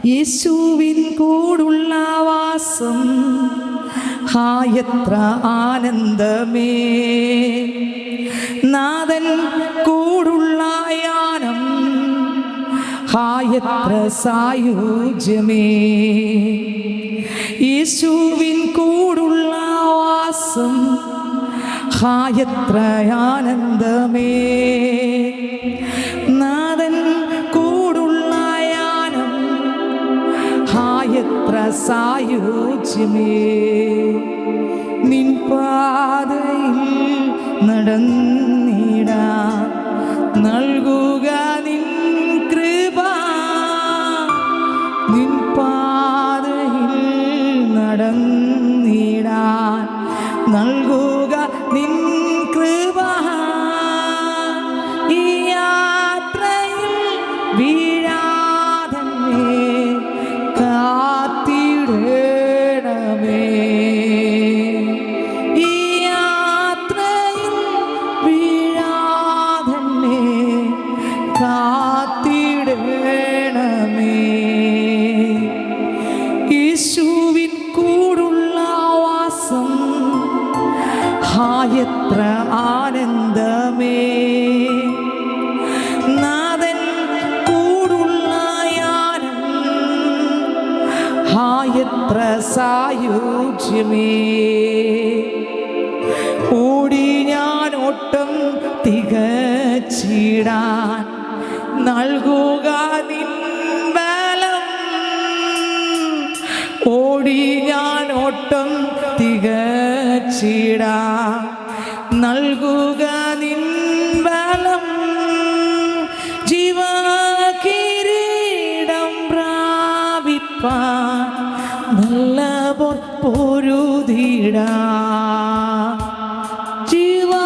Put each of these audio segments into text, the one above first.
യേശുവിൻ കൂടുള്ള വാസം എത്ര ആനന്ദമേ. നാഥൻ കൂടുള്ള യാനം എത്ര സായുജ്യമേ. യേശുവിൻ കൂടുള്ള വാസം എത്ര ആനന്ദമേ. നാഥൻ കൂടുള്ള യാനം എത്ര സായുജ്യമേ. നിൻ പാതയിൽ നടന്നിടാൻ നൽകുക നിൻ കൃപ. നിൻ പാതയിൽ നടന്നിടാൻ നൽകുക നിൻ കൃപ. ഈ യാത്രയിൽ വീഴാതെ കാത്തിടണമേ. ഈ യാത്രയിൽ വീഴാതെ കാത്തിടണമേ. യേശുവിൻ കൂടുള്ള വാസം എത്ര ആനന്ദമേ. നാഥൻ കൂടുള്ള യാനം എത്ര സായുജ്യമേ. ഓടി ഞാൻ ഓട്ടം തികച്ചിടാൻ നൽകുക നിൻ ബലം. ഓടി ഞാൻ ഓട്ടം തികച്ചിടാൻ നൽകുക നിൻ ബലം. ജീവകിരീടം പ്രാപിപ്പാൻ നല്ല പൊരുതിടാൻ. ജീവകിരീടം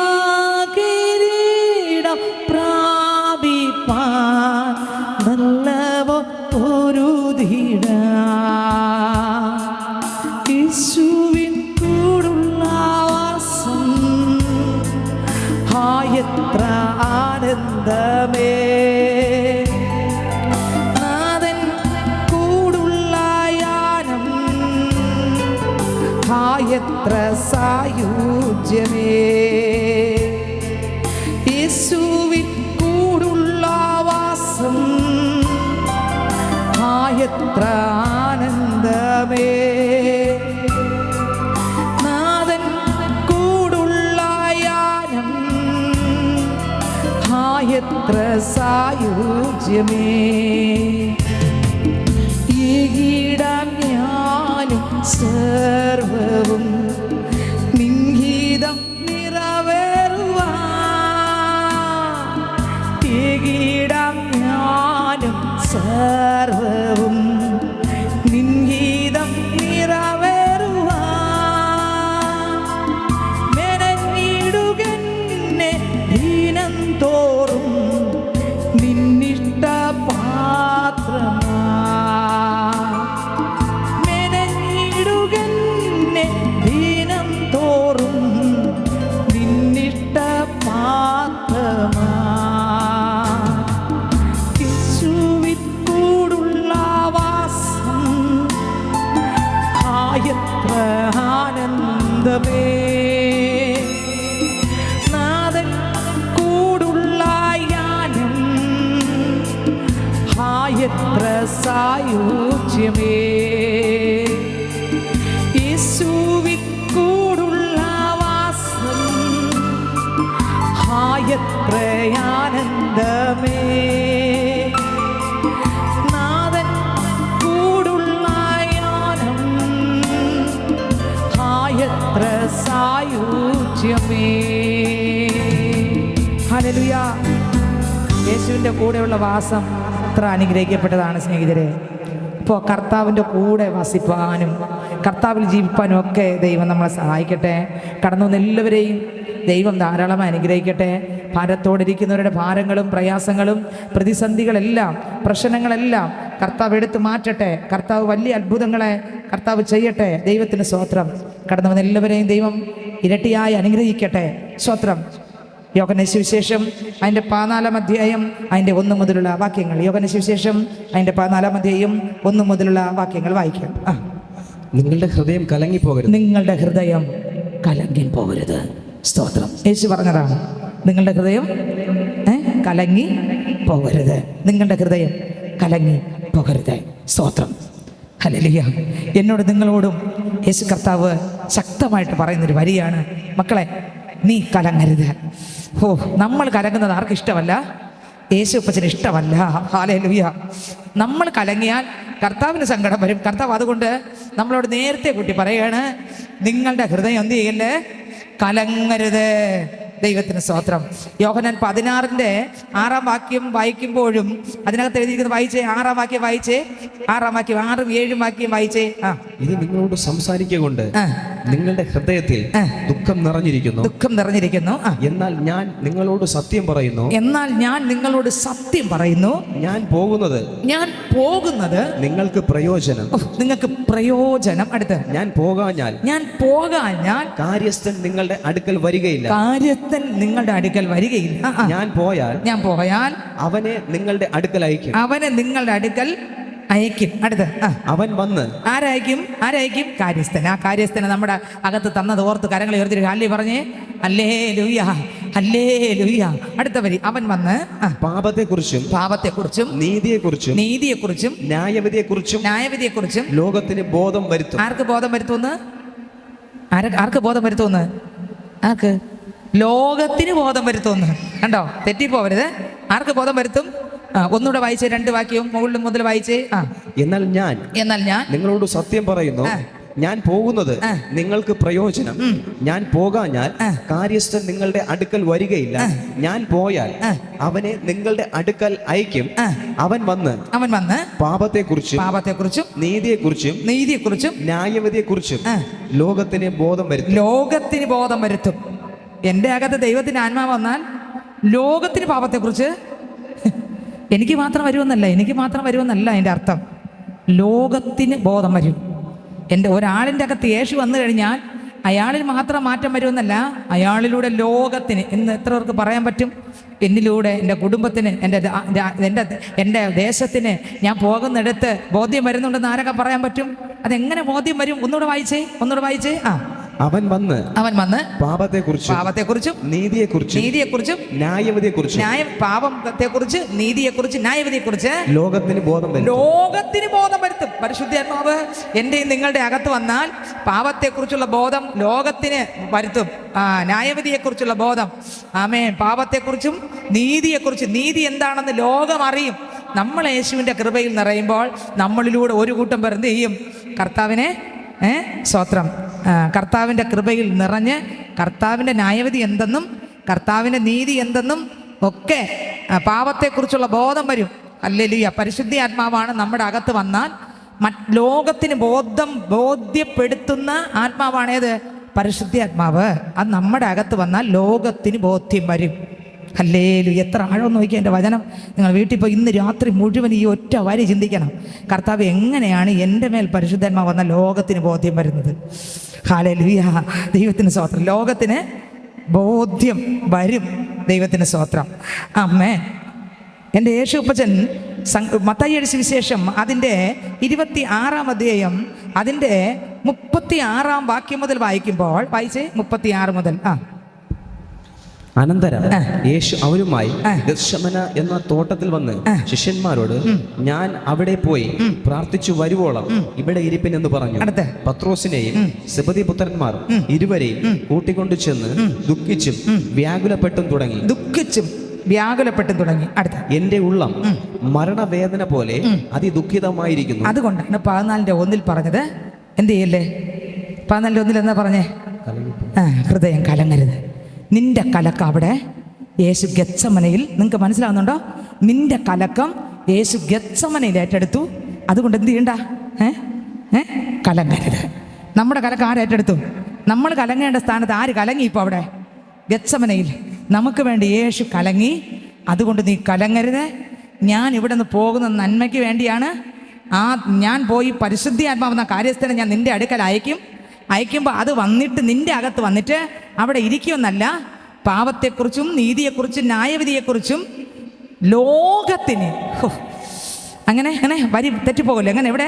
പ്രാപിപ്പാൻ നല്ല പൊരുതിടാൻ. യേശുവിൻ കൂടുള്ള വാസം എത്ര ആനന്ദമേ. നാഥൻ കൂടുള്ള യാനം എത്ര സായുജ്യമേ. യേശുവിൻ കൂടുള്ള വാസം എത്ര ആനന്ദമേ. നാഥൻ കൂടുള്ള യാനം എത്ര സായുജ്യമേ. ഏകിടാം ഞാനും സർവവും നിൻഹിതം നിറവേറുവാൻ. ഏകിടാം ഞാനും സർവവും നിൻഹിതം നിറവേറുവാൻ. മെനഞ്ഞിടുകന്നെ ദിനം തോറും നിന്നിഷ്ട പാത്രമാ. മെനഞ്ഞിടുകന്നെ ദിനം തോറും നിന്നിഷ്ട പാത്രമാ. യേശുവിൻ കൂടുള്ള വാസം എത്ര ആനന്ദമേ. നാഥൻ കൂടുള്ള യാനം എത്ര സായുജ്യമേ. യേശുവിൻ കൂടുള്ള വാസം എത്ര ആനന്ദമേ. നാഥൻ കൂടുള്ള യാനം എത്ര സായുജ്യമേ. ഹല്ലേലൂയ. യേശുവിൻ്റെ കൂടെയുള്ള വാസം എത്ര അനുഗ്രഹിക്കപ്പെട്ടതാണ് സ്നേഹിതരെ. ഇപ്പോൾ കർത്താവിൻ്റെ കൂടെ വസിപ്പാനും കർത്താവിൽ ജീവിപ്പാനും ഒക്കെ ദൈവം നമ്മളെ സഹായിക്കട്ടെ. കടന്നു വന്ന എല്ലാവരെയും ദൈവം ധാരാളമായി അനുഗ്രഹിക്കട്ടെ. ഭാരത്തോടിരിക്കുന്നവരുടെ ഭാരങ്ങളും പ്രയാസങ്ങളും പ്രതിസന്ധികളെല്ലാം പ്രശ്നങ്ങളെല്ലാം കർത്താവ് എടുത്തു മാറ്റട്ടെ. കർത്താവ് വലിയ അത്ഭുതങ്ങളെ കർത്താവ് ചെയ്യട്ടെ. ദൈവത്തിന് സ്തോത്രം. കടന്നു വന്ന എല്ലാവരെയും ദൈവം ഇരട്ടിയായി അനുഗ്രഹിക്കട്ടെ. സ്തോത്രം. യോഹന്നാന്റെ സുവിശേഷം അതിൻ്റെ 14-ാം അധ്യായം അതിൻ്റെ 1 മുതലുള്ള വാക്യങ്ങൾ. യോഹന്നാന്റെ സുവിശേഷം അതിൻ്റെ 14-ാം അധ്യായം 1 മുതലുള്ള വാക്യങ്ങൾ വായിക്കാം. നിങ്ങളുടെ ഹൃദയം കലങ്ങിപ്പോകരുത്. നിങ്ങളുടെ ഹൃദയം കലങ്ങി പോകരുത്. സ്തോത്രം. യേശു പറഞ്ഞതാണ്, നിങ്ങളുടെ ഹൃദയം കലങ്ങി പോകരുത്. നിങ്ങളുടെ ഹൃദയം കലങ്ങി പോകരുത്. സ്തോത്രം. ഹല്ലേലൂയ. എന്നോട് നിങ്ങളോടും യേശു കർത്താവ് ശക്തമായിട്ട് പറയുന്നൊരു വരിയാണ്, മക്കളെ നീ കലങ്ങരുത്. നമ്മൾ കലങ്ങുന്നത് ആർക്കും ഇഷ്ടമല്ല, യേശു അപ്പച്ചന് ഇഷ്ടമല്ല. ഹല്ലേലൂയ. നമ്മൾ കലങ്ങിയാൽ കർത്താവിന് സങ്കടം വരും. കർത്താവ് അതുകൊണ്ട് നമ്മളോട് നേരത്തെ കൂട്ടി പറയുകയാണ്, നിങ്ങളുടെ ഹൃദയം എന്ത് ചെയ്യല്ലേ, കലങ്ങരുത്. ദൈവത്തിന് സ്തോത്രം. യോഹന്നാൻ 16-ന്റെ 6-ാം വാക്യം വായിക്കുമ്പോഴും അതിനകത്ത് എഴുതിയിരിക്കുന്നത് വായിച്ചേ. 6-ാം വാക്യം വായിച്ചേ. 6-ാം വാക്യം 6ഉം 7ഉം വാക്യം വായിച്ചേ. ഇത് നിങ്ങളോട് സംസാരിക്കൊണ്ട് നിങ്ങളുടെ ഹൃദയത്തിൽ ദുഃഖം നിറഞ്ഞിരിക്കുന്നു. ദുഃഖം നിറഞ്ഞിരിക്കുന്നു. എന്നാൽ ഞാൻ നിങ്ങളോട് സത്യം പറയുന്നു. എന്നാൽ ഞാൻ നിങ്ങളോട് സത്യം പറയുന്നു. ഞാൻ പോകുന്നത് നിങ്ങൾക്ക് പ്രയോജനം. നിങ്ങൾക്ക് പ്രയോജനം. അടുത്ത് ഞാൻ പോകാഞ്ഞാൽ കാര്യസ്ഥൻ നിങ്ങളുടെ അടുക്കൽ വരികയില്ല. നിങ്ങളുടെ അടുക്കൽ വരികയില്ല. ഞാൻ പോയാൽ അവനെ നിങ്ങളുടെ അടുക്കൽ അയക്കും. അടുത്ത് അവൻ വന്ന് ആരായിരിക്കും? കാര്യസ്ഥൻ. ആ കാര്യസ്ഥനെ നമ്മുടെ അകത്ത് തന്നത് ഓർത്ത് കരങ്ങൾ ഉയർത്തി ഹല്ലേലൂയ പറഞ്ഞേ. Hallelujah, hallelujah. അടുത്ത വരി, അവൻ വന്ന് പാപത്തെക്കുറിച്ചും നീതിയെക്കുറിച്ചും ന്യായവിധിയെക്കുറിച്ചും ലോകത്തിന് ബോധം വരുത്തും. ആർക്ക് ബോധം വരുത്തുമെന്ന്? ആർക്ക്? ലോകത്തിന് ബോധം വരുത്തുമെന്ന്. കണ്ടോ, തെറ്റിപ്പോവരുത്. ആർക്ക് ബോധം വരുത്തും? ഒന്നുകൂടെ വായിച്ചേ, 2 വാക്യവും മുകളിൽ മുതൽ വായിച്ചേ. എന്നാൽ ഞാൻ നിങ്ങളോട് സത്യം പറയുന്നു, ഞാൻ പോകുന്നത് നിങ്ങൾക്ക് പ്രയോജനം. ഞാൻ പോകാഞ്ഞാൽ കാര്യസ്ഥൻ നിങ്ങളുടെ അടുക്കൽ വരികയില്ല. ഞാൻ പോയാൽ അവനെ നിങ്ങളുടെ അടുക്കൽ അയക്കും. അവൻ വന്ന് പാപത്തെക്കുറിച്ചും നീതിയെക്കുറിച്ചും ന്യായവിധിയെക്കുറിച്ചും ലോകത്തിന് ബോധം വരുത്തും. എൻ്റെ അകത്ത് ദൈവത്തിൻ്റെ ആത്മാവ് വന്നാൽ ലോകത്തിന് പാപത്തെക്കുറിച്ച് എനിക്ക് മാത്രം വരുമെന്നല്ല എൻ്റെ അർത്ഥം. ലോകത്തിന് ബോധം വരും. എൻ്റെ ഒരാളിൻ്റെ അകത്ത് യേശു വന്നു കഴിഞ്ഞാൽ അയാളിൽ മാത്രം മാറ്റം വരുമെന്നല്ല, അയാളിലൂടെ ലോകത്തിന്, ഇന്ന് എത്ര പേർക്ക് പറയാൻ പറ്റും, എന്നിലൂടെ എൻ്റെ കുടുംബത്തിന്, എൻ്റെ ദേശത്തിന്, ഞാൻ പോകുന്നിടത്ത് ബോധ്യം വരുന്നുണ്ടെന്ന് ആരൊക്കെ പറയാൻ പറ്റും? അതെങ്ങനെ ബോധ്യം വരും? ഒന്നുകൂടെ വായിച്ചേ. അവൻ വന്ന് പാപത്തെക്കുറിച്ചും നീതിയെക്കുറിച്ചും ന്യായവിധിയെക്കുറിച്ച് ലോകത്തിന് ബോധം വരുത്തും. പരിശുദ്ധാത്മാവ് എൻ്റെയും നിങ്ങളുടെ അകത്ത് വന്നാൽ പാപത്തെക്കുറിച്ചുള്ള ബോധം ലോകത്തിന് വരുത്തും. ന്യായവിധിയെക്കുറിച്ചുള്ള ബോധം, ആമേൻ. പാപത്തെക്കുറിച്ചും നീതിയെക്കുറിച്ചും, നീതി എന്താണെന്ന് ലോകം അറിയും. നമ്മൾ യേശുവിൻ്റെ കൃപയിൽ നിറയുമ്പോൾ നമ്മളിലൂടെ ഒരു കൂട്ടം പേർ എന്ത് ചെയ്യും? കർത്താവിനെ സ്തോത്രം, കർത്താവിൻ്റെ കൃപയിൽ നിറഞ്ഞ് കർത്താവിൻ്റെ ന്യായവിധി എന്തെന്നും കർത്താവിൻ്റെ നീതി എന്തെന്നും ഒക്കെ പാപത്തെക്കുറിച്ചുള്ള ബോധം വരും. ഹല്ലേലൂയ. പരിശുദ്ധാത്മാവാണ് നമ്മുടെ അകത്ത് വന്നാൽ ലോകത്തിന് ബോധ്യപ്പെടുത്തുന്ന ആത്മാവാണേത്? പരിശുദ്ധാത്മാവ്. അത് നമ്മുടെ അകത്ത് വന്നാൽ ലോകത്തിന് ബോധ്യം വരും. ഹല്ലേലൂയ. എത്ര ആഴം നോക്കിയാൽ എൻ്റെ വചനം. നിങ്ങൾ വീട്ടിൽ പോയി ഇന്ന് രാത്രി മുഴുവൻ ഈ ഒറ്റ വരി ചിന്തിക്കണം. കർത്താവ് എങ്ങനെയാണ് എൻ്റെ മേൽ പരിശുദ്ധാത്മാവ് വന്ന ലോകത്തിന് ബോധ്യം വരുന്നത്? ഹല്ലേലൂയ. ദൈവത്തിന് സ്തോത്രം. ലോകത്തിന് ബോധ്യം വരും. ദൈവത്തിന് സ്തോത്രം. ആമേൻ. എൻ്റെ യേശു അപ്പച്ചൻ മത്തായിയുടെ സുവിശേഷം അതിൻ്റെ 26-ാം അധ്യായം അതിൻ്റെ 36-ാം വാക്യം മുതൽ വായിക്കുമ്പോൾ, വായിച്ചേ 36 മുതൽ. അനന്തരം യേശു അവരുമായി ഗത്ശമന എന്ന തോട്ടത്തിൽ വന്ന് ശിഷ്യന്മാരോട്, ഞാൻ അവിടെ പോയി പ്രാർത്ഥിച്ചു വരുവോളം ഇവിടെ ഇരിപ്പിൻ എന്ന് പറഞ്ഞു. പത്രോസിനെയും സെബദി പുത്രന്മാർ ഇരുവരെയും കൂട്ടിക്കൊണ്ടു ചെന്ന് ദുഃഖിച്ചും വ്യാകുലപ്പെട്ടും തുടങ്ങി. അടുത്ത, എന്റെ ഉള്ളം മരണവേദന പോലെ അതിദുഃഖിതമായിരിക്കുന്നു. അതുകൊണ്ടാണ് 14-1 പറഞ്ഞത്, എന്ത് ചെയ്യല്ലേ? 14-1 എന്താ പറഞ്ഞേ? ഹൃദയം കലങ്ങരുത്. നിന്റെ കലക്കം അവിടെ യേശു ഗെത്സമനയിൽ, നിങ്ങൾക്ക് മനസ്സിലാവുന്നുണ്ടോ? നിന്റെ കലക്കം യേശു ഗെത്സമനയിൽ ഏറ്റെടുത്തു. അതുകൊണ്ട് എന്ത് ചെയ്യണ്ട? കലങ്ങരുത്. നമ്മുടെ കലക്കം ആരേറ്റെടുത്തു? നമ്മൾ കലങ്ങേണ്ട സ്ഥാനത്ത് ആര് കലങ്ങി? ഇപ്പോൾ അവിടെ ഗെത്സമനയിൽ നമുക്ക് വേണ്ടി യേശു കലങ്ങി. അതുകൊണ്ട് നീ കലങ്ങരുത്. ഞാൻ ഇവിടെ നിന്ന് പോകുന്ന നന്മയ്ക്ക് വേണ്ടിയാണ്. ഞാൻ പോയി പരിശുദ്ധാത്മാവെന്ന കാര്യസ്ഥനെ ഞാൻ നിന്റെ അടുക്കൽ അയക്കുമ്പോൾ അത് വന്നിട്ട് നിന്റെ അകത്ത് വന്നിട്ട് അവിടെ ഇരിക്കുമെന്നല്ല, പാപത്തെക്കുറിച്ചും നീതിയെക്കുറിച്ചും ന്യായവിധിയെക്കുറിച്ചും ലോകത്തിന് അങ്ങനെ അങ്ങനെ വരി തെറ്റിപ്പോകല്ലോ. എങ്ങനെ? ഇവിടെ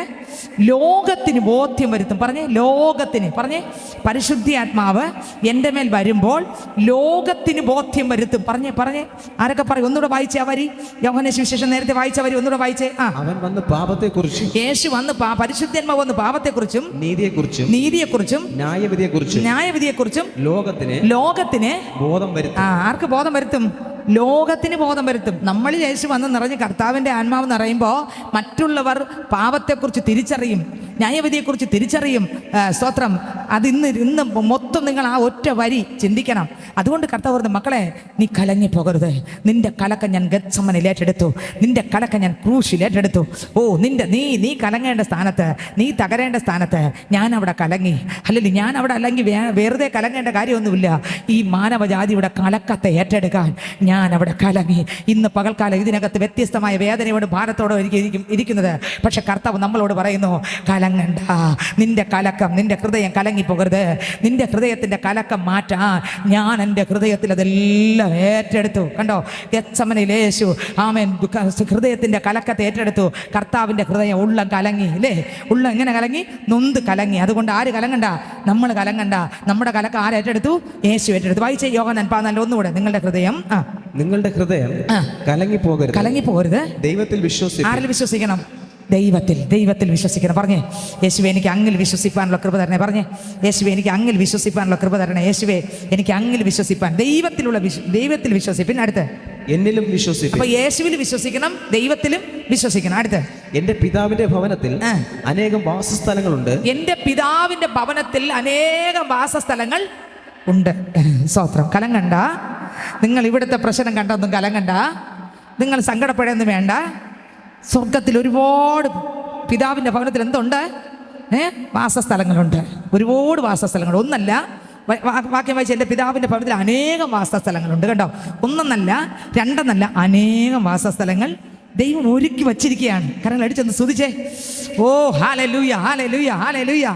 ലോകത്തിന് ബോധ്യം വരുത്തും. പറഞ്ഞേ, ലോകത്തിന്. പറഞ്ഞേ, പരിശുദ്ധാത്മാവ് എൻ്റെ മേൽ വരുമ്പോൾ ലോകത്തിന് ബോധ്യം വരുത്തും. പറഞ്ഞേ പറഞ്ഞേ, ആരൊക്കെ പറയും? ഒന്നുകൂടെ വായിച്ചേ ആ വരി. യോഹന്നാൻ സുവിശേഷം നേരത്തെ വായിച്ച വരി ഒന്നുകൂടെ വായിച്ചേ. അവൻ വന്ന് പാപത്തെക്കുറിച്ചും, യേശു വന്ന് പരിശുദ്ധാത്മാവ് വന്ന് പാപത്തെക്കുറിച്ചും നീതിയെക്കുറിച്ചും ന്യായവിധിയെക്കുറിച്ചും ലോകത്തിന് ബോധം വരുത്തും. ആർക്ക് ബോധം വരുത്തും? ലോകത്തിന് ബോധം വരുത്തും. നമ്മളിൽ യേശു വന്ന് നിറഞ്ഞ് കർത്താവിൻ്റെ ആത്മാവ് നിറയുമ്പോൾ മറ്റുള്ളവർ പാപത്തെക്കുറിച്ച് തിരിച്ചറിയും, ന്യായവിധിയെക്കുറിച്ച് തിരിച്ചറിയും. സ്തോത്രം. അത് ഇന്ന് മൊത്തം നിങ്ങൾ ആ ഒറ്റ വരി ചിന്തിക്കണം. അതുകൊണ്ട് കർത്താവ് പറഞ്ഞു, മക്കളെ നീ കലങ്ങി പോകരുത്. നിന്റെ കലക്ക ഞാൻ ഗത്സമനിൽ ഏറ്റെടുത്തു, നിന്റെ കലക്ക ഞാൻ ക്രൂശിൽ ഏറ്റെടുത്തു. ഓ നീ കലങ്ങേണ്ട സ്ഥാനത്ത്, നീ തകരേണ്ട സ്ഥാനത്ത് ഞാൻ അവിടെ കലങ്ങി. അല്ലെങ്കിൽ ഞാൻ അവിടെ അല്ലെങ്കിൽ വെറുതെ കലങ്ങേണ്ട കാര്യമൊന്നുമില്ല. ഈ മാനവജാതിയുടെ കലക്കത്തെ ഏറ്റെടുക്കാൻ ഞാൻ അവിടെ കലങ്ങി. ഇന്ന് പകൽക്കാലം ഇതിനകത്ത് വ്യത്യസ്തമായ വേദനയോട് ഭാരത്തോടെ ഇരിക്കുന്നത്. പക്ഷെ കർത്താവ് നമ്മളോട് പറയുന്നു, കലങ്ങണ്ട. നിന്റെ കലക്കം, നിന്റെ ഹൃദയം കലങ്ങിപ്പോകരുത്. നിന്റെ ഹൃദയത്തിൻ്റെ കലക്കം മാറ്റാൻ ഞാൻ എൻ്റെ ഹൃദയത്തിൽ അതെല്ലാം ഏറ്റെടുത്തു. കണ്ടോ, ഗെത്സമനയിൽ യേശു ആമേൻ ഹൃദയത്തിൻ്റെ കലക്കത്തെ ഏറ്റെടുത്തു. കർത്താവിൻ്റെ ഹൃദയം ഉള്ളം കലങ്ങി, അല്ലേ? ഉള്ളം എങ്ങനെ കലങ്ങി? നൊന്ത് കലങ്ങി. അതുകൊണ്ട് ആര് കലങ്ങണ്ട? നമ്മൾ കലങ്ങണ്ട. നമ്മുടെ കലക്കം ആരേറ്റെടുത്തു? യേശു ഏറ്റെടുത്തു. വായിച്ചേ യോഹന്നാൻ 14 ഒന്നുകൂടെ. നിങ്ങളുടെ ഹൃദയം കലങ്ങിപ്പോകരുത്. ദൈവത്തിൽ വിശ്വസിക്കണം. ആരിൽ വിശ്വസിക്കണം? ദൈവത്തിൽ വിശ്വസിക്കണം. പറഞ്ഞേ, യേശുവേ എനിക്ക് അങ്ങിൽ വിശ്വസിപ്പാനുള്ള കൃപ തരണേ. പറഞ്ഞേ, യേശുവേ എനിക്ക് അങ്ങിൽ വിശ്വസിപ്പാനുള്ള കൃപ തരണേ. യേശുവേ എനിക്ക് അങ്ങിൽ വിശ്വസിപ്പാൻ, ദൈവത്തിൽ വിശ്വസിപ്പിൻ. അടുത്ത് എന്നിലും വിശ്വസിക്കും. അപ്പൊ യേശുവിൽ വിശ്വസിക്കണം, ദൈവത്തിലും വിശ്വസിക്കണം. അടുത്ത് എന്റെ പിതാവിന്റെ ഭവനത്തിൽ അനേകം വാസസ്ഥലങ്ങളുണ്ട്. എന്റെ പിതാവിന്റെ ഭവനത്തിൽ അനേകം വാസസ്ഥലങ്ങൾ ഉണ്ട്. സ്തോത്രം. കലങ്ങണ്ട. നിങ്ങൾ ഇവിടുത്തെ പ്രശ്നം കണ്ടൊന്നും കലങ്ങണ്ട. നിങ്ങൾ സങ്കടപ്പെടൊന്നും വേണ്ട. സ്വർഗത്തിൽ ഒരുപാട് പിതാവിൻ്റെ ഭവനത്തിൽ എന്തുണ്ട്? വാസസ്ഥലങ്ങളുണ്ട്. ഒരുപാട് വാസസ്ഥലങ്ങൾ. ഒന്നല്ല, വാക്യം വായിച്ച എൻ്റെ പിതാവിൻ്റെ ഭവനത്തിൽ അനേകം വാസസ്ഥലങ്ങളുണ്ട്. കേട്ടോ, ഒന്നെന്നല്ല, രണ്ടെന്നല്ല, അനേകം വാസസ്ഥലങ്ങൾ ദൈവം ഒരുക്കി വച്ചിരിക്കുകയാണ്. കരങ്ങൾ അടിച്ചൊന്ന് സ്തുതിച്ചേ. ഓ ഹല്ലേലൂയ, ഹല്ലേലൂയ, ഹല്ലേലൂയ.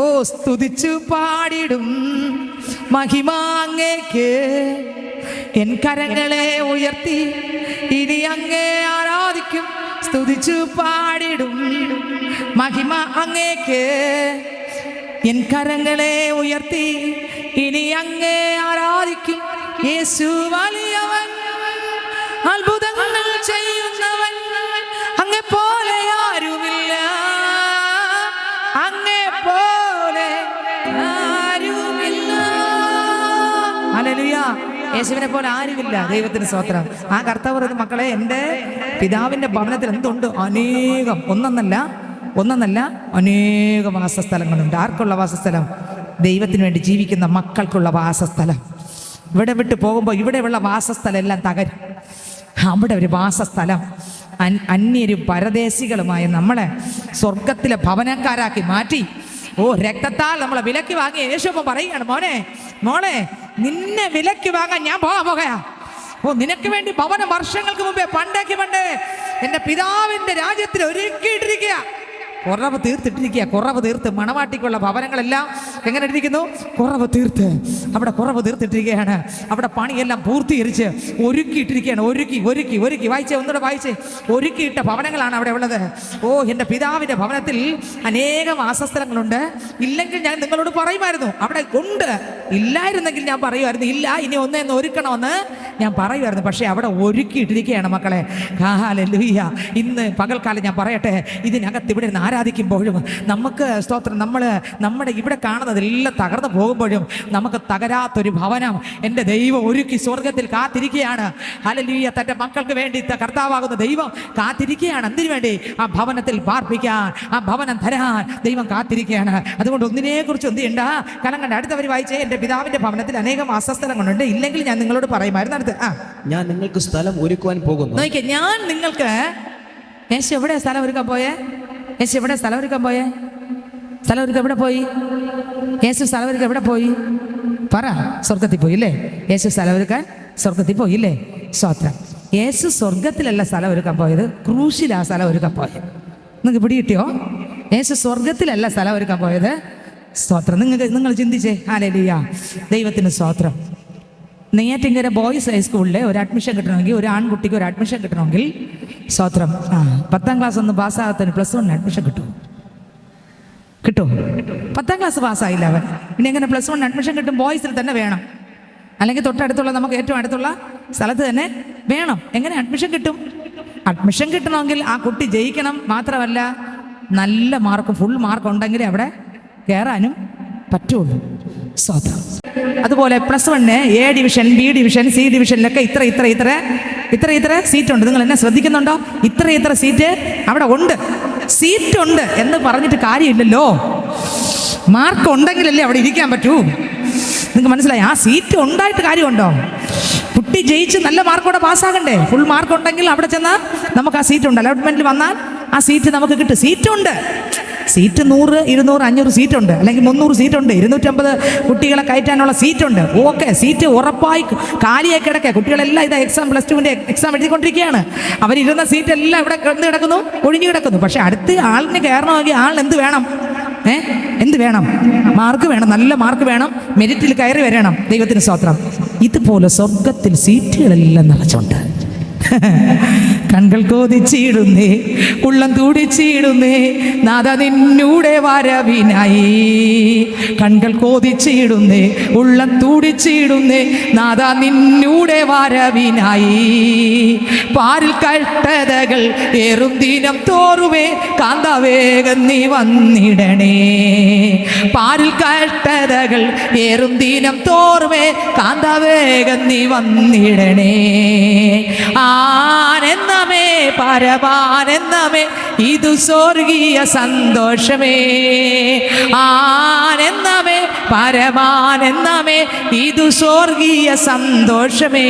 ഓ സ്തുതിച്ചു പാടിടും മഹിമാങ്ങേക്ക്, എൻ കരങ്ങളെ ഉയർത്തി ഇനി അങ്ങേ ആരാധിക്കും. സ്തുതിച്ചു പാടിടും മഹിമ അങ്ങേക്ക്, എൻ കരങ്ങളെ ഉയർത്തി ഇനി അങ്ങേ ആരാധിക്കും. യേശു വലിയവൻ, അത്ഭുതങ്ങൾ ചെയ്യുന്നവൻ, അങ്ങേ പോലെ ആരുമില്ല, അങ്ങേ പോലെ ആരുമില്ല. ഹല്ലേലൂയ. യേശുവിനെ പോലെ ആരുമില്ല. ദൈവത്തിന് സ്തോത്രം. ആ കർത്താവ് പറയുന്ന, മക്കളെ എൻ്റെ പിതാവിൻ്റെ ഭവനത്തിൽ എന്തുണ്ട്? അനേകം, ഒന്നെന്നല്ല അനേകം വാസസ്ഥലങ്ങളുണ്ട്. ആർക്കുള്ള വാസസ്ഥലം? ദൈവത്തിന് വേണ്ടി ജീവിക്കുന്ന മക്കൾക്കുള്ള വാസസ്ഥലം. ഇവിടെ വിട്ട് പോകുമ്പോൾ ഇവിടെയുള്ള വാസസ്ഥലം എല്ലാം തകരും. അവിടെ ഒരു വാസസ്ഥലം, അന്യരും പരദേശികളുമായ നമ്മളെ സ്വർഗത്തിലെ ഭവനക്കാരാക്കി മാറ്റി. ഓ രക്തത്താൽ നമ്മളെ വിലക്ക് വാങ്ങിയ യേശുപ്പം പറയുകയാണ്, മോളെ നിന്നെ വിലക്ക് വാങ്ങാൻ ഞാൻ പോകാ. ഓ നിനക്ക് വേണ്ടി ഭവനം വർഷങ്ങൾക്ക് മുമ്പേ പണ്ടേ എൻ്റെ പിതാവിൻ്റെ രാജ്യത്തിൽ ഒരുക്കിയിട്ടിരിക്കുക. കുറവ് തീർത്ത് മണവാട്ടിക്കുള്ള ഭവനങ്ങളെല്ലാം എങ്ങനെ ഇട്ടിരിക്കുന്നു? കുറവ് തീർത്തിട്ടിരിക്കുകയാണ്. അവിടെ പണിയെല്ലാം പൂർത്തീകരിച്ച് ഒരുക്കിയിട്ടിരിക്കുകയാണ്. ഒരുക്കി വായിച്ചേ, ഒന്നുകൂടെ വായിച്ചേ. ഒരുക്കിയിട്ട ഭവനങ്ങളാണ് അവിടെ ഉള്ളത്. ഓ എൻ്റെ പിതാവിൻ്റെ ഭവനത്തിൽ അനേകം വാസസ്ഥലങ്ങളുണ്ട്. ഇല്ലെങ്കിൽ ഞാൻ നിങ്ങളോട് പറയുമായിരുന്നു. അവിടെ ഉണ്ട്. ഇല്ലായിരുന്നെങ്കിൽ ഞാൻ പറയുമായിരുന്നു, ഇല്ല ഇനി ഒന്നേന്ന് ഒരുക്കണമെന്ന് ഞാൻ പറയുമായിരുന്നു. പക്ഷേ അവിടെ ഒരുക്കിയിട്ടിരിക്കുകയാണ് മക്കളെ. ഹല്ലേലൂയ. ഇന്ന് പകൽക്കാലം ഞാൻ പറയട്ടെ, ഇതിനകത്ത് ഇവിടെ നിന്ന് ആരാധിക്കുമ്പോഴും നമുക്ക് സ്തോത്രം, നമ്മുടെ ഇവിടെ കാണുന്നതെല്ലാം തകർന്നു പോകുമ്പോഴും നമുക്ക് തകരാത്തൊരു ഭവനം എൻ്റെ ദൈവം ഒരുക്കി സ്വർഗത്തിൽ കാത്തിരിക്കുകയാണ്. ഹല്ലേലൂയ. തൻ്റെ മക്കൾക്ക് വേണ്ടി കർത്താവാകുന്ന ദൈവം കാത്തിരിക്കുകയാണ്. എന്തിനു വേണ്ടി? ആ ഭവനത്തിൽ പാർപ്പിക്കാൻ, ആ ഭവനം തരാൻ ദൈവം കാത്തിരിക്കുകയാണ്. അതുകൊണ്ട് ഒന്നിനെക്കുറിച്ച് എന്ത് ചെയ്യണ്ട, കലങ്ങണ്ട. അടുത്തവർ വായിച്ചേ, എൻ്റെ പിതാവിൻ്റെ ഭവനത്തിൽ അനേകം വാസസ്ഥലങ്ങളുണ്ട്. ഇല്ലെങ്കിൽ ഞാൻ നിങ്ങളോട് പറയുമായിരുന്നു. അടുത്ത് ഞാൻ നിങ്ങൾക്ക് സ്ഥലം ഒരുക്കുവാൻ പോകുന്നു. നോക്കിയേ, ഞാൻ നിങ്ങൾക്ക് യേശു എവിടെ സ്ഥലം ഒരുക്കാൻ പോയേ? യേശു എവിടെ സ്ഥലം ഒരുക്കാൻ പോയേ? സ്ഥലം ഒരുക്കാൻ എവിടെ പോയി? യേശു സ്ഥലം ഒരുക്കാൻ എവിടെ പോയി? പറ. സ്വർഗത്തിൽ പോയില്ലേ? യേശു സ്ഥലം ഒരുക്കാൻ സ്വർഗത്തിൽ പോയില്ലേ? സ്തോത്രം. യേശു സ്വർഗത്തിലല്ല സ്ഥലം ഒരുക്കാൻ പോയത്, ക്രൂശിലാണ് സ്ഥലം ഒരുക്കാൻ പോയത്. നിങ്ങൾക്ക് പിടി കിട്ടിയോ? യേശു സ്വർഗത്തിലല്ല സ്ഥലം ഒരുക്കാൻ പോയത്. സ്തോത്രം. നിങ്ങൾ ചിന്തിച്ചേ. ഹല്ലേലൂയ. ദൈവത്തിന് സ്തോത്രം. നെയ്യാറ്റിൻകര ബോയ്സ് ഹൈസ്കൂളിൽ ഒരു അഡ്മിഷൻ കിട്ടണമെങ്കിൽ, ഒരു ആൺകുട്ടിക്ക് ഒരു അഡ്മിഷൻ കിട്ടണമെങ്കിൽ, സ്വത്രം 10ാം ക്ലാസ് ഒന്ന് പാസ്സാകത്തിന് +1 അഡ്മിഷൻ കിട്ടും. 10ാം ക്ലാസ് പാസ്സായില്ല അവൻ, പിന്നെ എങ്ങനെ +1 അഡ്മിഷൻ കിട്ടും? ബോയ്സിൽ തന്നെ വേണം, അല്ലെങ്കിൽ തൊട്ടടുത്തുള്ള നമുക്ക് ഏറ്റവും അടുത്തുള്ള സ്ഥലത്ത് തന്നെ വേണം. എങ്ങനെ അഡ്മിഷൻ കിട്ടും? അഡ്മിഷൻ കിട്ടണമെങ്കിൽ ആ കുട്ടി ജയിക്കണം, മാത്രമല്ല നല്ല മാർക്ക്, ഫുൾ മാർക്ക് ഉണ്ടെങ്കിലേ അവിടെ കയറാനും പറ്റുള്ളൂ. സ്വതന്ത്രം. അതുപോലെ +1 A division, B division, C ഡിവിഷനിലൊക്കെ ഇത്ര സീറ്റുണ്ട്. നിങ്ങൾ എന്നെ ശ്രദ്ധിക്കുന്നുണ്ടോ? ഇത്ര സീറ്റ് അവിടെ ഉണ്ട്. സീറ്റ് ഉണ്ട് എന്ന് പറഞ്ഞിട്ട് കാര്യമില്ലല്ലോ, മാർക്ക് ഉണ്ടെങ്കിലല്ലേ അവിടെ ഇരിക്കാൻ പറ്റൂ. നിങ്ങൾക്ക് മനസ്സിലായി? ആ സീറ്റ് ഉണ്ടായിട്ട് കാര്യമുണ്ടോ? കുട്ടി ജയിച്ച് നല്ല മാർക്കോടെ പാസ്സാകണ്ടേ? ഫുൾ മാർക്ക് ഉണ്ടെങ്കിൽ അവിടെ ചെന്നാൽ നമുക്ക് ആ സീറ്റ് ഉണ്ട്. അലോട്ട്മെന്റിൽ വന്നാൽ ആ സീറ്റ് നമുക്ക് കിട്ടും. സീറ്റുണ്ട്. സീറ്റ് 100, 200, 500 സീറ്റുണ്ട്, അല്ലെങ്കിൽ 300 സീറ്റുണ്ട്, 250 കുട്ടികളെ കയറ്റാനുള്ള സീറ്റുണ്ട്. ഓക്കെ, സീറ്റ് ഉറപ്പായി കാലിയായി കിടക്കുക. കുട്ടികളെല്ലാം ഇത് +2 എക്സാം എഴുതിക്കൊണ്ടിരിക്കുകയാണ്. അവരിരുന്ന സീറ്റ് എല്ലാം ഇവിടെ കിടക്കുന്നു, ഒഴിഞ്ഞു കിടക്കുന്നു. പക്ഷെ അടുത്ത ആളിന് കയറണമെങ്കിൽ ആളിന് എന്ത് വേണം? എന്ത് വേണം? മാർക്ക് വേണം, നല്ല മാർക്ക് വേണം, മെരിറ്റിൽ കയറി വരണം. ദൈവത്തിന് സ്തോത്രം. ഇതുപോലെ സ്വർഗത്തിൽ സീറ്റുകളെല്ലാം നിറച്ചുണ്ട്. കൺകൾ കൊതിച്ചിടുന്നേ, ഉള്ളം തുടിച്ചിടുന്നേ, നാഥ നിന്നൂടെ വരവിനായി. കൺകൾ കൊതിച്ചിടുന്നേ, ഉള്ളം തുടിച്ചിടുന്നേ, നാഥ നിന്നൂടെ വരവിനായി. പാരിൽ കഷ്ടതകൾ ഏറും ദിനം തോറുവേ, കാന്തവേഗം നീ വന്നിടണേ. പാരിൽ കഷ്ടതകൾ ഏറും ദിനം തോറുവേ, കാന്തവേഗം നീ വന്നിടണേ. ആനന്ദമേ, പരമാനന്ദമേ, ഇതു സ്വർഗീയ സന്തോഷമേ. ആനന്ദമേ, പരമാനന്ദമേ, ഇതു സ്വർഗീയ സന്തോഷമേ.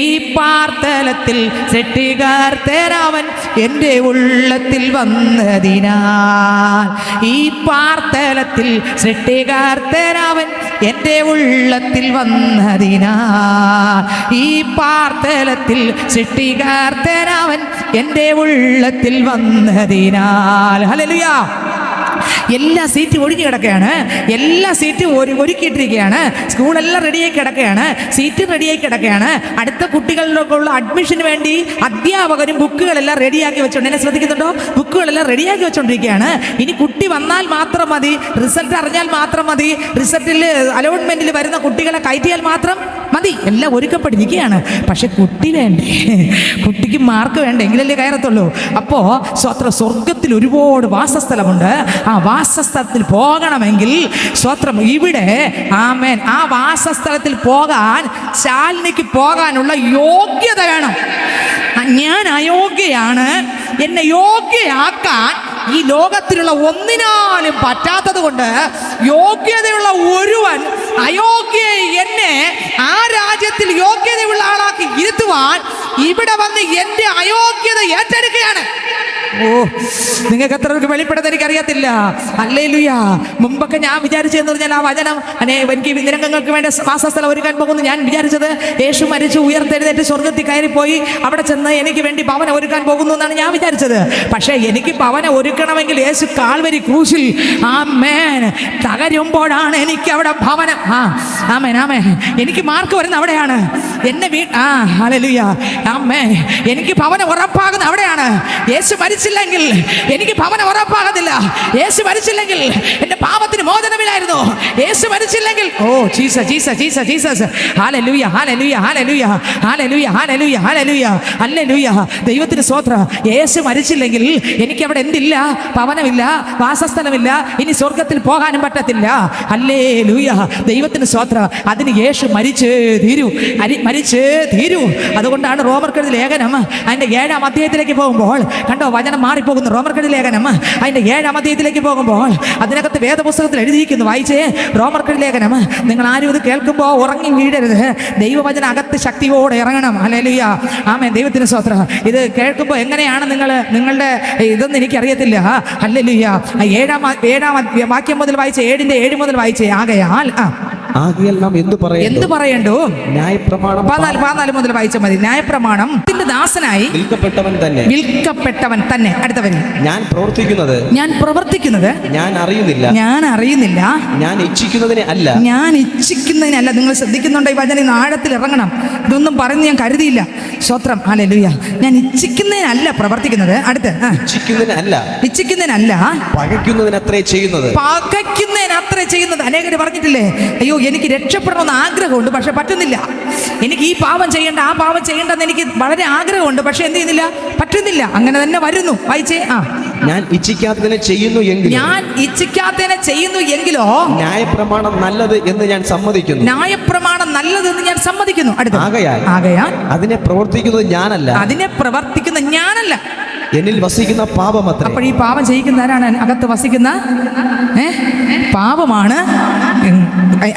ഈ പാർത്തലത്തിൽ സൃഷ്ടികർത്തനവൻ എൻ്റെ ഉള്ളത്തിൽ വന്നതിനാൽ, ഈ പാർത്തലത്തിൽ സൃഷ്ടികർത്തനവൻ എൻ്റെ ഉള്ളത്തിൽ വന്നതിനാൽ, ഈ പാർത്തലത്തിൽ സൃഷ്ടികർത്തനവൻ എൻ്റെ ഉള്ളത്തിൽ വന്നതിനാൽ. ഹല്ലേലൂയ. എല്ലാ സീറ്റും ഒഴിഞ്ഞു കിടക്കുകയാണ്, എല്ലാ സീറ്റും ഒരുക്കിയിട്ടിരിക്കുകയാണ്. സ്കൂളെല്ലാം റെഡിയായി കിടക്കുകയാണ്, സീറ്റ് റെഡിയായി കിടക്കുകയാണ്. അടുത്ത കുട്ടികളിലേക്കുള്ള അഡ്മിഷന് വേണ്ടി അധ്യാപകരും ബുക്കുകളെല്ലാം റെഡിയാക്കി വെച്ചോണ്ട്, എന്നെ ശ്രദ്ധിക്കുന്നുണ്ടോ? ബുക്കുകളെല്ലാം റെഡിയാക്കി വെച്ചോണ്ടിരിക്കുകയാണ്. ഇനി കുട്ടി വന്നാൽ മാത്രം മതി, റിസൾട്ട് അറിഞ്ഞാൽ മാത്രം മതി, റിസൾട്ടിൽ അലോട്ട്മെന്റിൽ വരുന്ന കുട്ടികളെ കയറ്റിയാൽ മാത്രം മതി. എല്ലാം ഒരുക്കപ്പെട്ടിരിക്കുകയാണ്. പക്ഷെ കുട്ടി വേണ്ടേ? കുട്ടിക്ക് മാർക്ക് വേണ്ടേ? എങ്കിലല്ലേ കയറത്തുള്ളൂ. അപ്പോൾ സ്വർഗത്തിൽ ഒരുപാട് വാസസ്ഥലമുണ്ട്. ആ വാസസ്ഥലത്തിൽ പോകണമെങ്കിൽ സ്വത്രം ഇവിടെ ആമേൻ, ആ വാസസ്ഥലത്തിൽ പോകാൻ ശാലിനിക്ക് പോകാനുള്ള യോഗ്യത വേണം. ഞാൻ അയോഗ്യയാണ്, എന്നെ യോഗ്യയാക്കാൻ ഈ ലോകത്തിലുള്ള ഒന്നിനാലും പറ്റാത്തത് കൊണ്ട് യോഗ്യതയുള്ള ഒരുവൻ അയോഗ്യ എന്നെ ആ രാജ്യത്തിൽ യോഗ്യതയുള്ള ആളാക്കി ഇരുത്തുവാൻ ഇവിടെ വന്ന് എൻ്റെ അയോഗ്യത ഏറ്റെടുക്കുകയാണ്. ഓ, നിങ്ങൾക്ക് എത്ര പേർക്ക് വെളിപ്പെടുന്നത് എനിക്കറിയത്തില്ല. ഹല്ലേലൂയ. മുമ്പൊക്കെ ഞാൻ വിചാരിച്ചതെന്ന് പറഞ്ഞാൽ ആ വചനം എനിക്ക് നിരംഗങ്ങൾക്ക് വേണ്ടി വാസസ്ഥലം ഒരുക്കാൻ പോകുന്നു ഞാൻ വിചാരിച്ചത്. യേശു മരിച്ചു, ഉയർത്തെഴുന്നേറ്റ് സ്വർഗത്തിൽ കയറിപ്പോയി, അവിടെ ചെന്ന് എനിക്ക് വേണ്ടി ഭവനം ഒരുക്കാൻ പോകുന്നു എന്നാണ് ഞാൻ വിചാരിച്ചത്. പക്ഷേ എനിക്ക് ഭവനം ഒരുക്കണമെങ്കിൽ യേശു കാൽവരി ക്രൂശിൽ ആമേൻ തകരുമ്പോഴാണ് എനിക്ക് അവിടെ ഭവനം. ആമേൻ ആമേൻ. എനിക്ക് മാർക്ക് വരുന്ന അവിടെയാണ്. എന്നെ ഹല്ലേലൂയ ആമേൻ. എനിക്ക് ഭവനം ഉറപ്പാകുന്ന അവിടെയാണ്. യേശു മരിച്ചില്ലെങ്കിൽ എനിക്ക് ഭവനം ഉറപ്പാകത്തില്ല. യേശു മരിച്ചില്ലെങ്കിൽ എൻ്റെ പാപത്തിന് മോചനമില്ലായിരുന്നു. യേശു മരിച്ചില്ലെങ്കിൽ Jesus Jesus Jesus Jesus hallelujah hallelujah hallelujah hallelujah hallelujah hallelujah hallelujah. ദൈവത്തിന് സ്തോത്രം. യേശു മരിച്ചില്ലെങ്കിൽ എനിക്ക് അവിടെ എന്തില്ല? ഭവനമില്ല, വാസസ്ഥലമില്ല, ഇനി സ്വർഗത്തിൽ പോകാനും പറ്റത്തില്ല. ഹല്ലേലൂയ. ദൈവത്തിന് സ്തോത്രം. അതിന് യേശു മരിച്ചേ തീരൂ. അതുകൊണ്ടാണ് റോമർക്കെഴുതിയ ലേഖനം അതിൻ്റെ 7-ാം അധ്യായത്തിലേക്ക് പോകുമ്പോൾ കണ്ടോ, വചനം മാറിപ്പോകുന്നു. റോമർക്കെഴുതിയ ലേഖനം അതിൻ്റെ 7-ാം അധ്യായത്തിലേക്ക് പോകുമ്പോൾ അതിനകത്ത് വേദപുസ്തകത്തിൽ എഴുതിയിരിക്കുന്നു. വായിച്ചേ റോമർക്കെഴുതിയ ലേഖനം. നിങ്ങൾ ആരും ഇത് കേൾക്കുമ്പോൾ ഉറങ്ങി വീഴരുത്. ദൈവവചനം അകത്ത് ശക്തിയോടെ ഇറങ്ങണം. ഹല്ലേലൂയ ആമേൻ. ദൈവത്തിന് സ്തോത്രം. ഇത് കേൾക്കുമ്പോൾ എങ്ങനെയാണ് നിങ്ങളുടെ ഇതൊന്നും എനിക്കറിയത്തില്ല. ഹല്ലേലൂയ. 7-ാം വാക്യം മുതൽ വായിച്ചേ, 7-ന്റെ 7 മുതൽ വായിച്ചേ. ആകയാൽ ആകയാൽ നാം എന്ത് പറയണ്ടു? ന്യായപ്രമാണം 14 മുതൽ വായിച്ചാൽ മതി. ന്യായപ്രമാണം ദാസനായി വിൽക്കപ്പെട്ടവൻ തന്നെ. അടുത്തവൻ ഞാൻ പ്രവർത്തിക്കുന്നത് ഞാൻ അറിയുന്നില്ല. ഞാൻ ഇച്ഛിക്കുന്നതിനെ അല്ല. നിങ്ങൾ ശ്രദ്ധിക്കുന്നുണ്ടോ? ഈ വചനം ആഴത്തിൽ ഇറങ്ങണം. ഇതൊന്നും പറയുന്നത് ഞാൻ കരുതിയില്ല. സ്തോത്രം, ഹല്ലേലൂയ. ഞാൻ ഇച്ഛിക്കുന്നതിനല്ല പ്രവർത്തിക്കുന്നത്. അടുത്ത് ഇച്ഛിക്കുന്നതിനല്ല പകയ്ക്കുന്നതിനത്രേ ചെയ്യുന്നത്. അനേകര് പറഞ്ഞിട്ടില്ലേ, അയ്യോ എനിക്ക് രക്ഷപ്പെടണമെന്ന് ആഗ്രഹമുണ്ട്, പക്ഷെ പറ്റുന്നില്ല. എനിക്ക് ഈ പാപം ചെയ്യേണ്ട, ആ പാപം ചെയ്യേണ്ടെന്ന് എനിക്ക് വളരെ ആഗ്രഹമുണ്ട്, പക്ഷെ എന്ത് ചെയ്യുന്നില്ല, പറ്റുന്നില്ല. അങ്ങനെ തന്നെ വരുന്നു. വായിച്ചേ. ഞാൻ ഇച്ഛിക്കാത്തതിനെ ചെയ്യുന്നു എങ്കിലോ ന്യായപ്രമാണം നല്ലത് എന്ന് ഞാൻ സമ്മതിക്കുന്നു. ആകയാൽ അതിനെ പ്രവർത്തിക്കുന്ന ഞാനല്ല, എന്നിൽ വസിക്കുന്ന പാപമത്രേ. അപ്പോൾ ഈ പാപം ചെയ്യിക്കുന്ന ആരാണ്? അകത്ത് വസിക്കുന്ന പാപമാണ്.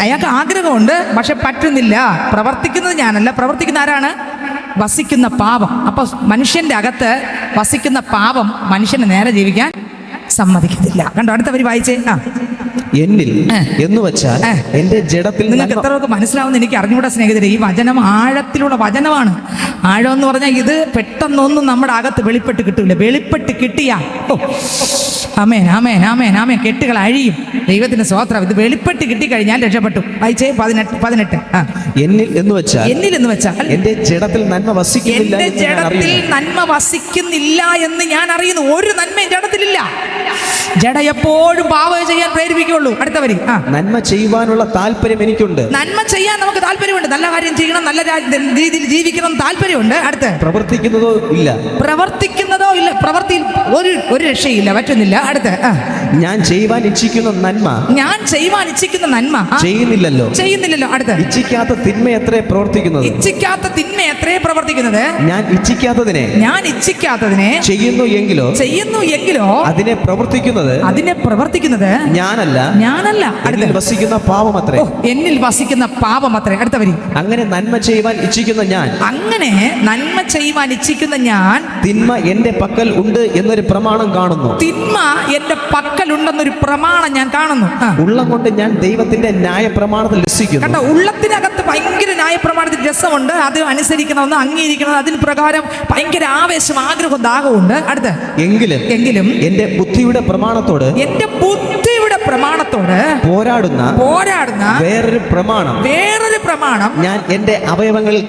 അയാൾക്ക് ആഗ്രഹമുണ്ട്, പക്ഷെ പറ്റുന്നില്ല. പ്രവർത്തിക്കുന്നത് ഞാനല്ല, പ്രവർത്തിക്കുന്ന ആരാണ്? വസിക്കുന്ന പാപം. അപ്പൊ മനുഷ്യന്റെ അകത്ത് വസിക്കുന്ന പാപം മനുഷ്യനെ നേരെ ജീവിക്കാൻ സമ്മതിക്കത്തില്ല. കണ്ടോ? അടുത്തവർ വായിച്ചേ. എന്നിൽ എന്ന് വെച്ചാൽ എന്റെ ജഡത്തിൽ. നിങ്ങൾക്ക് എത്രയൊക്കെ മനസ്സിലാവുന്ന എനിക്ക് അറിഞ്ഞുകൂടാ സ്നേഹിതരെ. ഈ വചനം ആഴത്തിലുള്ള വചനമാണ്. ആഴം എന്ന് പറഞ്ഞാൽ ഇത് പെട്ടെന്നൊന്നും നമ്മുടെ അകത്ത് വെളിപ്പെട്ട് കിട്ടൂല. വെളിപ്പെട്ട് കിട്ടിയാ ആമേൻ, ആമേൻ, ആമേൻ, ആമേൻ. കെട്ടുകൾ അഴിയും. ദൈവത്തിന് സ്തോത്രം. ഇത് വെളിപ്പെട്ട് കിട്ടിക്കഴിഞ്ഞാൽ രക്ഷപ്പെട്ടു. വായിച്ചേ 18. എന്നിൽ എന്ന് വെച്ചാൽ എന്റെ ജഡത്തിൽ നന്മ വസിക്കുന്നില്ല എന്ന് ഞാൻ അറിയുന്നു. ഒരു നന്മയും ജഡത്തിലില്ല. ജഡ എപ്പോഴും പാപം ചെയ്യാൻ പ്രേരിപ്പിക്കുള്ളൂ. അടുത്തവരി. നന്മ ചെയ്യുവാനുള്ള താല്പര്യം എനിക്കുണ്ട്. നന്മ ചെയ്യാൻ നമുക്ക് താല്പര്യമുണ്ട്. നല്ല കാര്യം ചെയ്യണം, നല്ല രീതിയിൽ ജീവിക്കണം താല്പര്യമുണ്ട്. അടുത്ത് പ്രവർത്തിക്കുന്നതോ ഇല്ല. പ്രവർത്തിയിൽ ഒരു രക്ഷയില്ല, പറ്റുന്നില്ല. അടുത്ത് ഞാൻ ചെയ്യുവാൻ ഇച്ഛിക്കുന്ന നന്മ ചെയ്യുന്നില്ലല്ലോ. അടുത്ത് ഇച്ഛിക്കാത്ത തിന്മ എത്രേ പ്രവർത്തിക്കുന്നത്. ഞാൻ ഇച്ഛിക്കാത്തതിനെ ചെയ്യുന്നു എങ്കിലോ അതിനെ പ്രവർത്തിക്കുന്നത് ഞാനല്ല. എന്നിൽ വസിക്കുന്ന പാപമത്രേ. അടുത്തവരി. അങ്ങനെ നന്മ ചെയ്യുവാൻ ഇച്ഛിക്കുന്ന ഞാൻ തിന്മ എന്റെ പക്കൽ ഉണ്ട് എന്നൊരു പ്രമാണം കാണുന്നു. ഞാൻ കാണുന്നു. ഉള്ളം കൊണ്ട് ഞാൻ ദൈവത്തിന്റെ ന്യായപ്രമാണത്തിൽ രസിക്കുന്നു. കണ്ടോ? ഉള്ളത്തിനകത്ത് ഭയങ്കര ന്യായപ്രമാണത്തിൽ രസമുണ്ട്. അത് അനുസരിക്കണമെന്ന്, അംഗീകരിക്കണം, അതിന് പ്രകാരം ഭയങ്കര ആവേശം, ആഗ്രഹവും ദാഹവുമുണ്ട്. അടുത്ത് എങ്കിലും എന്റെ ബുദ്ധിയുടെ പ്രമാണത്തോട് പോരാടുന്ന വേറൊരു പ്രമാണം ഞാൻ എന്റെ അവയവങ്ങളിൽ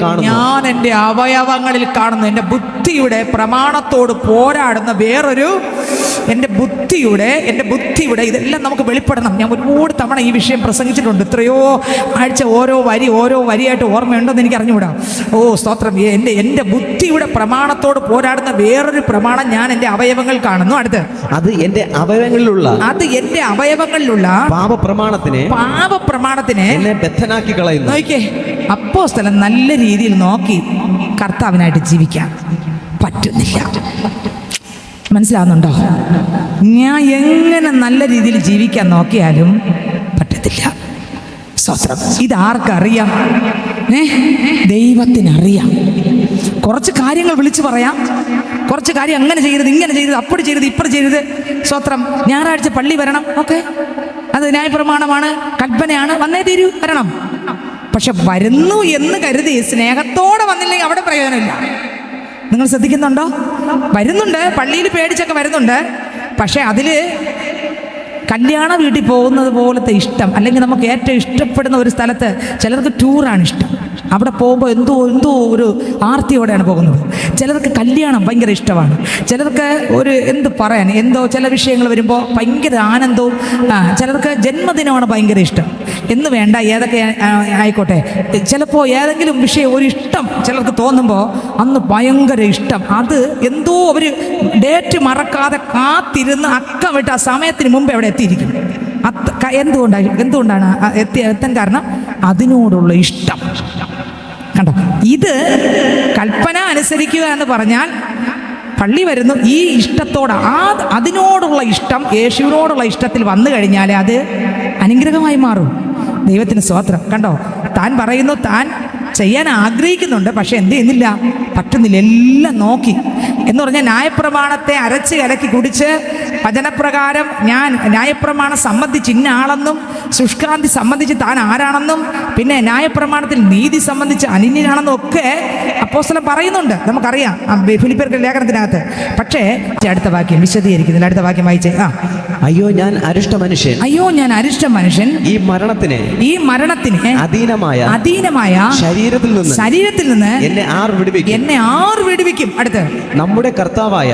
കാണുന്നു. എന്റെ ബുദ്ധിയുടെ പ്രമാണത്തോട് പോരാടുന്ന വേറൊരു എന്റെ ബുദ്ധിയുടെ ഇതെല്ലാം നമുക്ക് വെളിപ്പെടണം. ഞാൻ ഒരുപാട് തവണ ഈ വിഷയം പ്രസംഗിച്ചിട്ടുണ്ട്. എത്രയോ ആഴ്ച ഓരോ വരിയായിട്ട് ഓർമ്മയുണ്ടോന്ന് എനിക്ക് അറിഞ്ഞുകൂടാ. സ്തോത്രം. എന്റെ ബുദ്ധിയുടെ പ്രമാണത്തോട് പോരാടുന്ന വേറൊരു പ്രമാണം ഞാൻ എന്റെ അവയവങ്ങൾ കാണുന്നു. അടുത്ത് അത് എന്റെ അവയവങ്ങളിലുള്ള പാപപ്രമാണത്തിനെ എന്നെ ബദ്ധനാക്കി കളയുന്നു. നോക്കിയേ, അപ്പോസ്തലൻ നല്ല രീതിയിൽ നോക്കി കർത്താവിനായിട്ട് ജീവിക്കാൻ പറ്റുന്നില്ല. മനസ്സിലാവുന്നുണ്ടോ? ഞാൻ എങ്ങനെ നല്ല രീതിയിൽ ജീവിക്കാൻ നോക്കിയാലും പറ്റത്തില്ല. സ്തോത്രം. ഇതാർക്കറിയാം? ദൈവത്തിനറിയാം. കുറച്ച് കാര്യങ്ങൾ വിളിച്ചു പറയാം, കുറച്ച് കാര്യം അങ്ങനെ ചെയ്യരുത്, ഇങ്ങനെ ചെയ്യരുത്, അപ്പടി ചെയ്യരുത്, ഇപ്പടി ചെയ്യരുത്. സ്തോത്രം. ഞായറാഴ്ച പള്ളി വരണം, ഓക്കെ, അത് ന്യായപ്രമാണമാണ്, കൽപ്പനയാണ്, വന്നേ തീരൂ, വരണം. പക്ഷെ വരുന്നു എന്ന് കരുതി സ്നേഹത്തോടെ വന്നില്ലെങ്കിൽ അവിടെ പ്രയോജനമില്ല. നിങ്ങൾ ശ്രദ്ധിക്കുന്നുണ്ടോ? വരുന്നുണ്ട്, പള്ളിയിൽ പേടിച്ചൊക്കെ വരുന്നുണ്ട്. പക്ഷെ അതിൽ കല്യാണ വീട്ടിൽ പോകുന്നത് പോലത്തെ ഇഷ്ടം, അല്ലെങ്കിൽ നമുക്ക് ഏറ്റവും ഇഷ്ടപ്പെടുന്ന ഒരു സ്ഥലത്ത് ചിലർക്ക് ടൂറാണ് ഇഷ്ടം. അവിടെ പോകുമ്പോൾ എന്തോ ഒരു ആർത്തിയോടെയാണ് പോകുന്നത്. ചിലർക്ക് കല്യാണം ഭയങ്കര ഇഷ്ടമാണ്. ചിലർക്ക് ഒരു ചില വിഷയങ്ങൾ വരുമ്പോൾ ഭയങ്കര ആനന്ദവും. ചിലർക്ക് ജന്മദിനമാണ് ഭയങ്കര ഇഷ്ടം. എന്ന് വേണ്ട, ഏതൊക്കെ ആയിക്കോട്ടെ, ചിലപ്പോൾ ഏതെങ്കിലും വിഷയം ഒരു ഇഷ്ടം ചിലർക്ക് തോന്നുമ്പോൾ അന്ന് ഭയങ്കര ഇഷ്ടം. അത് എന്തോ ഒരു ഡേറ്റ് മറക്കാതെ കാത്തിരുന്ന് അക്കം വിട്ട് ആ സമയത്തിന് മുമ്പ് അവിടെ എത്തിയിരിക്കും. എന്തുകൊണ്ടാണ് എത്താൻ കാരണം? അതിനോടുള്ള ഇഷ്ടം. കണ്ടോ? ഇത് കൽപ്പന അനുസരിക്കുക എന്ന് പറഞ്ഞാൽ പള്ളി വരുന്നു, ഈ ഇഷ്ടത്തോടെ അതിനോടുള്ള ഇഷ്ടം, യേശുവിനോടുള്ള ഇഷ്ടത്തിൽ വന്നു കഴിഞ്ഞാൽ അത് അനുഗ്രഹമായി മാറും. ദൈവത്തിന് സ്തോത്രം. കണ്ടോ? താൻ പറയുന്നു താൻ ചെയ്യാൻ ആഗ്രഹിക്കുന്നുണ്ട്, പക്ഷെ എന്ത് ചെയ്യുന്നില്ല, പറ്റുന്നില്ല. എല്ലാം നോക്കി എന്ന് പറഞ്ഞാൽ ന്യായപ്രമാണത്തെ അരച്ച് കലക്കി കുടിച്ച് വചനപ്രകാരം ഞാൻ ന്യായപ്രമാണം സംബന്ധിച്ച് ഇന്ന ആളെന്നും ശുഷ്കാന്തി സംബന്ധിച്ച് താൻ ആരാണെന്നും പിന്നെ ന്യായപ്രമാണത്തിൽ നീതി സംബന്ധിച്ച് അനിന്യനാണെന്നും ഒക്കെ അപ്പോസ്തലൻ പറയുന്നുണ്ട്, നമുക്കറിയാം ഫിലിപ്പിയർക്ക് ലേഖനത്തിനകത്ത്. പക്ഷേ അടുത്ത വാക്യം വിശദീകരിക്കുന്നില്ല. അടുത്ത വാക്യം വായിച്ചേ. അയ്യോ ഞാൻ അരിഷ്ട മനുഷ്യൻ, അയ്യോ ഞാൻ അരിഷ്ട മനുഷ്യൻ, ഈ മരണത്തിന് അധീനമായ ശരീരത്തിൽ നിന്ന് എന്നെ ആർ വിടുവിക്കും. അടുത്ത് നമ്മുടെ കർത്താവായ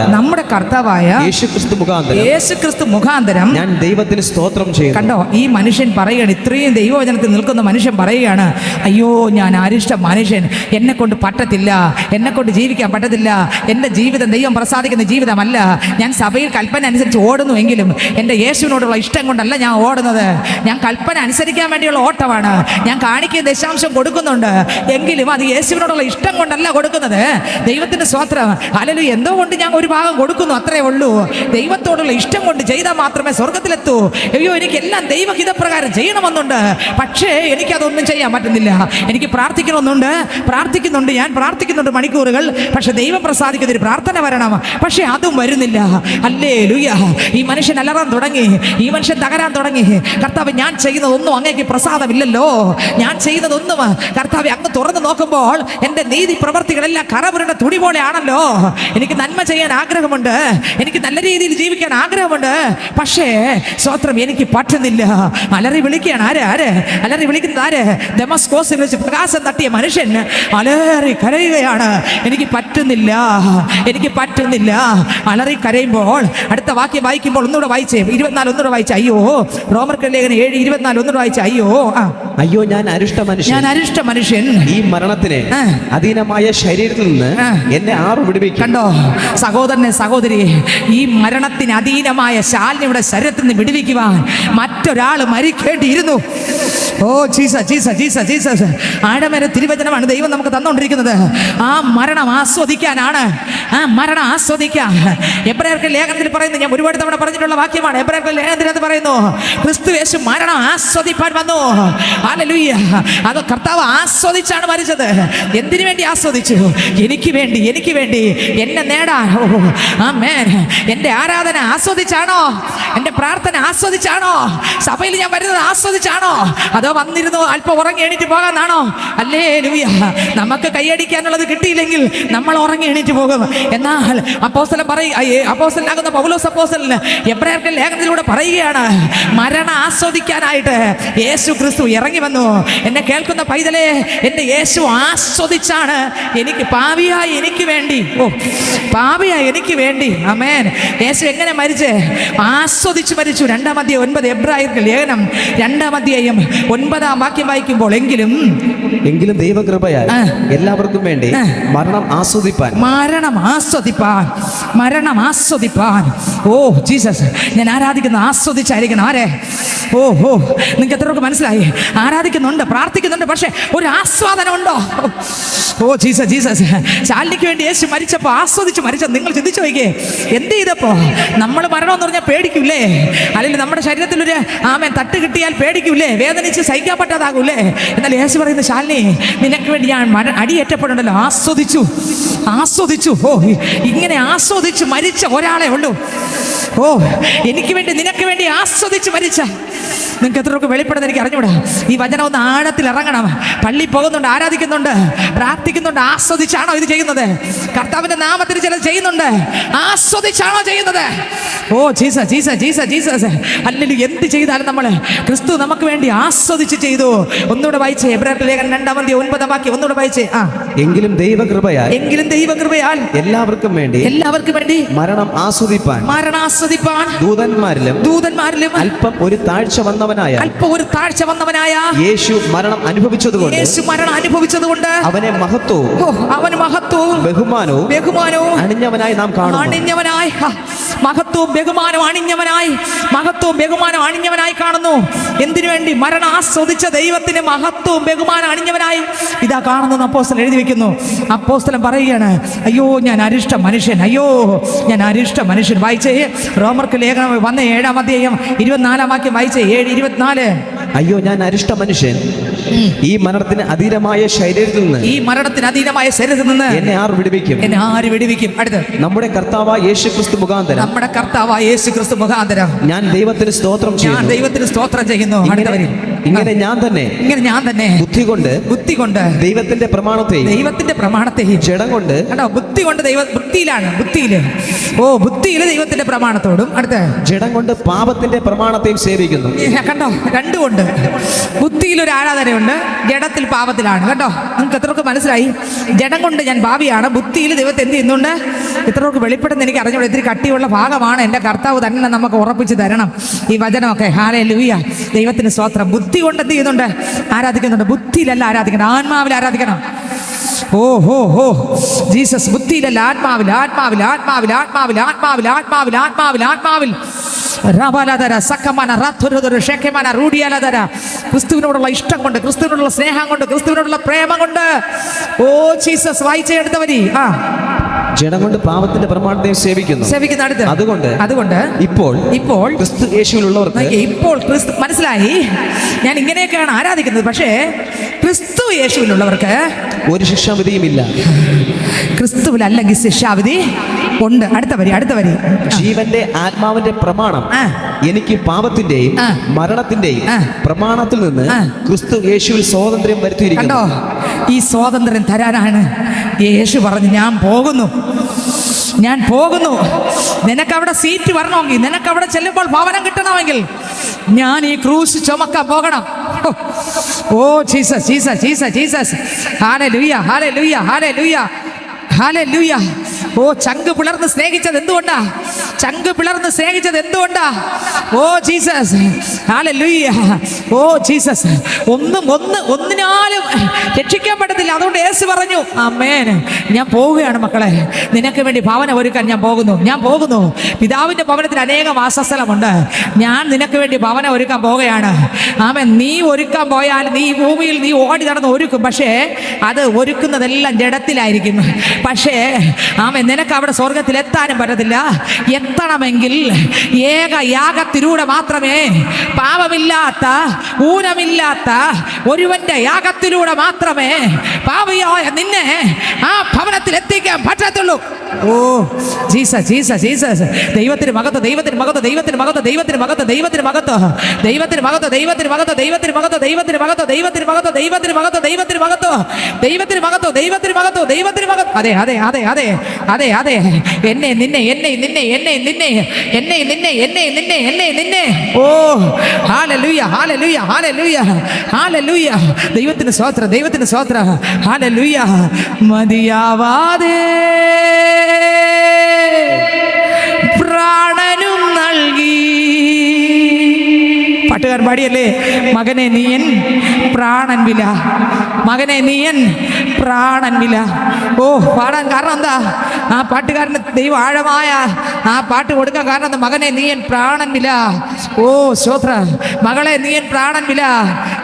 യേശുക്രിസ്തു മുഖാന്തരം ഞാൻ ദൈവത്തിന് സ്തോത്രം ചെയ്യുന്നു. കണ്ടോ, ഈ മനുഷ്യൻ പറയുകയാണ്, ഇത്രയും ദൈവവചനത്തിൽ നിൽക്കുന്ന മനുഷ്യൻ പറയുകയാണ്, അയ്യോ ഞാൻ അരിഷ്ട മനുഷ്യൻ, എന്നെ കൊണ്ട് പറ്റത്തില്ല, എന്നെ കൊണ്ട് ജീവിക്കാൻ പറ്റത്തില്ല, എൻ്റെ ജീവിതം ദൈവം പ്രസാദിക്കുന്ന ജീവിതമല്ല. ഞാൻ സഭയിൽ കൽപ്പന അനുസരിച്ച് ഓടുന്നുവെങ്കിലും എൻ്റെ യേശുവിനോടുള്ള ഇഷ്ടം കൊണ്ടല്ല ഞാൻ ഓടുന്നത്. ഞാൻ കൽപ്പന അനുസരിക്കാൻ വേണ്ടിയുള്ള ഓട്ടമാണ്. ഞാൻ കാണിക്കുന്ന ദശാംശം കൊടുക്കുന്നുണ്ട്, എങ്കിലും അത് യേശുവിനോടുള്ള ഇഷ്ടം കൊണ്ടല്ല കൊടുക്കുന്നത്. ദൈവത്തിൻ്റെ സ്തോത്രം, ഹല്ലേലൂയ. എന്തോ കൊണ്ട് ഞാൻ ഒരു ഭാഗം കൊടുക്കുന്നു, അത്രേ ഉള്ളൂ. ദൈവത്തോടുള്ള ഇഷ്ടം കൊണ്ട് ചെയ്താൽ മാത്രമേ സ്വർഗത്തിലെത്തൂ. അയ്യോ എനിക്ക് എല്ലാം ദൈവഹിതപ്രകാരം ചെയ്യണമെന്നുണ്ട്, പക്ഷേ എനിക്കതൊന്നും ചെയ്യാൻ പറ്റുന്നില്ല. എനിക്ക് പ്രാർത്ഥിക്കുന്നുണ്ട്, ഞാൻ പ്രാർത്ഥിക്കുന്നുണ്ട് മണിക്കൂറുകൾ, പക്ഷെ ദൈവം പ്രസാദിക്കുന്ന ഒരു പ്രാർത്ഥന വരണം, പക്ഷെ അതും വരുന്നില്ല. ഹല്ലേലൂയ. ഈ മനുഷ്യൻ അലറാൻ തുടങ്ങി, ഈ മനുഷ്യൻ തകരാൻ തുടങ്ങി. കർത്താവ്, ഞാൻ ചെയ്യുന്നതൊന്നും അങ്ങേക്ക് പ്രസാദമില്ലല്ലോ, ഞാൻ ചെയ്യുന്നതൊന്നും കർത്താവ് അങ്ങ് തുറന്നു നോക്കുമ്പോൾ എൻ്റെ നീതി പ്രവർത്തികളെല്ലാം കറപുരണ്ട തുണി പോലെയാണല്ലോ. എനിക്ക് നന്മ ചെയ്യാൻ ആഗ്രഹമുണ്ട്, എനിക്ക് നല്ല രീതിയിൽ ജീവിക്കാൻ ആഗ്രഹമുണ്ട്, പക്ഷേ സ്വത്രം എനിക്ക് പറ്റുന്നില്ല. അലറി വിളിക്കുകയാണ്. അലറി വിളിക്കുന്നത് ആര്? ദമസ്കോസിൽ വെച്ച് പ്രകാശം തട്ടിയ മനുഷ്യൻ അലറി കരയുകയാണ്, എനിക്ക് പറ്റുന്നില്ല. അലറി കരയുമ്പോൾ അടുത്ത വാക്യം വായിക്കുമ്പോൾ ഒന്നുകൂടെ വായിച്ചേ, 24 ഒന്നുകൂടെ വായിച്ചേ. അയ്യോ, റോമർക്ക് ലേഖനം 7:24 ഒന്നുകൂടെ വായിച്ചേ. അയ്യോ ഞാൻ അരിഷ്ട മനുഷ്യൻ, ഈ മരണത്തിന് അധീനമായ ശരീരത്തിൽ നിന്ന് എന്നെ ആർ വിടുവിക്കും. കണ്ടോ സഹോദരനെ, സഹോദരിയെ, ഈ മരണത്തിന് അധീനമായ ശാലിനിയുടെ ശരീരത്തിൽ നിന്ന് വിടുവിക്കുവാൻ മറ്റൊരാൾ മരിക്കേണ്ടിയിരുന്നു. Oh Jesus. ആഴമേറെ തിരുവചനമാണ് ദൈവം നമുക്ക് തന്നുകൊണ്ടിരിക്കുന്നത്. ആ മരണം ആസ്വദിക്കാനാണ്, എബ്രായർക്ക് ലേഖനത്തിൽ പറയുന്നു, ഞാൻ ഒരുപാട് തവണ പറഞ്ഞിട്ടുള്ള വാക്യമാണ്. എബ്രായർക്ക് ലേഖനത്തിൽ പറയുന്നു, ക്രിസ്തു യേശു മരണം ആസ്വദിപ്പാൻ വന്നു. ഹല്ലേലൂയ. അത് കർത്താവ് ആസ്വദിച്ചാണ് മരിച്ചത്. എന്തിനു വേണ്ടി ആസ്വദിച്ചു? എനിക്ക് വേണ്ടി എന്നെ നേടാൻ. ആമേൻ. എൻ്റെ ആരാധന ആസ്വദിച്ചാണോ? എൻ്റെ പ്രാർത്ഥന ആസ്വദിച്ചാണോ? സഭയിൽ ഞാൻ വരുന്നത് ആസ്വദിച്ചാണോ? അതോ വന്നിരുന്നു അല്പം ഉറങ്ങി എണീറ്റ് പോകാന്നാണോ? ഹല്ലേലൂയ. നമുക്ക് കൈയടിക്കാനുള്ളത് കിട്ടിയില്ലെങ്കിൽ നമ്മൾ ഉറങ്ങി എണീറ്റ് പോകും. എന്നാൽ അപ്പോസ്തലനാകുന്ന പൗലോസ് അപ്പോസ്തലൻ എബ്രായർക്ക് ലേഖനത്തിലൂടെ പറയുകയാണ്, മരണം ആസ്വദിക്കാനായിട്ട് യേശു ക്രിസ്തു ഇറങ്ങി വന്നു. എന്നെ കേൾക്കുന്ന പൈതലേ, എൻ്റെ യേശു ആസ്വദിച്ചാണ് പാപിയായി എനിക്ക് വേണ്ടി. ആമേൻ. യേശു എങ്ങനെ മരിച്ചേ? ആസ്വദിച്ച് മരിച്ചു. 2:9 എബ്രായർക്ക് ലേഖനം 2:9 വാക്യം വായിക്കുമ്പോൾ, എങ്കിലും ദൈവകൃപയാൽ എല്ലാവർക്കും വേണ്ടി മരണം ആസ്വദിപ്പാൻ. ഓ ജീസസ്, ഞാൻ ആരാധിക്കുന്ന ആസ്വദിച്ചായിരിക്കണം. ആരെ? നിങ്ങൾക്ക് എത്രയൊക്കെ മനസ്സിലായി? ആരാധിക്കുന്നുണ്ട്, പ്രാർത്ഥിക്കുന്നുണ്ട്, പക്ഷെ ഒരു ആസ്വാദനം ഉണ്ടോ? Oh Jesus. ശാലിനിക്ക് വേണ്ടി യേശു മരിച്ചപ്പോൾ ആസ്വദിച്ച് മരിച്ചത് നിങ്ങൾ ചിന്തിച്ചു നോക്കിയേ. എന്ത് ചെയ്തപ്പോ? നമ്മൾ മരണമെന്ന് പറഞ്ഞാൽ പേടിക്കൂലേ? അല്ലെങ്കിൽ നമ്മുടെ ശരീരത്തിലൊരു തട്ട് കിട്ടിയാൽ പേടിക്കൂലേ? വേദനിച്ച് സഹിക്കാൻ പറ്റാതാകൂലേ? എന്നാൽ യേശു പറയുന്ന, ശാലിനി നിനക്ക് വേണ്ടി ഞാൻ അടിയേറ്റപ്പെടുണ്ടല്ലോ, ആസ്വദിച്ചു. ഓ, ഇങ്ങനെ ആസ്വദിച്ച് മരിച്ച ഒരാളെ ഉള്ളൂ. ഓ, എനിക്ക് വേണ്ടി നിനക്ക് വേണ്ടി ആസ്വദിച്ച് മരിച്ച. നിങ്ങൾക്ക് എത്രയൊക്കെ വെളിപ്പെടുന്നത് എനിക്ക് അറിഞ്ഞൂടാ. ഈ വചനം ഒന്ന് ആഴത്തിൽ ഇറങ്ങണം. പള്ളി പോകുന്നുണ്ട്, ആരാധിക്കുന്നുണ്ട്, പ്രാർത്ഥിക്കുന്നുണ്ട്, ആസ്വദിച്ചാണോ ഇത് ചെയ്യുന്നത്? കർത്താവിന്റെ നാമത്തിൽ ചിലത് ചെയ്യുന്നുണ്ട്, ആസ്വദിച്ചാണോ ചെയ്യുന്നത്? Oh Jesus. അല്ലെങ്കിൽ എന്ത് ചെയ്താലും നമ്മൾ ക്രിസ്തു നമുക്ക് വേണ്ടി ആസ്വദിച്ച് ചെയ്തു. ഒന്നുകൂടെ വായിച്ചേ, എബ്രായർക്ക് ലേഖനം 2:9 വാക്യം ഒന്നുകൂടെ വായിച്ചേ. എങ്കിലും ദൈവകൃപയാൽ എല്ലാവർക്കും വേണ്ടി മരണം ആസ്വദിപ്പാൻ ദൂതന്മാരിലും അല്പം ഒരു താഴ്ച വന്നവനായ യേശു മരണം അനുഭവിച്ചതുകൊണ്ട് അവനെ മഹത്വവും ബഹുമാനവും അണിഞ്ഞവനായി നാം കാണുന്നു. മഹത്വവും ബഹുമാനവും അണിഞ്ഞവനായി കാണുന്നു. എന്തിനു വേണ്ടി? മരണം ആസ്വദിച്ച ദൈവത്തിന് മഹത്വവും ബഹുമാനം അണിഞ്ഞവനായി ഇതാ കാണുന്നു. അപ്പോസ്തലൻ എഴുതി വെക്കുന്നു. അപ്പോസ്തലൻ പറയുകയാണ്, അയ്യോ ഞാൻ അരിഷ്ട മനുഷ്യൻ. വായിച്ചേ, റോമർക്ക് ലേഖനം 7:24 വാക്യം വായിച്ചേ. 7:24 അയ്യോ ഞാൻ അരിഷ്ട മനുഷ്യൻ, ഈ മരണത്തിന് അധീനമായ ശരീരത്തിൽ നിന്ന് എന്നെ ആർ വിടുവിക്കും? അടുത്ത് നമ്മുടെ കർത്താവായ യേശുക്രിസ്തു മുഖാന്തരം ഞാൻ ദൈവത്തിന് സ്തോത്രം ചെയ്യുന്നു. ഇങ്ങനെ ഞാൻ തന്നെ ബുദ്ധി കൊണ്ട് ദൈവത്തിന്റെ പ്രമാണത്തെയും ജഡം കൊണ്ട് ബുദ്ധിയില് ദൈവത്തിന്റെ പ്രമാണത്തോടും അടുത്ത് ജഡം കൊണ്ട് പാപത്തിന്റെ പ്രമാണത്തെയും സേവിക്കുന്നു. കണ്ടോ, രണ്ടുമുണ്ട്. ബുദ്ധിയിൽ ഒരു ആരാധനയുണ്ട്, ജഡത്തിൽ പാപത്തിലാണ്. കണ്ടോ, നിങ്ങൾക്ക് എത്രയൊക്കെ മനസ്സിലായി? ജഡം കൊണ്ട് ഞാൻ ഭാവിയാണ്, ബുദ്ധിയിൽ ദൈവത്തെ എന്ത് ചെയ്യുന്നുണ്ട്? എത്രയൊക്കെ വെളിപ്പെടുന്ന എനിക്ക് അറിഞ്ഞോളൂ. ഇത്തിരി കട്ടിയുള്ള ഭാഗമാണ്. എൻ്റെ കർത്താവ് തന്നെ നമുക്ക് ഉറപ്പിച്ച് തരണം ഈ വചനമൊക്കെ. ഹല്ലേലൂയ, ദൈവത്തിന് സ്തോത്രം. ബുദ്ധി കൊണ്ട് എന്ത് ചെയ്യുന്നുണ്ട്? ആരാധിക്കുന്നുണ്ട്. ബുദ്ധിയിലല്ല ആരാധിക്കണം, ആത്മാവിൽ ആരാധിക്കണം. ഓ ഹോ ഹോ ജീസസ്. ബുദ്ധിയിലല്ല, ആത്മാവിൽ. ക്രിസ്തുവിനോടുള്ള ഇഷ്ടം കൊണ്ട്, ക്രിസ്തുവിനോടുള്ള സ്നേഹം കൊണ്ട്, ക്രിസ്തുവിനോടുള്ള പ്രേമം കൊണ്ട്. Oh Jesus, വായിച്ചെടുത്തവരി. ജഡം കൊണ്ട് പാപത്തിന്റെ പ്രമാണത്തെയും സേവിക്കുന്നു. അതുകൊണ്ട് ഇപ്പോൾ ക്രിസ്തു യേശുവിലുള്ളവർക്ക്, ഇപ്പോൾ ക്രിസ്തു, മനസ്സിലായി? ഞാൻ ഇങ്ങനെയൊക്കെയാണ് ആരാധിക്കുന്നത്, പക്ഷേ ക്രിസ്തു യേശുവിലുള്ളവർക്ക് ഒരു ശിക്ഷാവിധിയുമില്ല. ക്രിസ്തുവിലല്ലെങ്കിൽ ശിക്ഷാവിധി ഉണ്ട്. അടുത്ത വരി. ജീവന്റെ ആത്മാവിന്റെ പ്രമാണം എനിക്ക് പാപത്തിന്റെയും മരണത്തിന്റെയും പ്രമാണത്തിൽ നിന്ന് ക്രിസ്തു യേശുവിൽ സ്വാതന്ത്ര്യം വരുത്തിയിരിക്കുന്നു. ഈ സ്വാതന്ത്ര്യം തരാനാണ് യേശു പറഞ്ഞു, ഞാൻ പോകുന്നു. നിനക്കവിടെ സീറ്റ് വരണമെങ്കിൽ, നിനക്കവിടെ ചെല്ലുമ്പോൾ ഭവനം കിട്ടണമെങ്കിൽ ഞാൻ ഈ ക്രൂശ് ചുമക്കാൻ പോകണം. ഓ ജീസസ്. ഹല്ലേലൂയ. ഓ ചങ്ക് പിളർന്ന് സ്നേഹിച്ചത് എന്തുകൊണ്ടാ? ഓ ജീസസ്. ഹല്ലേലൂയ. Oh Jesus. ഒന്നിനാലും രക്ഷിക്കാൻ പറ്റത്തില്ല. അതുകൊണ്ട് യേശു പറഞ്ഞു, ആമേൻ, ഞാൻ പോവുകയാണ് മക്കളെ, നിനക്ക് വേണ്ടി ഭവനം ഒരുക്കാൻ ഞാൻ പോകുന്നു. പിതാവിന്റെ ഭവനത്തിൽ അനേകം വാസസ്ഥലമുണ്ട്. ഞാൻ നിനക്ക് വേണ്ടി ഭവനം ഒരുക്കാൻ പോവുകയാണ്. ആമേൻ. നീ ഒരുക്കാൻ പോയാൽ നീ ഭൂമിയിൽ നീ ഓടി നടന്ന് ഒരുക്കും, പക്ഷേ അത് ഒരുക്കുന്നതെല്ലാം ജഡത്തിലായിരിക്കും. പക്ഷേ ആമേൻ, നിനക്ക് അവിടെ സ്വർഗത്തിൽ എത്താനും പറ്റത്തില്ല. എത്തണമെങ്കിൽ ഏക യാഗത്തിലൂടെ മാത്രമേ, പാപമില്ലാത്ത ഊനമില്ലാത്ത ഒരുവന്റെ യാഗത്തിലൂടെ മാത്രമേ പാപിയായ നിന്നെ ആ ഭവനത്തിൽ എത്തിക്കാൻ പറ്റത്തുള്ളൂ. Oh Jesus. ദൈവത്തിന് മഹത്വം. അതെ. എന്നെ നിന്നെ. ഓ ഹല്ലേലൂയ. ദൈവത്തിന് സ്തോത്രം. ഹല്ലേലൂയ. മതിയാവാതെ പ്രാണനും നൽകി. പാട്ടുകാരൻ പാടിയല്ലേ, മകനെ നീയൻ പ്രാണൻ വില. ഓ, പാടാൻ കാരണം എന്താ? ആ പാട്ടുകാരന് ദൈവം ആഴമായ ആ പാട്ട് കൊടുക്കാൻ കാരണം എന്താ? മകനെ നീയൻ പ്രാണൻ വില. ഓ സ്തോത്രം. മകളെ നീയൻ പ്രാണൻ വില.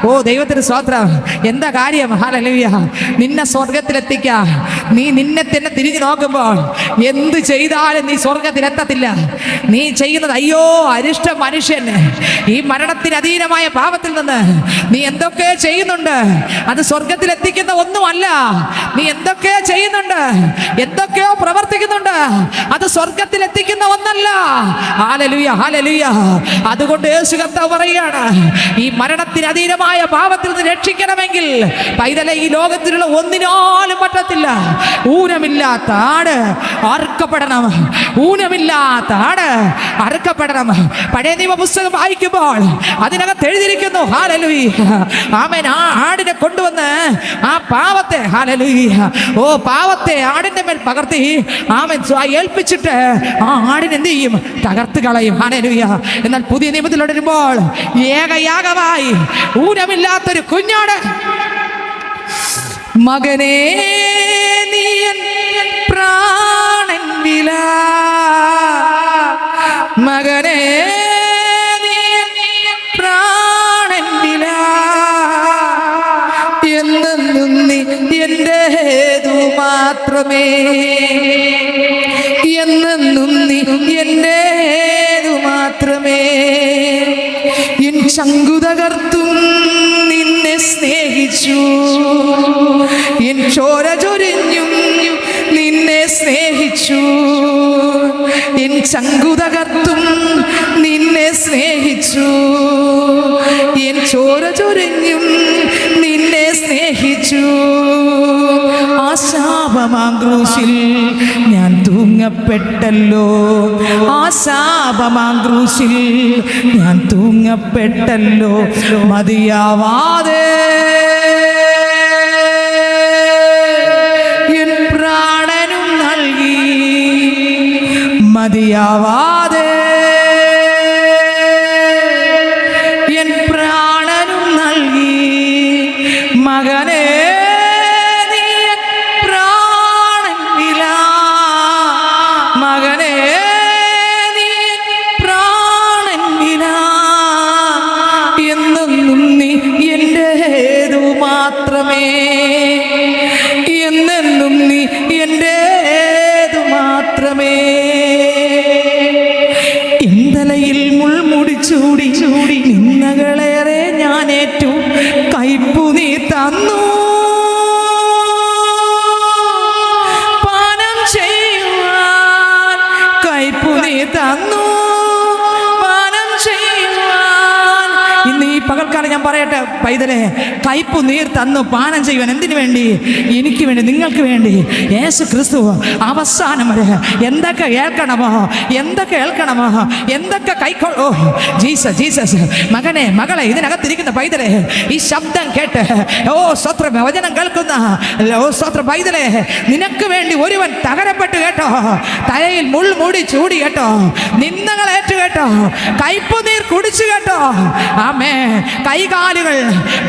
ഓ ദൈവത്തിന് സ്തോത്രം. എന്താ കാര്യം? ഹല്ലേലൂയ. നിന്നെ സ്വർഗത്തിലെത്തിക്കാം. നീ നിന്നെ തന്നെ തിരിഞ്ഞു നോക്കുമ്പോൾ എന്ത് ചെയ്താലും നീ സ്വർഗത്തിലെത്തത്തില്ല. നീ ചെയ്യുന്നത്, അയ്യോ അരിഷ്ട മനുഷ്യൻ, ഈ മരണത്തിന് അധീനമായ പാപത്തിൽ നിന്ന് നീ എന്തൊക്കെ ചെയ്യുന്നുണ്ട്? അത് സ്വർഗത്തിലെത്തിക്കുന്ന ഒന്നുമല്ല. നീ എന്തൊക്കെ ചെയ്യുന്നുണ്ട്, എന്തൊക്കെയോ പ്രവർത്തിക്കുന്നുണ്ട്, അത് സ്വർഗത്തിലെത്തിക്കുന്ന ഒന്നല്ല. ഹല്ലേലൂയ. അതുകൊണ്ട് യേശു കർത്താവ് പറയുകയാണ്, ഈ മരണത്തിന് അധീനമായ പാപത്തിൽ നിന്ന് രക്ഷിക്കണമെങ്കിൽ പൈതലെ ഈ ലോകത്തിലുള്ള ഒന്നിനാലും പറ്റത്തില്ല. ഊനമില്ലാത്ത ആട് അറുക്കപ്പെടണം. പഴയ നിയമ പുസ്തകം വായിക്കുമ്പോൾ അതിനകത്ത് എഴുതിയിരിക്കുന്നു, ഹല്ലേലൂയ, ആമേൻ, ആ ആടിനെ കൊണ്ടുവന്ന് ആ പാവത്തെ, ഹല്ലേലൂയ, ഓ പാവത്തെ ആടിന്റെ മേൽ പകർത്തി ആമേൻ ഏൽപ്പിച്ചിട്ട് ആ ആടിനെ എന്ത് ചെയ്യും? തകർത്ത് കളയും. ഹല്ലേലൂയ. എന്നാൽ പുതിയ നിയമത്തിൽ വരുമ്പോൾ ഏകയാഗമായി ഊനമില്ലാത്തൊരു കുഞ്ഞാട്, മകനേ നീയൻ പ്രാണൻ വില, മകനേ നീയൻ പ്രാണൻ വില, എന്നെന്നും നീ എന്റേതു മാത്രമേ, എന്നെന്നും നീ എന്റേതു മാത്രമേ, എൻ ശങ്കുതകർത്തും സ്നേഹിച്ചു, എൻ ചോര ചൊരിഞ്ഞും നിന്നെ സ്നേഹിച്ചു, എൻ ചങ്കുതകർത്തും നിന്നെ സ്നേഹിച്ചു, എൻ ചോര ചൊരിഞ്ഞും നിന്നെ സ്നേഹിച്ചു. ആ ശാപമാം ക്രൂശിൽ ഞാൻ തൂങ്ങപ്പെട്ടല്ലോ, ആ ശാപമാം ക്രൂശിൽ ഞാൻ തൂങ്ങപ്പെട്ടല്ലോ. മതിയാവാതെ എൻ പ്രാണനും നൽകി, മതിയാവാതെ എൻ പ്രാണനും നൽകി. മകനെ നീ എൻ പ്രാണൻ വില, മകനെ നീ എൻ പ്രാണൻ വില. എന്നെന്നും നീ എൻ്റേതു മാത്രമേ, എന്നെന്നും നീ എൻ്റേതു മാത്രമേ. എന്തലയിൽ മുൾമുടി ചൂടി ചൂടി നിന്നകളേറെ ഞാനേറ്റു, കയ്പു നീ തന്നു പാനം ചെയ്യുവാൻ, കയ്പു നീ തന്നു പാനം ചെയ്യുവാൻ. ഇന്ന് ഈ പകൽക്കാലം ഞാൻ പറയട്ടെ പൈതലേ, കയ്പു നീർ തന്നു പാനം ചെയ്യുവാൻ. എന്തിനു വേണ്ടി? എനിക്ക് വേണ്ടി, നിങ്ങൾക്ക് വേണ്ടി. യേശു ക്രിസ്തു അവസാനം വരെ എന്തൊക്കെ കേൾക്കണമോ, എന്തൊക്കെ കേൾക്കണമോ, എന്തൊക്കെ കൈക്കൊള്ളോ. Jesus Jesus. മകനെ മകളെ, ഇതിനകത്തിരിക്കുന്ന പൈതലേ, ഈ ശബ്ദം കേട്ട് ഓ സ്വത്രം വചനം കേൾക്കുന്ന ഓ സ്വത്രം പൈതലേ, നിനക്ക് വേണ്ടി ഒരുവൻ തകരപ്പെട്ടു കേട്ടോ, തലയിൽ മുൾമുടി ചൂടി കേട്ടോ, നിന്ദകളേറ്റു കേട്ടോ, കയ്പു നീർ കുടിച്ചു കേട്ടോ. ആമേ. കൈകാലുകൾ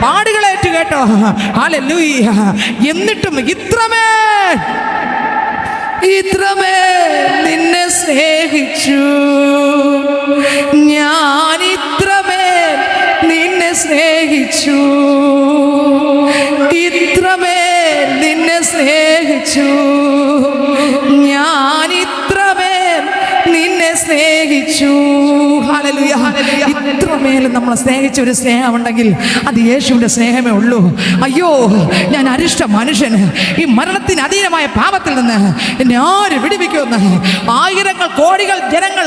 പാടുകളേറ്റു കേട്ടോ. ഹല്ലേലൂയ. എന്നിട്ടും ഇത്രമേൽ നിന്നെ സ്നേഹിച്ചു ഞാൻ, ഇത്രമേൽ നിന്നെ സ്നേഹിച്ചു, ഇത്രമേൽ നിന്നെ സ്നേഹിച്ചു ഞാൻ, ഇത്രമേൽ നിന്നെ സ്നേഹിച്ചു. ഹല്ലേലൂയ. ഇത്രമേൽ നമ്മളെ സ്നേഹിച്ച ഒരു സ്നേഹമുണ്ടെങ്കിൽ അത് യേശുവിൻ്റെ സ്നേഹമേ ഉള്ളൂ. അയ്യോ, ഞാൻ അരിഷ്ട മനുഷ്യൻ, ഈ മരണത്തിന് അധീനമായ പാപത്തിൽ നിന്ന് എന്നെ ആര് വിടുവിക്കുമെന്ന് ആയിരങ്ങൾ കോടികൾ ജനങ്ങൾ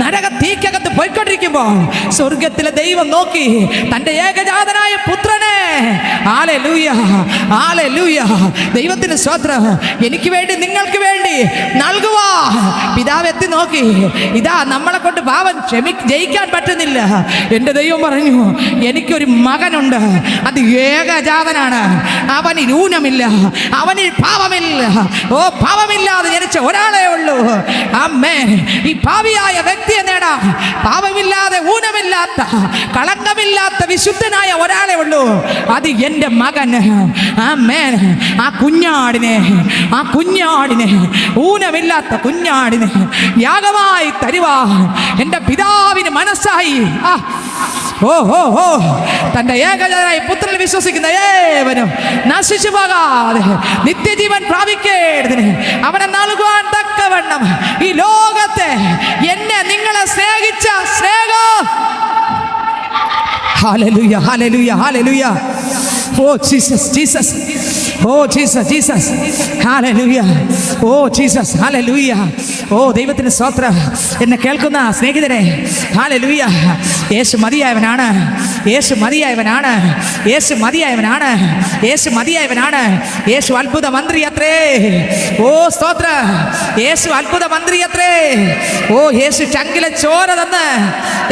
നരക തീക്കകത്ത് പോയിക്കൊണ്ടിരിക്കുമ്പോൾ സ്വർഗത്തിലെ ദൈവം നോക്കി തൻ്റെ ഏകജാതനായ പുത്രനെ, ഹല്ലേലൂയ ഹല്ലേലൂയ, ദൈവത്തിന് സ്തോത്രം, എനിക്ക് വേണ്ടി നിങ്ങൾക്ക് വേണ്ടി നൽകുവാ പിതാവ് എത്തി നോക്കി. ഇതാ നമ്മളെ കൊണ്ട് പാപം ജയിക്കാൻ പറ്റുന്നില്ല. എൻ്റെ ദൈവം പറഞ്ഞു, എനിക്കൊരു മകനുണ്ട്, അത് ഏകജാതനാണ്, അവനിൽ ഊനമില്ല, അവനിൽ പാപമില്ല. ഓ, പാപമില്ലാതെ ജനിച്ച ഒരാളേ ഉള്ളൂ. ആമേൻ. ഈ പാപിയായ വ്യക്തിയെ നേടാം, പാപമില്ലാതെ ഊനമില്ലാത്ത കളങ്കമില്ലാത്ത വിശുദ്ധനായ ഒരാളേ ഉള്ളൂ, അത് എൻ്റെ മകൻ. ആമേൻ. ആ കുഞ്ഞാടിനെ ഊനമില്ലാത്ത കുഞ്ഞാടിനെ യാഗമായി തരുവാ എൻ്റെ പിതാവിന് മനസ്സായി. ഓ ഓ ഓ, തൻ്റെ ഏകജാതനായ പുത്രനിൽ വിശ്വസിക്കുന്ന ഏവനും നശിച്ചു പോകാതെ നിത്യജീവൻ പ്രാപിക്കേണ്ടതിന് അവനെ നൽകുവാൻ തക്കവണ്ണം ഈ ലോകത്തെ എന്നെ നിങ്ങളെ സ്നേഹിച്ച സ്നേഹം. Hallelujah hallelujah hallelujah. Oh Jesus Jesus, oh Jesus Jesus, hallelujah, oh Jesus, hallelujah. ഓ ദൈവത്തിന് സ്തോത്രം. എന്നെ കേൾക്കുന്ന സ്നേഹിതരെ, ഹല്ലേലൂയ. യേശു മതിയായവനാണ്, യേശു മതിയായവനാണ്, യേശു മതിയായവനാണ്, യേശു മതിയായവനാണ്. യേശു അത്ഭുത മന്ത്രി അത്രേ. ഓ സ്തോത്രം. യേശു അത്ഭുത മന്ത്രി അത്രേ. ഓ യേശു ചങ്കിലെ ചോര തന്ന്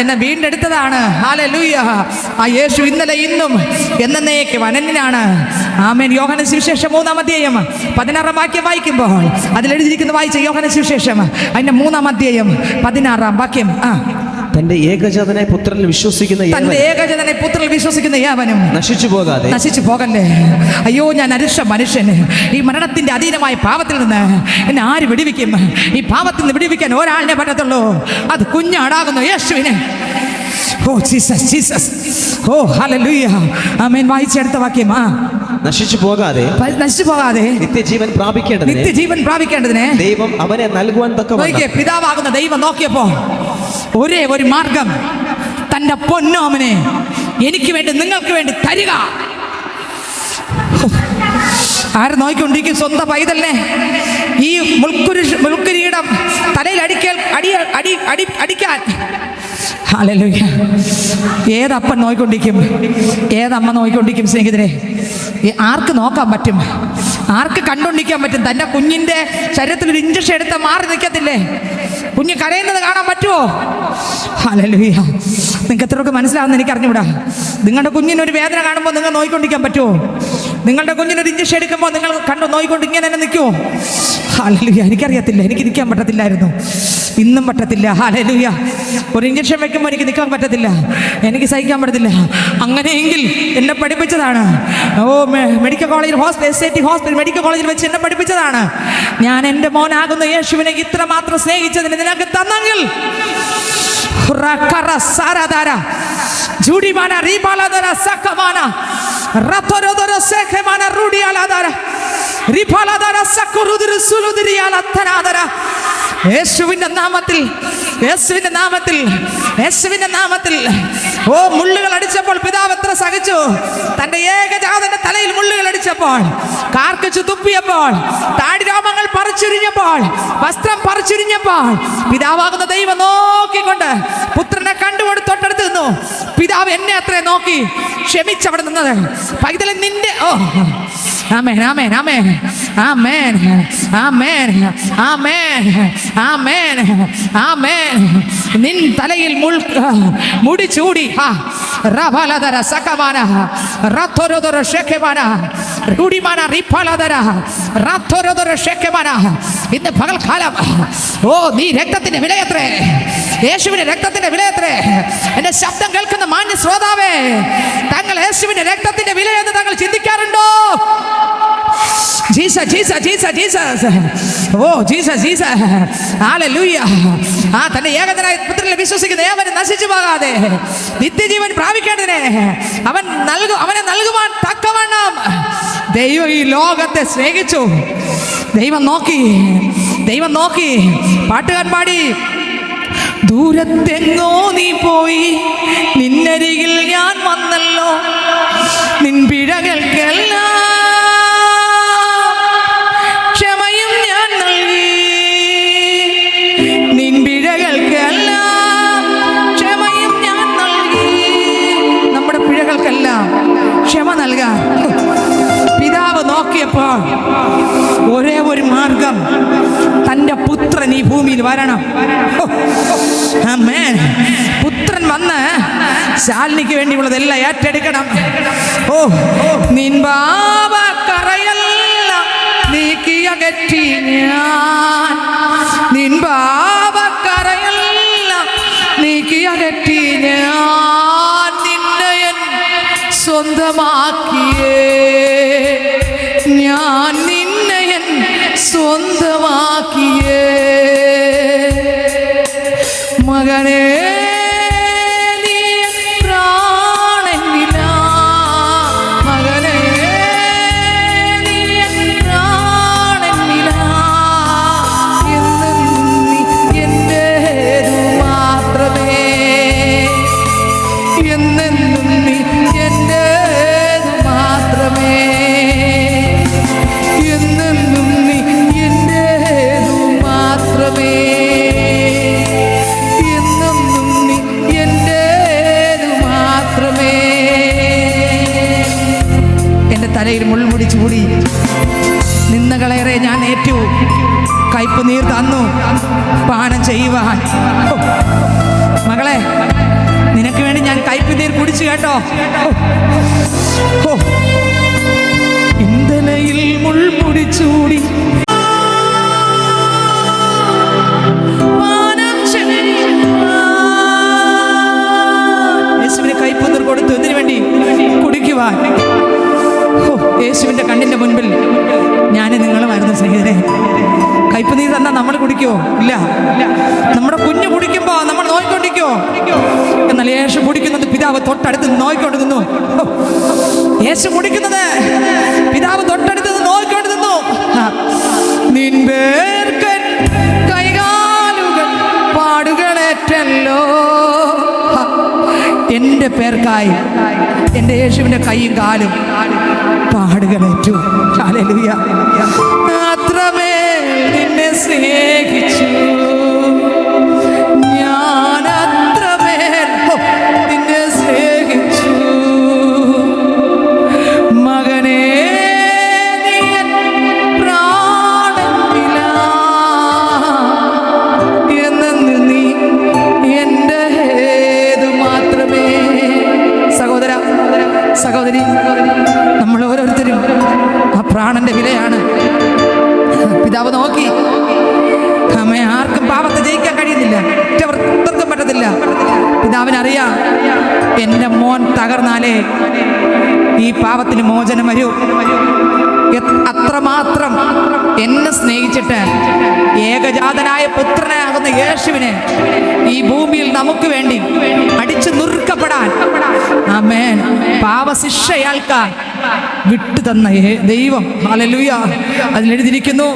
എന്നെ വീണ്ടെടുത്തതാണ്. ഹല്ലേലൂയ. ആ യേശു ഇന്നലെ ഇന്നും എന്നേക്കും അനന്യനാണ്. ആമേൻ. യോഹന്നാൻ സുവിശേഷം 3-ാം അധ്യായം 16-ാം വാക്യം വായിക്കുമ്പോൾ അതിലെഴുതിയിരിക്കുന്ന വായിച്ച യോഹന്നാൻ സുവിശേഷം അതിന്റെ 3-ാം അധ്യായം 16-ാം വാക്യം. തന്റെ ഏകജാതനായ പുത്രനിൽ വിശ്വസിക്കുന്ന യാവനും നശിച്ചു പോകല്ലേ. അയ്യോ, ഞാൻ അരിഷ്ട മനുഷ്യൻ, ഈ മരണത്തിന്റെ അധീനമായ പാപത്തിൽ നിന്ന് എന്നെ ആര് വിടുവിക്കും? ഈ പാപത്തിൽ നിന്ന് വിടുവിക്കാൻ ഒരാളിനെ പറ്റത്തുള്ളൂ, അത് കുഞ്ഞാടാകുന്നു യേശുവിനെ. ഓ ജീസസ് ജീസസ്, ഓ ഹല്ലേലൂയ. ആമേൻ. വായിച്ചെടുത്ത വാക്യം. നശിച്ചു പോകാതെ നിത്യജീവൻ പ്രാപിക്കേണ്ടതിന് ദൈവം അവനെ നൽകുവാൻ തക്കവണ്ണം. പിതാവാകുന്ന ദൈവം നോക്കിയപ്പോ ഒരേ ഒരു മാർഗം, തൻ്റെ പൊന്നോമനെ എനിക്ക് വേണ്ടി നിങ്ങൾക്ക് വേണ്ടി തരിക. ആര് നോക്കിക്കൊണ്ടിരിക്കും സ്വന്തം പൈതലിനെ? ഈ മുൾക്കുരിയിടം തലയിൽ അടിക്കാൻ ഹല്ലേലൂയ. ഏതപ്പൻ നോക്കിക്കൊണ്ടിരിക്കും? ഏതമ്മ നോക്കിക്കൊണ്ടിരിക്കും? സ്നേഹിതരെ, ആർക്ക് നോക്കാൻ പറ്റും? ആർക്ക് കണ്ടുകൊണ്ടിരിക്കാൻ പറ്റും? തൻ്റെ കുഞ്ഞിൻ്റെ ശരീരത്തിൽ ഒരു ഇഞ്ചക്ഷൻ എടുത്ത് മാറി നിൽക്കത്തില്ലേ? കുഞ്ഞ് കരയുന്നത് കാണാൻ പറ്റുമോ? ഹല്ലേലൂയ. നിങ്ങൾക്ക് എത്രയൊക്കെ മനസ്സിലാവുന്ന എനിക്ക് അറിഞ്ഞുകൂടാ. നിങ്ങളുടെ കുഞ്ഞിനൊരു വേദന കാണുമ്പോൾ നിങ്ങൾ നോക്കിക്കൊണ്ടിരിക്കാൻ പറ്റുമോ? നിങ്ങളുടെ കുഞ്ഞിനൊരു ഇഞ്ചക്ഷൻ എടുക്കുമ്പോൾ നിങ്ങൾ നോക്കിക്കൊണ്ട് ഇങ്ങനെ തന്നെ നിൽക്കുമോ? ഹല്ലേലൂയ. എനിക്കറിയത്തില്ല, എനിക്ക് നിൽക്കാൻ പറ്റത്തില്ലായിരുന്നു, ഇന്നും പറ്റത്തില്ല. ഹല്ലേലൂയ. ഒരു ഇഞ്ചക്ഷൻ വെക്കുമ്പോൾ എനിക്ക് നിൽക്കാൻ പറ്റത്തില്ല, എനിക്ക് സഹിക്കാൻ പറ്റത്തില്ല. അങ്ങനെയെങ്കിൽ എന്നെ പഠിപ്പിച്ചതാണ്. മെഡിക്കൽ കോളേജിൽ ഹോസ്പിറ്റൽ മെഡിക്കൽ കോളേജിൽ വെച്ച് എന്നെ പഠിപ്പിച്ചതാണ്. ഞാൻ എൻ്റെ മോനാകുന്ന യേശുവിനെ ഇത്രമാത്രം സ്നേഹിച്ചതിന് നിനക്ക് തന്നെങ്കിൽ യേശുവിന്റെ നാമത്തിൽ, യേശുവിന്റെ നാമത്തിൽ, യേശുവിന്റെ നാമത്തിൽ. ഓ, മുള്ളുകൾ അടിച്ചപ്പോൾ പിതാവ് എത്ര സഹിച്ചു. തന്റെ ഏകജാതന്റെ തലയിൽ മുള്ളുകൾ അടിച്ചപ്പോൾ, കാർക്കിച്ചു തുപ്പിയപ്പോൾ, താടിരോമങ്ങൾ പറിച്ചുരിഞ്ഞപ്പോൾ, വസ്ത്രം പറിച്ചുരിഞ്ഞപ്പോൾ, പിതാവാകുന്ന ദൈവം നോക്കിക്കൊണ്ട് പുത്രനെ കണ്ടുകൊണ്ട് തൊട്ടടുത്ത് നിന്നു. പിതാവ് എന്നെ അത്രേ നോക്കി ക്ഷമിച്ചവിടെ നിന്നത്. പൈതലെ നിന്റെ ആമേൻ, ആമേൻ, ആമേൻ, ആമേൻ, ആമേൻ, ആമേൻ, ആമേൻ, ആമേൻ. നിൻ തലയിൽ മുടി ചൂടി റബലദര സകമാന റത്തോരദര ഷെകമാന റുഡിമാന റിഫലദര റത്തോരദര ഷെകമാന. ഇന്ന് പകൽക്കാലം നീ രക്തത്തിന്റെ വിലയത്രേ, യേശുവിന്റെ രക്തത്തിന്റെ വിലയത്രേ. എന്റെ ശബ്ദം കേൾക്കുന്ന മാന്യ ശ്രോതാവേ, തങ്ങൾ യേശുവിന്റെ രക്തത്തിന്റെ വിലയെന്ന് തങ്ങൾ ചിന്തിക്കാറുണ്ടോ? Jesus, Jesus, Jesus, Jesus. Oh Jesus, Jesus. Hallelujah. തന്റെ ഏകനായ പുത്രനിൽ വിശ്വസിക്കുന്ന ഏവനും നശിച്ചു പോകാതെ നിത്യജീവൻ പ്രാപിക്കേണ്ടതിനെ അവനെ നൽകുവാൻ തക്കവണ്ണം ദൈവം ഈ ലോകത്തെ സ്നേഹിച്ചു. ദൈവം നോക്കി, ദൈവം നോക്കി. പാട്ടുകാരൻ പാടി, ദൂരത്തെങ്ങോ നീ പോയി, നിന്നരികിൽ ഞാൻ വന്നല്ലോ, നിൻ പിഴകൾക്കെല്ലാം ക്ഷമയും ഞാൻ നൽകി, നിൻ പിഴകൾക്കെല്ലാം ക്ഷമയും ഞാൻ നൽകി. നമ്മുടെ പിഴകൾക്കെല്ലാം ക്ഷമ നൽകാൻ പിതാവ് നോക്കിയപ്പോൾ ഒരേ ഒരു മാർഗം, തൻ്റെ പുത്രൻ ഈ ഭൂമിയിൽ വരണം. ആമേൻ. പുത്രൻ വന്ന് ശാലിനിക്ക് വേണ്ടിയുള്ളതെല്ലാം ഏറ്റെടുക്കണം. നിൻ പാപക്കറയെല്ലാം നീക്കിയകറ്റി ഞാൻ, നിൻ പാപക്കറയെല്ലാം നീക്കിയകറ്റി ഞാൻ, നിന്നെ സ്വന്തമാക്കിയേ, ഞാൻ നിന്നെ സ്വന്തമാക്കിയേ. മകനേ നീ പ്രാണനില, മകനേ നീ പ്രാണനില, എന്നും നീ എന്റേതു മാത്രമേ, എന്നെന്നും നീ എന്റേതു മാത്രമേ, എന്നെന്നും നീ എന്റേതു മാത്രമേ, എന്നെന്നും നീ എന്റേതു മാത്രമേ. എൻ്റെ തലയിൽ മുൾമുടി ചൂടി, നിന്ദകളേറെ ഞാൻ ഏറ്റു, കയ്പ് നീർ തന്നു പാനം ചെയ്യുവാൻ. മകളെ, നിനക്ക് വേണ്ടി ഞാൻ കയ്പ് നീർ കുടിച്ചു കേട്ടോ. ഇന്തലയിൽ മുൾമുടി ചൂടി യേശുവിന് കയ്പുനീർ കൊടുത്തു. എന്തിനു വേണ്ടി? കുടിക്കുവാൻ. യേശുവിന്റെ കണ്ണിന്റെ മുൻപിൽ ഞാൻ നിങ്ങളുമായിരുന്നു സ്നേഹിതരെ. കയ്പുനീർ തന്നാൽ നമ്മൾ കുടിക്കുവോ? ഇല്ല. നമ്മുടെ കുഞ്ഞ് കുടിക്കുമ്പോ നമ്മൾ നോയിക്കൊണ്ടിരിക്കോ? എന്നാൽ യേശു കുടിക്കുന്നത് പിതാവ് തൊട്ടടുത്ത് നോയിക്കൊണ്ട് നിന്നു. യേശു കുടിക്കുന്നത് പിതാവ് തൊട്ടടുത്ത് നോയിക്കൊണ്ട് നിന്നു. നിൻപേർക്കൻ കൈകാലുകൾ പാടുകളേറ്റല്ലോ. എൻ്റെ പേർക്കായി എൻ്റെ യേശുവിൻ്റെ കൈയും കാലും പാടുകളേറ്റു. ഹല്ലേലൂയ. അത്രമേൽ നിന്നെ സ്നേഹിച്ചു ഞാൻ, അത്രമേൽ നിന്നെ സ്നേഹിച്ചു മകനേ, നീ എൻ പ്രാണനില എന്നു നീ എൻ്റെ ഹേതു മാത്രമേ. സഹോദര സഹോദരി, നമ്മൾ ഓരോരുത്തരും ആ പ്രാണന്റെ വിലയാണ്. പിതാവ് നോക്കി, അമ്മേ, ആർക്കും പാപത്തെ ജയിക്കാൻ കഴിയുന്നില്ല, ഒറ്റവർക്കും പറ്റത്തില്ല. പിതാവിനറിയാം, എൻ്റെ മോൻ തകർന്നാലേ ഈ പാപത്തിന് മോചനം വരൂ. അത്രമാത്രം എന്നെ സ്നേഹിച്ചിട്ട് ഏകജാതനായ പുത്രനാകുന്ന യേശുവിനെ ഈ ഭൂമിയിൽ നമുക്ക് വേണ്ടി അടിച്ചു നുറുക്കപ്പെടാൻ, ആമേൻ, പാപശിക്ഷ അയാൾക്കാൻ വിട്ടു തന്ന ദൈവം. ഹല്ലേലൂയ. അതിലെഴുതിയിരിക്കുന്നു,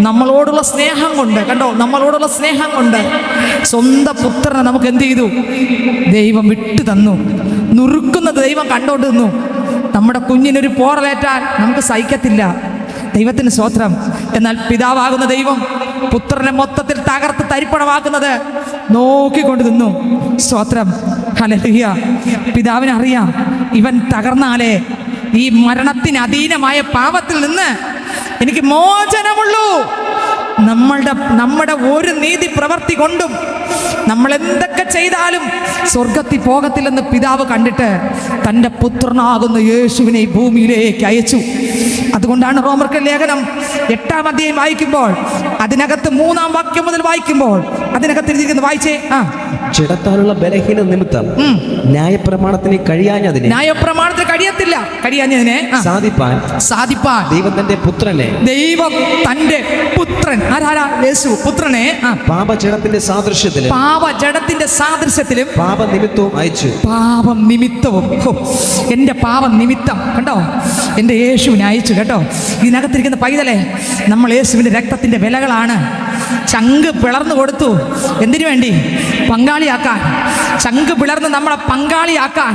നമ്മളോടുള്ള സ്നേഹം കൊണ്ട്, കണ്ടോ, നമ്മളോടുള്ള സ്നേഹം കൊണ്ട് സ്വന്തം പുത്രനെ നമുക്ക് എന്ത് ചെയ്തു? ദൈവം വിട്ടു തന്നു. നുറുക്കുന്നത് ദൈവം കണ്ടോണ്ട് നിന്നു. നമ്മുടെ കുഞ്ഞിനൊരു പോറലേറ്റാൻ നമുക്ക് സഹിക്കത്തില്ല. ദൈവത്തിന് സ്തോത്രം. എന്നാൽ പിതാവാകുന്ന ദൈവം പുത്രനെ മൊത്തത്തിൽ തകർത്ത് തരിപ്പണമാക്കുന്നത് നോക്കിക്കൊണ്ട് നിന്നു. സ്തോത്രം. ഹല്ലേലൂയ. പിതാവിനറിയാം, ഇവൻ തകർന്നാലേ ഈ മരണത്തിന് അധീനമായ പാപത്തിൽ നിന്ന് എനിക്ക് മോചനമുള്ളൂ. നമ്മുടെ ഒരു നീതി പ്രവൃത്തി കൊണ്ടും നമ്മൾ എന്തൊക്കെ ചെയ്താലും സ്വർഗത്തിൽ പോകത്തില്ലെന്ന് പിതാവ് കണ്ടിട്ട് തൻ്റെ പുത്രനാകുന്ന യേശുവിനെ ഈ ഭൂമിയിലേക്ക് അയച്ചു. അതുകൊണ്ടാണ് റോമർക്ക് ലേഖനം 8-ാം അധ്യായം വായിക്കുമ്പോൾ അതിനകത്ത് 3-ാം വാക്യം മുതൽ വായിക്കുമ്പോൾ അതിനകത്ത് എഴുതിയിരിക്കുന്നത് വായിച്ചേ. ജഡത്താലുള്ള ബലഹീന നിമിത്തം ന്യായപ്രമാണത്തിന് കഴിയാഞ്ഞതിനെ, ന്യായപ്രമാണത്തിന് കഴിയാഞ്ഞതിനെ സാധിപ്പാൻ ദൈവം തന്റെ പുത്രനെ, ദൈവം തന്റെ പുത്രൻ, യേശു പുത്രനെ പാപജഡത്തിന്റെ സാദൃശ്യത്തിലും പാപനിമിത്തവും അയച്ചു. പാപം നിമിത്തവും, എന്റെ പാപം നിമിത്തം, കണ്ടോ, എന്റെ യേശുവിനെ അയച്ചു. കേട്ടോ, ഇതിനകത്തിരിക്കുന്ന പൈതലെ, നമ്മൾ യേശുവിന്റെ രക്തത്തിന്റെ വിലകളാണ്. ചങ്ക് പിളർന്നു കൊടുത്തു. എന്തിനു വേണ്ടി? പങ്കാളിയാക്കാൻ. ചങ്ക് പിളർന്ന് നമ്മളെ പങ്കാളിയാക്കാൻ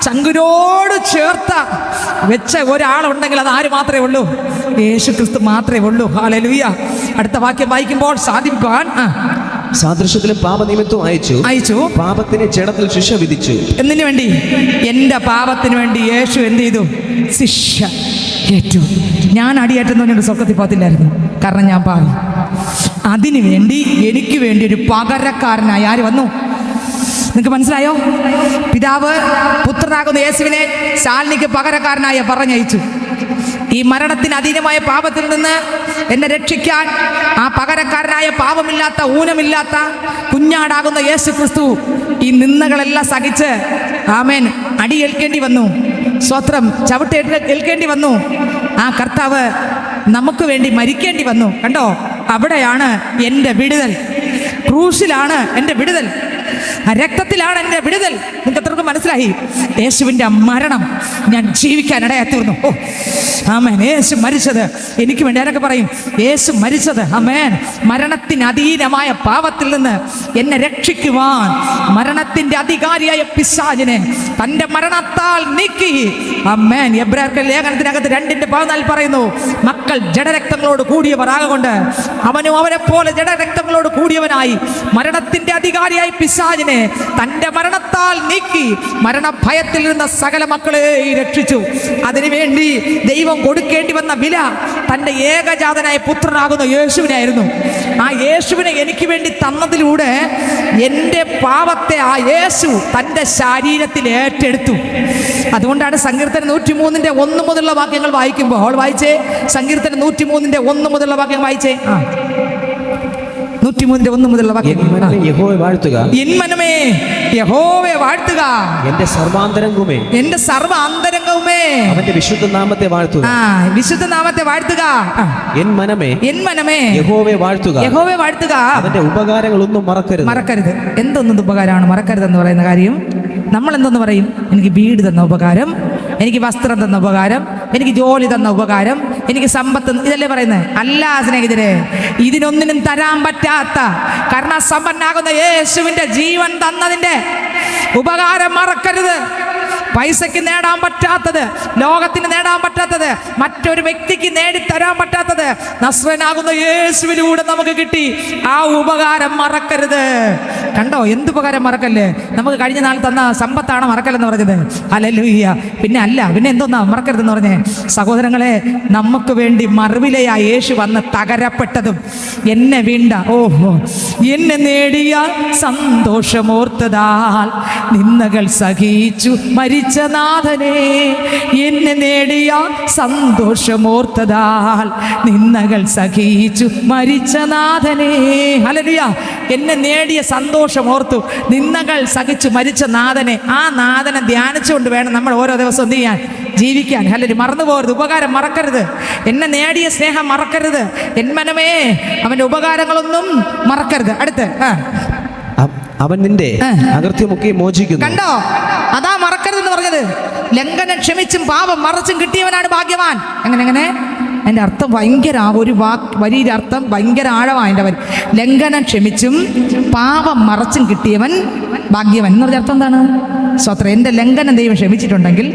ചങ്കിനോട് ചേർത്ത വെച്ച ഒരാളുണ്ടെങ്കിൽ അത് ആര് മാത്രമേ ഉള്ളൂ? യേശു ക്രിസ്തു മാത്രമേ ഉള്ളൂ. ഹല്ലേലൂയ. അടുത്ത വാക്യം വായിക്കുമ്പോൾ സാധിപ്പാൻ സാദൃശ്യത്തിലും പാപനിമിത്തവും അയച്ചു. പാപത്തിന് ജഡത്തിൽ ശിക്ഷ വിധിച്ചു. എന്തിനു വേണ്ടി? എൻ്റെ പാപത്തിന് വേണ്ടി യേശു എന്ത് ചെയ്തു? ശിക്ഷ ഏറ്റു. ഞാൻ അടിയേറ്റെന്ന് പറഞ്ഞിട്ട് സ്വർഗ്ഗത്തിൽ പോകത്തില്ലായിരുന്നു, കാരണം ഞാൻ പാപി. അതിനു വേണ്ടി, എനിക്ക് വേണ്ടി ഒരു പകരക്കാരനായി ആര് വന്നു? നിങ്ങൾക്ക് മനസ്സിലായോ? പിതാവ് പുത്രനാകുന്ന യേശുവിനെ ശാലിനിക്ക് പകരക്കാരനായി പറഞ്ഞയച്ചു. ഈ മരണത്തിന് അധീനമായ പാപത്തിൽ നിന്ന് എന്നെ രക്ഷിക്കാൻ ആ പകരക്കാരനായ പാപമില്ലാത്ത, ഊനമില്ലാത്ത കുഞ്ഞാടാകുന്ന യേശു ക്രിസ്തു ഈ നിന്ദകളെല്ലാം സഹിച്ച്, ആമേൻ, അടിയേൽക്കേണ്ടി വന്നു. സ്വത്രം ചവിട്ട് ഏൽക്കേണ്ടി വന്നു. ആ കർത്താവ് നമുക്ക് വേണ്ടി മരിക്കേണ്ടി വന്നു. കണ്ടോ, അവിടെയാണ് എൻ്റെ വിടുതൽ. ക്രൂശിലാണ് എൻ്റെ വിടുതൽ, രക്തത്തിലാണ് എൻ്റെ വിടുതൽ. നിങ്ങൾക്ക് എത്രക്കും മനസ്സിലായി? യേശുവിൻ്റെ മരണം ഞാൻ ജീവിക്കാൻ ഇടയായിത്തീർന്നു. ഓ ആമേൻ. യേശു മരിച്ചത് എനിക്ക് വേണ്ടി. ആരൊക്കെ പറയും യേശു മരിച്ചത്? ആമേൻ. മരണത്തിന് അധീനമായ പാപത്തിൽ നിന്ന് എന്നെ രക്ഷിക്കുവാൻ മരണത്തിൻ്റെ അധികാരിയായ പിശാചിനെ തൻ്റെ മരണത്താൽ നീക്കി. ആമേൻ. എബ്രായർക്ക് ലേഖനത്തിനകത്ത് 2:14 പറയുന്നു, മക്കൾ ജഡരക്തങ്ങളോട് കൂടിയവർ ആകൊണ്ട് അവനും അവരെ പോലെ ജഡരക്തങ്ങളോട് കൂടിയവനായി മരണത്തിൻ്റെ അധികാരിയായി പിശാചിനെ തൻ്റെ മരണത്താൽ നീക്കി മരണഭയത്തിൽ നിന്ന് സകല മക്കളെ രക്ഷിച്ചു. അതിനുവേണ്ടി ദൈവം കൊടുക്കേണ്ടി വന്ന വില തൻ്റെ ഏകജാതനായ പുത്രനാകുന്ന യേശുവിനായിരുന്നു. ആ യേശുവിനെ എനിക്ക് വേണ്ടി തന്നതിലൂടെ എൻ്റെ പാപത്തെ ആ യേശു തൻ്റെ ശരീരത്തിൽ ഏറ്റെടുത്തു. അതുകൊണ്ടാണ് സങ്കീർത്തനം 103:1 മുതലുള്ള വാക്യങ്ങൾ വായിക്കുമ്പോൾ വായിച്ചേ. സങ്കീർത്തനം 103:1 മുതലുള്ള വാക്യം വായിച്ചേ. 103:1 മുതലുള്ള വാക്യം. യഹോവയെ വാഴ്ത്തുക, എൻ മനമേ യഹോവയെ വാഴ്ത്തുക, എന്റെ സർവാന്തരംഗവുമേ, എന്റെ സർവാന്തരംഗവുമേ അവന്റെ വിശുദ്ധ നാമത്തെ വാഴ്ത്തുക. വിശുദ്ധ നാമത്തെ വാഴ്ത്തുക. എൻ മനമേ, എൻ മനമേ യഹോവയെ വാഴ്ത്തുക, യഹോവയെ വാഴ്ത്തുക, അവന്റെ ഉപകാരങ്ങളൊന്നും മറക്കരുത്. എന്തൊന്നും ഉപകാരമാണ് മറക്കരുതെന്ന് പറയുന്ന കാര്യം? നമ്മൾ എന്തെന്ന് പറയും? എനിക്ക് വീട് തന്ന ഉപകാരം, എനിക്ക് വസ്ത്രം തന്ന ഉപകാരം, എനിക്ക് ജോലി തന്ന ഉപകാരം, എനിക്ക് സമ്പത്ത്, ഇതല്ലേ പറയുന്നത്? അല്ല സ്നേഹിതരെ, ഇതിനൊന്നിനും തരാൻ പറ്റാത്ത കരുണാസമ്പന്നാകുന്ന യേശുവിൻ്റെ ജീവൻ തന്നതിൻ്റെ ഉപകാരം മറക്കരുത്. പൈസയ്ക്ക് നേടാൻ പറ്റാത്തത്, ലോകത്തിന് നേടാൻ പറ്റാത്തത്, മറ്റൊരു വ്യക്തിക്ക് നേടിത്തരാൻ പറ്റാത്തത് നസ്രനാകുന്ന യേശുവിലൂടെ നമുക്ക് കിട്ടി. ആ ഉപകാരം മറക്കരുത്. കണ്ടോ, എന്തുപകാരം മറക്കല്ലേ? നമുക്ക് കഴിഞ്ഞ നാൾ തന്ന സമ്പത്താണ് മറക്കല്ലെന്ന് പറഞ്ഞത്. ഹല്ലേലൂയ. പിന്നെ എന്തോന്നാ മറക്കരുതെന്ന് പറഞ്ഞേ? സഹോദരങ്ങളെ, നമുക്ക് വേണ്ടി മറുവിലയാ യേശു വന്ന് തകരപ്പെട്ടതും എന്നെ വീണ്ട എന്നെ നേടിയ സന്തോഷമോർത്തതാൽ നിന്ദകൾ സഹിച്ചു മരിച്ച നാഥനെ, എന്നെ നേടിയ സന്തോഷമോർത്തതാൽ നിന്ദകൾ സഹിച്ചു മരിച്ച നാഥനെ. ഹല്ലേലൂയ. എന്നെ നേടിയ സന്തോഷമോർത്തു നിന്ദകൾ സഹിച്ചു മരിച്ച നാഥനെ. ആ നാഥനെ ധ്യാനിച്ചുകൊണ്ട് വേണം നമ്മൾ ഓരോ ദിവസവും എന്ത് ചെയ്യാൻ? ജീവിക്കാൻ. ഹല്ലേലൂയ. മറന്നു പോകരുത്. ഉപകാരം മറക്കരുത്. എന്നെ നേടിയ സ്നേഹം മറക്കരുത്. എൻ മനമേ അവന്റെ ഉപകാരങ്ങളൊന്നും മറക്കരുത്. അടുത്ത് അവൻ നിന്റെ അകൃത്യമൊക്കെ മോചിക്കുന്നു. കണ്ടോ, അതാ മറക്കരുതെന്ന് പറഞ്ഞത്. ലംഘനം ക്ഷമിച്ചും പാപം മറച്ചും കിട്ടിയവനാണ് ഭാഗ്യവാൻ. എങ്ങനെ അതിൻ്റെ അർത്ഥം ഭയങ്കര, ഒരു വരിയുടെ അർത്ഥം ഭയങ്കര ആഴമാണ്. അതിൻ്റെ വരി ലംഘനം ക്ഷമിച്ചും പാപം മറച്ചും കിട്ടിയവൻ ഭാഗ്യവൻ എന്ന് പറഞ്ഞ അർത്ഥം എന്താണ്? സ്വത്രം. എൻ്റെ ലംഘനം ദൈവം ക്ഷമിച്ചിട്ടുണ്ടെങ്കിൽ,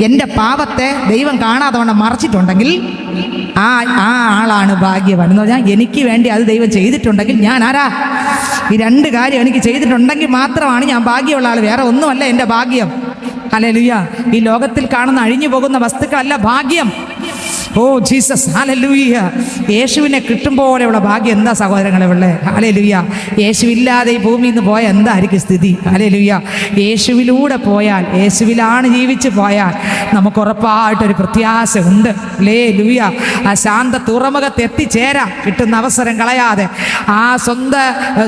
എൻ്റെ പാപത്തെ ദൈവം കാണാതെ വണ്ണം മറച്ചിട്ടുണ്ടെങ്കിൽ ആ ആളാണ് ഭാഗ്യവാൻ എന്ന് പറഞ്ഞാൽ എനിക്ക് വേണ്ടി അത് ദൈവം ചെയ്തിട്ടുണ്ടെങ്കിൽ ഞാൻ ആരാ? ഈ രണ്ട് കാര്യം എനിക്ക് ചെയ്തിട്ടുണ്ടെങ്കിൽ മാത്രമാണ് ഞാൻ ഭാഗ്യമുള്ള ആൾ. വേറെ ഒന്നുമല്ല എൻ്റെ ഭാഗ്യം. ഹല്ലേലൂയ. ഈ ലോകത്തിൽ കാണുന്ന അഴിഞ്ഞു പോകുന്ന വസ്തുക്കളല്ല ഭാഗ്യം. ഓ ജീസസ്. ഹല്ലേലൂയ. യേശുവിനെ കിട്ടുമ്പോഴെയുള്ള ഭാഗ്യം എന്താ സഹോദരങ്ങളെ ഉള്ളേ? ഹല്ലേലൂയ. യേശുവില്ലാതെ ഈ ഭൂമിയിൽ നിന്ന് പോയാൽ എന്തായിരിക്കും സ്ഥിതി? ഹല്ലേലൂയ. യേശുവിലൂടെ പോയാൽ, യേശുവിലാണ് ജീവിച്ച് പോയാൽ നമുക്ക് ഉറപ്പായിട്ടൊരു പ്രത്യാശ ഉണ്ട്. ഹല്ലേലൂയ. ആ ശാന്ത തുറമുഖത്ത് എത്തിച്ചേരാൻ കിട്ടുന്ന അവസരം കളയാതെ, ആ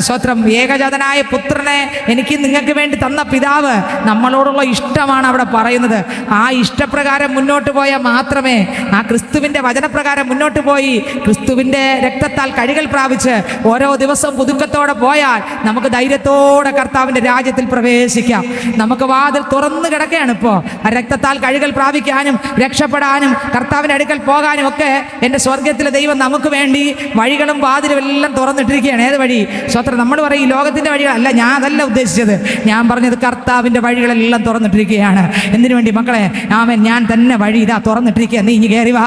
സ്വത്രം ഏകജാതനായ പുത്രനെ എനിക്ക് നിങ്ങൾക്ക് വേണ്ടി തന്ന പിതാവ് നമ്മളോടുള്ള ഇഷ്ടമാണ് അവിടെ പറയുന്നത്. ആ ഇഷ്ടപ്രകാരം മുന്നോട്ട് പോയാൽ മാത്രമേ, ആ ക്രിസ്തുവിൻ്റെ വചനപ്രകാരം മുന്നോട്ട് പോയി ക്രിസ്തുവിൻ്റെ രക്തത്താൽ കഴുകൽ പ്രാപിച്ച് ഓരോ ദിവസവും പുതുക്കത്തോടെ പോയാൽ നമുക്ക് ധൈര്യത്തോടെ കർത്താവിൻ്റെ രാജ്യത്തിൽ പ്രവേശിക്കാം. നമുക്ക് വാതിൽ തുറന്നു കിടക്കുകയാണ് ഇപ്പോൾ. ആ രക്തത്താൽ കഴുകൽ പ്രാപിക്കാനും രക്ഷപ്പെടാനും കർത്താവിൻ്റെ അടുക്കൽ പോകാനും ഒക്കെ എൻ്റെ സ്വർഗത്തിലെ ദൈവം നമുക്ക് വേണ്ടി വഴികളും വാതിലും എല്ലാം തുറന്നിട്ടിരിക്കുകയാണ്. ഏത് വഴി? സ്വത്രം. നമ്മൾ പറയും ഈ ലോകത്തിൻ്റെ വഴികളല്ല. ഞാൻ അതല്ല ഉദ്ദേശിച്ചത്. ഞാൻ പറഞ്ഞത് കർത്താവിൻ്റെ വഴികളെല്ലാം തുറന്നിട്ടിരിക്കുകയാണ്. എന്തിനു വേണ്ടി മക്കളെ? ആമേൻ. ഞാൻ തന്നെ വഴി ഇതാ തുറന്നിട്ടിരിക്കുക. നീ ഇനി കയറി വാ.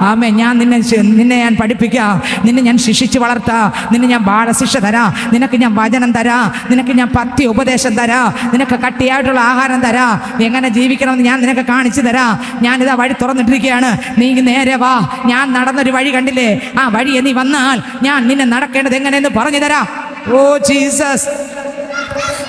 ആമേൻ. ഞാൻ നിന്നെ ഞാൻ പഠിപ്പിക്കാം, നിന്നെ ഞാൻ ശിക്ഷിച്ച് വളർത്താം, നിന്നെ ഞാൻ ബാലശിക്ഷ തരാം, നിനക്ക് ഞാൻ വചനം തരാം, നിനക്ക് ഞാൻ പഥ്യ ഉപദേശം തരാം, നിനക്ക് കട്ടിയായിട്ടുള്ള ആഹാരം തരാം, എങ്ങനെ ജീവിക്കണമെന്ന് ഞാൻ നിനക്ക് കാണിച്ചു തരാം. ഞാനിതാ വഴി തുറന്നിട്ടിരിക്കുകയാണ്. നീ നേരെ വാ. ഞാൻ നടന്നൊരു വഴി കണ്ടില്ലേ? ആ വഴിയെ നീ വന്നാൽ ഞാൻ നിന്നെ നടക്കേണ്ടത് എങ്ങനെയെന്ന് പറഞ്ഞു തരാം. ഓ ജീസസ്.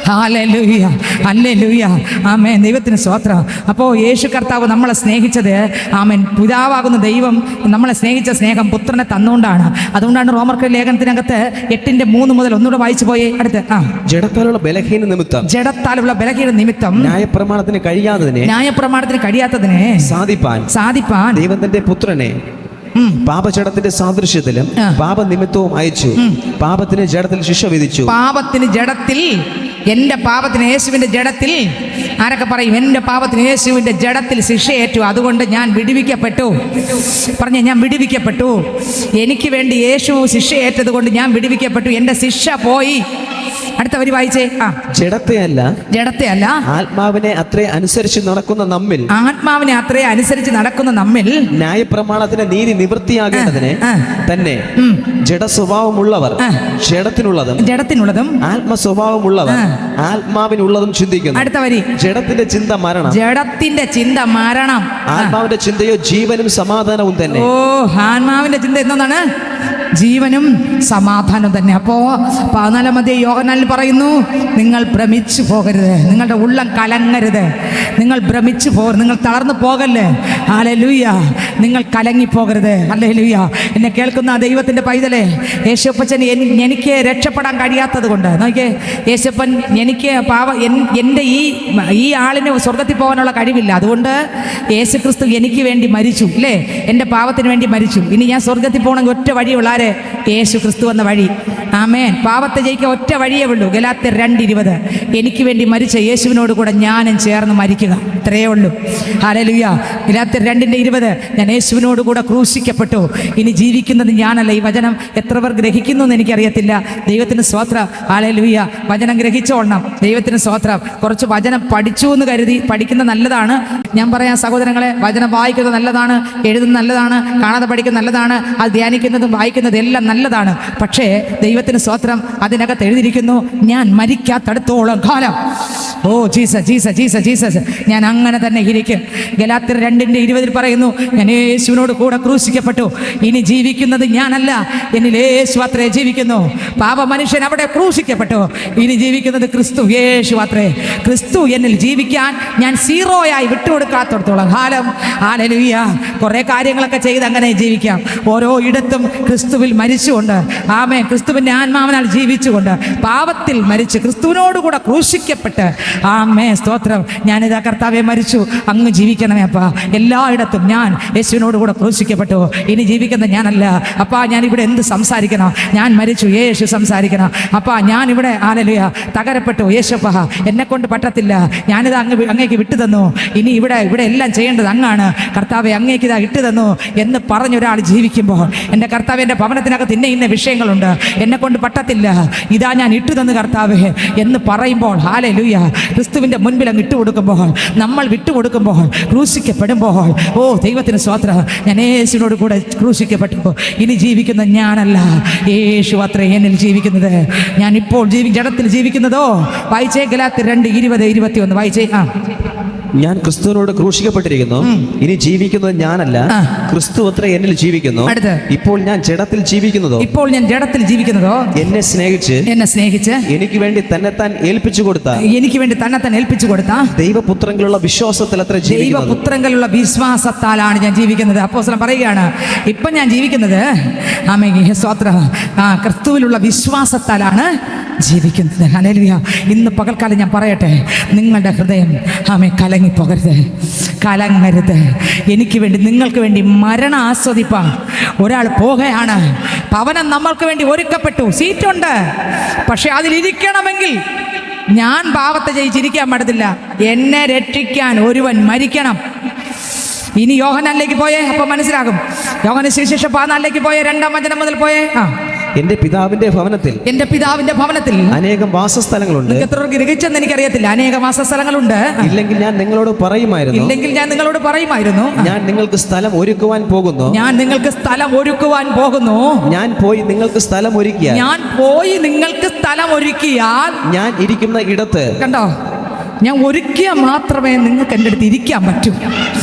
ഹല്ലേലൂയ. ഹല്ലേലൂയ. ആമേൻ. ദൈവത്തിന് സ്തോത്രം. അപ്പോൾ യേശു കർത്താവ് നമ്മളെ സ്നേഹിച്ചത്, ആമേൻ, പിതാവാകുന്ന ദൈവം നമ്മളെ സ്നേഹിച്ച സ്നേഹം പുത്രനെ തന്നുകൊണ്ടാണ്. അതുകൊണ്ടാണ് റോമർക്ക് ലേഖനത്തിനകത്ത് 8:3 മുതൽ ഒന്നുകൂടെ വായിച്ചു പോയേ. അടുത്ത് ജഡത്താലുള്ള ബലഹീന നിമിത്തം ന്യായപ്രമാണത്തിന് കഴിയാത്തതിനെ സാധിപ്പാൻ ദൈവം തന്റെ പുത്രനെ പാപജഡത്തിന്റെ സാദൃശ്യത്തിലും പാപനിമിത്തവും അയച്ചു. പാപത്തിന് ജഡത്തിൽ ശിക്ഷ വിധിച്ചു. എൻ്റെ പാപത്തിന് യേശുവിൻ്റെ ജഡത്തിൽ, ആരൊക്കെ പറയും എൻ്റെ പാപത്തിന് യേശുവിൻ്റെ ജഡത്തിൽ ശിക്ഷയേറ്റു, അതുകൊണ്ട് ഞാൻ വിടുവിക്കപ്പെട്ടു. പറഞ്ഞ ഞാൻ വിടുവിക്കപ്പെട്ടു. എനിക്ക് വേണ്ടി യേശു ശിക്ഷയേറ്റത് കൊണ്ട് ഞാൻ വിടുവിക്കപ്പെട്ടു. എൻ്റെ ശിക്ഷ പോയി. അടുത്ത വരി വായിച്ചേ. ജഡത്തെയല്ല ആത്മാവിനെ അത്രേ അനുസരിച്ച് നടക്കുന്ന നമ്മിൽ ന്യായപ്രമാണത്തിന്റെ നീതി നിവൃത്തിയാകേണ്ടതിന് തന്നെ ജഡസ്വഭാവമുള്ളവർ ജഡത്തിനുള്ളതും ആത്മസ്വഭാവമുള്ളവർ ആത്മാവിനുള്ളതും ചിന്തിക്കുന്നു. അടുത്ത വരി. ജഡത്തിന്റെ ചിന്ത മരണം, ആത്മാവിന്റെ ചിന്തയോ ജീവനും സമാധാനവും തന്നെ. ഓ, ആത്മാവിന്റെ ചിന്ത എന്താണ്? ജീവനും സമാധാനം തന്നെ. അപ്പോൾ 14 യോഹന്നാനിൽ പറയുന്നു, നിങ്ങൾ ഭ്രമിച്ചു പോകരുത്, നിങ്ങളുടെ ഉള്ളം കലങ്ങരുത്, നിങ്ങൾ ഭ്രമിച്ചു പോകരുത്, നിങ്ങൾ തളർന്നു പോകല്ലേ. ഹല്ലേലൂയ. നിങ്ങൾ കലങ്ങിപ്പോകരുത്. ഹല്ലേലൂയ. എന്നെ കേൾക്കുന്ന ദൈവത്തിൻ്റെ പൈതലേ, യേശുപ്പച്ചൻ എനിക്ക് രക്ഷപ്പെടാൻ കഴിയാത്തത് കൊണ്ട് നോക്കിയേ, യേശുപ്പൻ എനിക്ക് എൻ്റെ ഈ ആളിന് സ്വർഗത്തിൽ പോകാനുള്ള കഴിവില്ല. അതുകൊണ്ട് യേശു ക്രിസ്തു എനിക്ക് വേണ്ടി മരിച്ചു, അല്ലേ? എൻ്റെ പാപത്തിന് വേണ്ടി മരിച്ചു. ഇനി ഞാൻ സ്വർഗത്തിൽ പോകണമെങ്കിൽ ഒറ്റ വഴി ഉള്ളാരെ? യേശു ക്രിസ്തു എന്ന വഴി. ആ ആമേൻ. പാപത്തെ ജയിക്കാൻ ഒറ്റ വഴിയേ ഉള്ളൂ. ഗലാത്യർ 2:20. എനിക്ക് വേണ്ടി മരിച്ച യേശുവിനോട് കൂടെ ഞാനും ചേർന്ന് മരിക്കുക. ഇത്രയേ ഉള്ളൂ. ഹല്ലേലൂയ. ഗലാത്യർ 2:20. ഞാൻ യേശുവിനോട് കൂടെ ക്രൂശിക്കപ്പെട്ടു, ഇനി ജീവിക്കുന്നത് ഞാനല്ല. ഈ വചനം എത്ര പേർ ഗ്രഹിക്കുന്നു എന്ന് എനിക്കറിയത്തില്ല. ദൈവത്തിന് സ്തോത്രം. ഹല്ലേലൂയ. വചനം ഗ്രഹിച്ചോളണം. ദൈവത്തിന് സ്തോത്രം. കുറച്ച് വചനം പഠിച്ചു എന്ന് കരുതി പഠിക്കുന്നത് നല്ലതാണ്. ഞാൻ പറയാം സഹോദരങ്ങളെ, വചനം വായിക്കുന്നത് നല്ലതാണ്, എഴുതുന്നത് നല്ലതാണ്, കാണാതെ പഠിക്കുന്നത് നല്ലതാണ്, അത് ധ്യാനിക്കുന്നതും വായിക്കുന്നതും എല്ലാം നല്ലതാണ്. പക്ഷേ ദൈവത്തിന് സ്തോത്രം, അതിനകത്ത് എഴുതിയിരിക്കുന്നു, ഞാൻ മരിക്കാത്തടത്തോളം കാലം. ഓ ജീസസ് ജീസസ് ജീസസ് ജീസസ്, ഞാൻ അങ്ങനെ തന്നെ ഇരിക്കും. ഗലാത്യർ 2:20 പറയുന്നു, ഞാൻ യേശുവിനോട് കൂടെ ക്രൂശിക്കപ്പെട്ടു, ഇനി ജീവിക്കുന്നത് ഞാനല്ല, എന്നിൽ യേശു അത്രേ ജീവിക്കുന്നു. പാപ മനുഷ്യൻ അവിടെ ക്രൂശിക്കപ്പെട്ടു, ഇനി ജീവിക്കുന്നത് ക്രിസ്തു യേശു അത്രേ. ക്രിസ്തു എന്നിൽ ജീവിക്കാൻ ഞാൻ സീറോയായി വിട്ടുകൊടുക്കാത്തടത്തോളം കാലം. ഹല്ലേലൂയ. കുറേ കാര്യങ്ങളൊക്കെ ചെയ്ത് അങ്ങനെ ജീവിക്കാം. ഓരോ ഇടത്തും ക്രിസ്തുവിൽ മരിച്ചുകൊണ്ട്, ആമേൻ, ക്രിസ്തുവിൻ്റെ ആത്മാവിനാൽ ജീവിച്ചുകൊണ്ട്, പാപത്തിൽ മരിച്ച് ക്രിസ്തുവിനോടുകൂടെ ക്രൂശിക്കപ്പെട്ട്, ആമേൻ, സ്തോത്രം, ഞാനിതാ കർത്താവെ മരിച്ചു, അങ്ങ് ജീവിക്കണമേ അപ്പാ. എല്ലായിടത്തും ഞാൻ യേശുവിനോട് കൂടെ ക്രൂശിക്കപ്പെട്ടു, ഇനി ജീവിക്കുന്നത് ഞാനല്ല അപ്പാ. ഞാനിവിടെ എന്ത് സംസാരിക്കണം? ഞാൻ മരിച്ചു, യേശു സംസാരിക്കണം അപ്പാ. ഞാനിവിടെ ഹല്ലേലൂയ തകരപ്പെട്ടു, യേശുപ്പാ എന്നെ കൊണ്ട് പറ്റത്തില്ല, ഞാനിത് അങ്ങേക്ക് വിട്ടു തന്നു, ഇനി ഇവിടെ എല്ലാം ചെയ്യേണ്ടത് അങ്ങാണ് കർത്താവെ, അങ്ങേക്ക് ഇതാ ഇട്ടു തന്നു എന്ന് പറഞ്ഞൊരാൾ ജീവിക്കുമ്പോൾ, എൻ്റെ കർത്താവ് എൻ്റെ ഭവനത്തിനകത്ത് ഇന്ന വിഷയങ്ങളുണ്ട്, എന്നെ കൊണ്ട് പറ്റത്തില്ല, ഇതാ ഞാൻ ഇട്ടു തന്നു കർത്താവെ എന്ന് പറയുമ്പോൾ, ഹല്ലേലൂയ, ക്രിസ്തുവിൻ്റെ മുൻപിൽ അങ്ങ് ഇട്ടുകൊടുക്കുമ്പോൾ, നമ്മൾ വിട്ടുകൊടുക്കുമ്പോൾ, ക്രൂശിക്കപ്പെടുമ്പോൾ, ഓ ദൈവത്തിന് സ്തോത്രം, ഞാൻ യേശുവിനോട് കൂടെ ക്രൂശിക്കപ്പെട്ടു, ഇനി ജീവിക്കുന്നത് ഞാനല്ല, യേശു അത്രേ എന്നിൽ ജീവിക്കുന്നത്. ഞാൻ ഇപ്പോൾ ജഡത്തിൽ ജീവിക്കുന്നതോ, വായിച്ചേ ഗലാത്യർ 2:20-21 വായിച്ചേ. ഞാൻ ക്രിസ്തുവിനോട് ക്രൂശിക്കപ്പെട്ടിരിക്കുന്നു, ഇനി ജീവിക്കുന്നത് ഞാനല്ല, ക്രിസ്തു അത്ര എന്നിൽ ജീവിക്കുന്നു. ഇപ്പോൾ ഞാൻ ജഡത്തിൽ ജീവിക്കുന്നതോ, എന്നെ സ്നേഹിച്ച് എനിക്ക് വേണ്ടി തന്നെത്താൻ ഏൽപ്പിച്ചു കൊടുത്ത ദൈവപുത്രങ്ങളുള്ള വിശ്വാസത്തിൽ അത്ര ദൈവപുത്രങ്ങളുള്ള വിശ്വാസത്താലാണ് ഞാൻ ജീവിക്കുന്നത്. അപ്പോസ്തലൻ പറയുകയാണ്, ഇപ്പം ഞാൻ ജീവിക്കുന്നത് ആമേൻ സ്തോത്രം ക്രിസ്തുവിലുള്ള വിശ്വാസത്താലാണ് ജീവിക്കുന്നത്. ഹല്ലേലൂയ. ഇന്ന് പകൽക്കാലം ഞാൻ പറയട്ടെ, നിങ്ങളുടെ ഹൃദയം ആമേൻ കലങ്ങരുത്. എനിക്ക് വേണ്ടി, നിങ്ങൾക്ക് വേണ്ടി മരണം ആസ്വദിപ്പാൻ ഒരാൾ പോകുകയാണ്. ഭവനം നമ്മൾക്ക് വേണ്ടി ഒരുക്കപ്പെട്ടു, സീറ്റുണ്ട്, പക്ഷെ അതിലിരിക്കണമെങ്കിൽ ഞാൻ പാപത്തെ ജയിച്ചിരിക്കാൻ പാടത്തില്ല. എന്നെ രക്ഷിക്കാൻ ഒരുവൻ മരിക്കണം. ഇനി യോഹന്നാനിലേക്ക് പോയേ, അപ്പൊ മനസ്സിലാകും. യോഹന്നാൻ സുവിശേഷം 14 പോയേ, 2-ാം വചനം മുതൽ പോയേ. എന്റെ പിതാവിന്റെ ഭവനത്തിൽ അനേകം വാസസ്ഥലങ്ങളുണ്ട്. ഗ്രഹിച്ചെന്ന് എനിക്കറിയത്തില്ല. അനേകം വാസസ്ഥലങ്ങളുണ്ട്. ഇല്ലെങ്കിൽ ഞാൻ നിങ്ങളോട് പറയുമായിരുന്നു, ഞാൻ നിങ്ങൾക്ക് സ്ഥലം ഒരുക്കുവാൻ പോകുന്നു. ഞാൻ പോയി നിങ്ങൾക്ക് സ്ഥലം ഒരുക്കിയാൽ ഞാൻ ഇരിക്കുന്ന ഇടത്ത്. കണ്ടോ, ഞാൻ ഒരുക്കിയാൽ മാത്രമേ നിങ്ങൾക്ക് എൻ്റെ അടുത്ത് ഇരിക്കാൻ പറ്റൂ.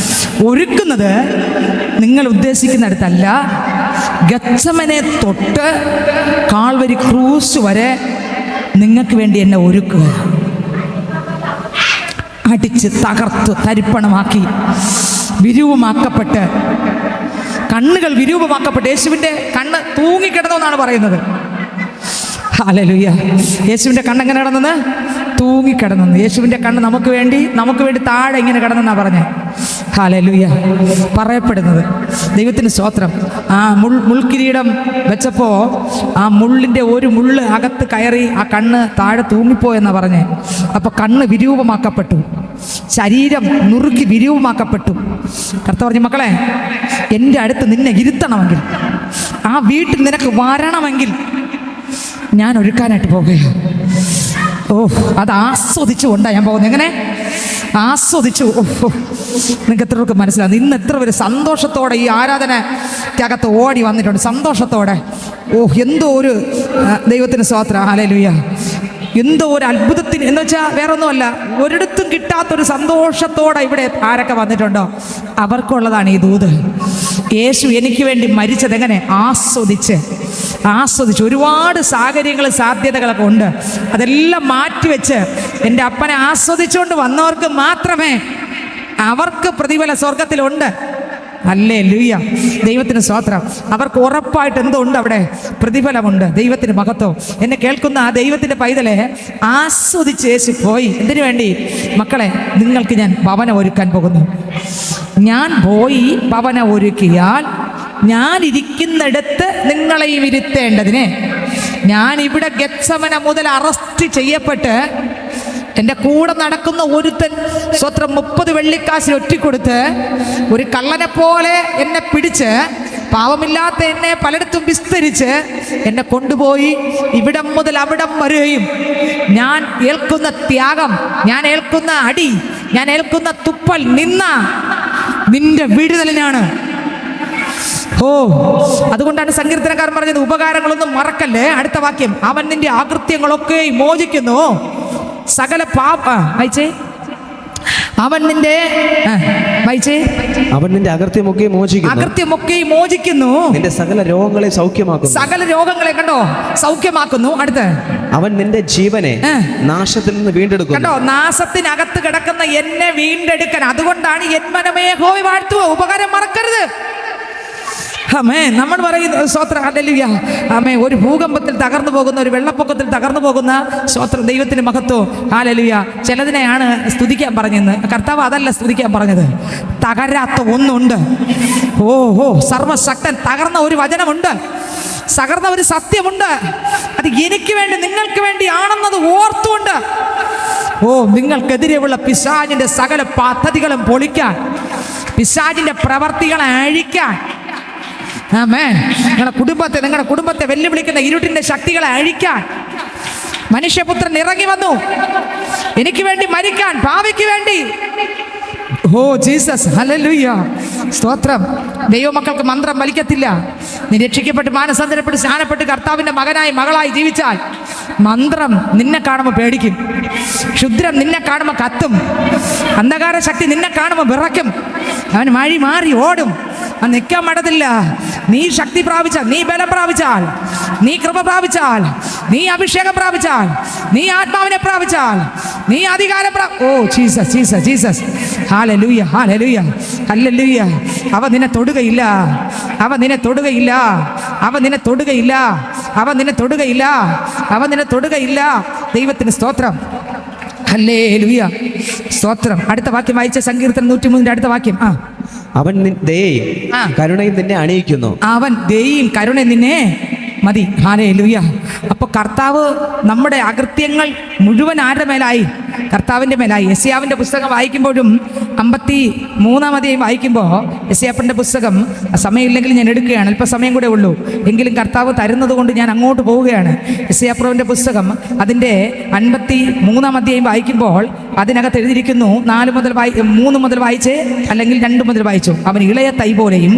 ഒരുക്കുന്നത് നിങ്ങൾ ഉദ്ദേശിക്കുന്നിടത്തല്ല, ഗത്സമനെ തൊട്ട് കാൽവരി ക്രൂസ് വരെ നിങ്ങൾക്ക് വേണ്ടി എന്നെ ഒരുക്കുക. അടിച്ച് തകർത്ത് തരിപ്പണമാക്കി വിരൂപമാക്കപ്പെട്ട്, കണ്ണുകൾ വിരൂപമാക്കപ്പെട്ട്, യേശുവിൻ്റെ കണ്ണ് തൂങ്ങിക്കിടന്നെന്നാണ് പറയുന്നത്. ഹല്ലേലൂയ. യേശുവിൻ്റെ കണ്ണ് എങ്ങനെ കിടന്നത്? തൂങ്ങിക്കിടന്നു. യേശുവിൻ്റെ കണ്ണ് നമുക്ക് വേണ്ടി താഴെ ഇങ്ങനെ കിടന്നെന്നാണ് പറഞ്ഞത്. ഹല്ലേലൂയ. പറയപ്പെടുന്നത് ദൈവത്തിന് സ്തോത്രം. ആ മുൾക്കിരീടം വെച്ചപ്പോൾ ആ മുള്ളിൻ്റെ ഒരു മുള്ള് അകത്ത് കയറി ആ കണ്ണ് താഴെ തൂങ്ങിപ്പോയെന്നാണ് പറഞ്ഞത്. അപ്പോൾ കണ്ണ് വിരൂപമാക്കപ്പെട്ടു, ശരീരം നുറുക്കി വിരൂപമാക്കപ്പെട്ടു. കർത്താവ് പറഞ്ഞു, മക്കളെ, എൻ്റെ അടുത്ത് നിന്നെ ഇരുത്തണമെങ്കിൽ, ആ വീട്ടിൽ നിനക്ക് വരണമെങ്കിൽ ഞാൻ ഒരുക്കാനായിട്ട് പോകുകയാണ്. ഓ, അത് ആസ്വദിച്ചു കൊണ്ടാണ് ഞാൻ പോകുന്നത്. എങ്ങനെ ആസ്വദിച്ചു? നിങ്ങൾക്ക് എത്ര പേർക്ക് മനസ്സിലാകും? ഇന്ന് എത്ര പേര് സന്തോഷത്തോടെ ഈ ആരാധനക്കകത്ത് ഓടി വന്നിട്ടുണ്ട്, സന്തോഷത്തോടെ. ഓ, എന്തോ ഒരു ദൈവത്തിന് സ്തോത്രം. ഹല്ലേലൂയ. എന്തോ ഒരു അത്ഭുതത്തിന് എന്ന് വെച്ചാൽ വേറെ ഒന്നുമല്ല, ഒരിടത്തും കിട്ടാത്തൊരു സന്തോഷത്തോടെ ഇവിടെ ആരൊക്കെ വന്നിട്ടുണ്ടോ അവർക്കുള്ളതാണ് ഈ ദൂത്. യേശു എനിക്ക് വേണ്ടി മരിച്ചത് എങ്ങനെ? ആസ്വദിച്ച്. ഒരുപാട് സാഹചര്യങ്ങളും സാധ്യതകളൊക്കെ ഉണ്ട്, അതെല്ലാം മാറ്റിവെച്ച് എൻ്റെ അപ്പനെ ആസ്വദിച്ചുകൊണ്ട് വന്നവർക്ക് മാത്രമേ അവർക്ക് പ്രതിഫല സ്വർഗത്തിലുണ്ട്. ഹല്ലേലൂയ. ദൈവത്തിന് സ്തോത്രം. അവർക്ക് ഉറപ്പായിട്ട് എന്തോ ഉണ്ട്, അവിടെ പ്രതിഫലമുണ്ട്. ദൈവത്തിന് മഹത്വം. എന്നെ കേൾക്കുന്ന ആ ദൈവത്തിൻ്റെ പൈതലെ, ആസ്വദിച്ച് യേശു പോയി. എന്തിനു വേണ്ടി? മക്കളെ, നിങ്ങൾക്ക് ഞാൻ ഭവനം ഒരുക്കാൻ പോകുന്നു. ഞാൻ പോയി ഭവനം ഒരുക്കിയാൽ ഞാൻ ഇരിക്കുന്നിടത്ത് നിങ്ങളെയും ഇരുത്തേണ്ടതിന് ഞാൻ ഇവിടെ ഗെത്സമന മുതൽ അറസ്റ്റ് ചെയ്യപ്പെട്ട് എൻ്റെ കൂടെ നടക്കുന്ന ഒരുത്തൻ സ്വത്രം 30 വെള്ളിക്കാശിൽ ഒറ്റിക്കൊടുത്ത് ഒരു കള്ളനെ പോലെ എന്നെ പിടിച്ച് പാവമില്ലാത്ത എന്നെ പലയിടത്തും വിസ്തരിച്ച് എന്നെ കൊണ്ടുപോയി ഇവിടം മുതൽ അവിടം വരെയും ഞാൻ ഏൽക്കുന്ന ത്യാഗം, ഞാൻ ഏൽക്കുന്ന അടി, ഞാൻ ഏൽക്കുന്ന തുപ്പൽ നിന്റെ വിടുതലിനാണ്. ഓ, അതുകൊണ്ടാണ് സങ്കീർത്തനക്കാരൻ പറഞ്ഞത് ഉപകാരങ്ങളൊന്നും മറക്കല്ലേ. അടുത്ത വാക്യം, അവൻ നിന്റെ അകൃത്യങ്ങളൊക്കെ മോചിക്കുന്നു, സകല വായിച്ചേ, അവൻ നിന്റെ അവൻ നിന്റെ അകൃത്യമൊക്കെ മോചിക്കുന്നു, നിന്റെ സകല രോഗങ്ങളെ സൗഖ്യമാക്കുന്നു. സകല രോഗങ്ങളെ കണ്ടോ സൗഖ്യമാക്കുന്നു. അടുത്ത്, അവൻ നിന്റെ ജീവനെ നാശത്തിൽ നിന്ന് വീണ്ടെടുക്കുന്നു. കണ്ടോ, നാശത്തിനകത്ത് കിടക്കുന്ന എന്നെ വീണ്ടെടുക്കാൻ. അതുകൊണ്ടാണ് എൻ മനമേ യഹോവയെ വാഴ്ത്തുക, ഉപകാരം മറക്കരുത്. ആമേൻ. നമ്മൾ പറയുന്ന സ്തോത്രം, ഹല്ലേലൂയ. ആമേൻ. ഒരു ഭൂകമ്പത്തിൽ തകർന്നു പോകുന്ന, ഒരു വെള്ളപ്പൊക്കത്തിൽ തകർന്നു പോകുന്ന സ്തോത്രം, ദൈവത്തിന് മഹത്വം. ഹല്ലേലൂയ. ചിലതിനെയാണ് സ്തുതിക്കാൻ പറഞ്ഞത്. കർത്താവ് അതല്ല സ്തുതിക്കാൻ പറഞ്ഞത്. തകരാത്ത ഒന്നുണ്ട്. ഓ സർവശക്തൻ. തകർന്ന ഒരു വചനമുണ്ട്, തകർന്ന ഒരു സത്യമുണ്ട്. അത് എനിക്ക് വേണ്ടി നിങ്ങൾക്ക് വേണ്ടി ആണെന്നത് ഓർത്തുകൊണ്ട് നിങ്ങൾക്കെതിരെയുള്ള പിശാചിന്റെ സകല പദ്ധതികളും പൊളിക്കാൻ, പിശാചിന്റെ പ്രവർത്തികളെ അഴിക്കാൻ, ആമേൻ, നിങ്ങളുടെ കുടുംബത്തെ വെല്ലുവിളിക്കുന്ന ഇരുട്ടിന്റെ ശക്തികളെ അഴിക്കാൻ മനുഷ്യപുത്രൻ ഇറങ്ങി വന്നു. എനിക്ക് വേണ്ടി മരിക്കാൻ, ഭാവിക്ക് വേണ്ടി. ഓ ജീസസ്, ഹല്ലേലൂയ, സ്തോത്രം. ദൈവമക്കൾക്ക് മന്ത്രം വലിക്കത്തില്ല. നീ രക്ഷിക്കപ്പെട്ട് മാനസാന്തരപ്പെട്ട് സ്നാനപ്പെട്ട് കർത്താവിൻ്റെ മകനായി മകളായി ജീവിച്ചാൽ മന്ത്രം നിന്നെ കാണുമ്പോൾ പേടിക്കും, ക്ഷുദ്രം നിന്നെ കാണുമ്പോൾ കത്തും, അന്ധകാര ശക്തി നിന്നെ കാണുമ്പോൾ വിറയ്ക്കും, അവൻ വഴി മാറി ഓടും, അവൻ നിൽക്കാൻ പറ്റത്തില്ല. നീ ശക്തി പ്രാപിച്ചാൽ, നീ ബലം പ്രാപിച്ചാൽ, നീ കൃപ പ്രാപിച്ചാൽ, നീ അഭിഷേകം പ്രാപിച്ചാൽ, നീ ആത്മാവിനെ പ്രാപിച്ചാൽ, നീ അധികാരം oh Jesus, Jesus, Jesus, hallelujah, hallelujah, hallelujah. അവ നിന്നെ തൊടുകയില്ല, അവ നിന്നെ തൊടുകയില്ല, അവ നിന്നെ തൊടുകയില്ല, അവ നിന്നെ തൊടുകയില്ല, അവ നിന്നെ തൊടുകയില്ല. ദൈവത്തിന് സ്തോത്രം, ഹല്ലേലൂയ, സ്തോത്രം. അടുത്ത വാക്യം വായിച്ച സങ്കീർത്തനം 103 അടുത്ത വാക്യം. അവൻ ദയയും കരുണയും നിന്നെ അണിയിക്കുന്നു. അവൻ ദയയും കരുണയും നിന്നെ മതി. ഹല്ലേലൂയ. അപ്പോൾ കർത്താവ് നമ്മുടെ അകൃത്യങ്ങൾ മുഴുവൻ ആരുടെ മേലായി? കർത്താവിൻ്റെ മേലായി. യെശയ്യാവിൻ്റെ പുസ്തകം വായിക്കുമ്പോഴും 53-ാം അധ്യായം വായിക്കുമ്പോൾ യെശയ്യാപ്പൻ്റെ പുസ്തകം, സമയമില്ലെങ്കിൽ ഞാൻ എടുക്കുകയാണ്, അല്പം സമയം കൂടെ ഉള്ളൂ, എങ്കിലും കർത്താവ് തരുന്നത് കൊണ്ട് ഞാൻ അങ്ങോട്ട് പോവുകയാണ്. യെശയ്യാപ്രവൻ്റെ പുസ്തകം അതിൻ്റെ 53-ാം അധ്യായം വായിക്കുമ്പോൾ അതിനകത്ത് എഴുതിയിരിക്കുന്നു, 3 മുതൽ വായിച്ച്, അല്ലെങ്കിൽ 2 മുതൽ വായിച്ചു. അവൻ ഇളയ തൈ പോലെയും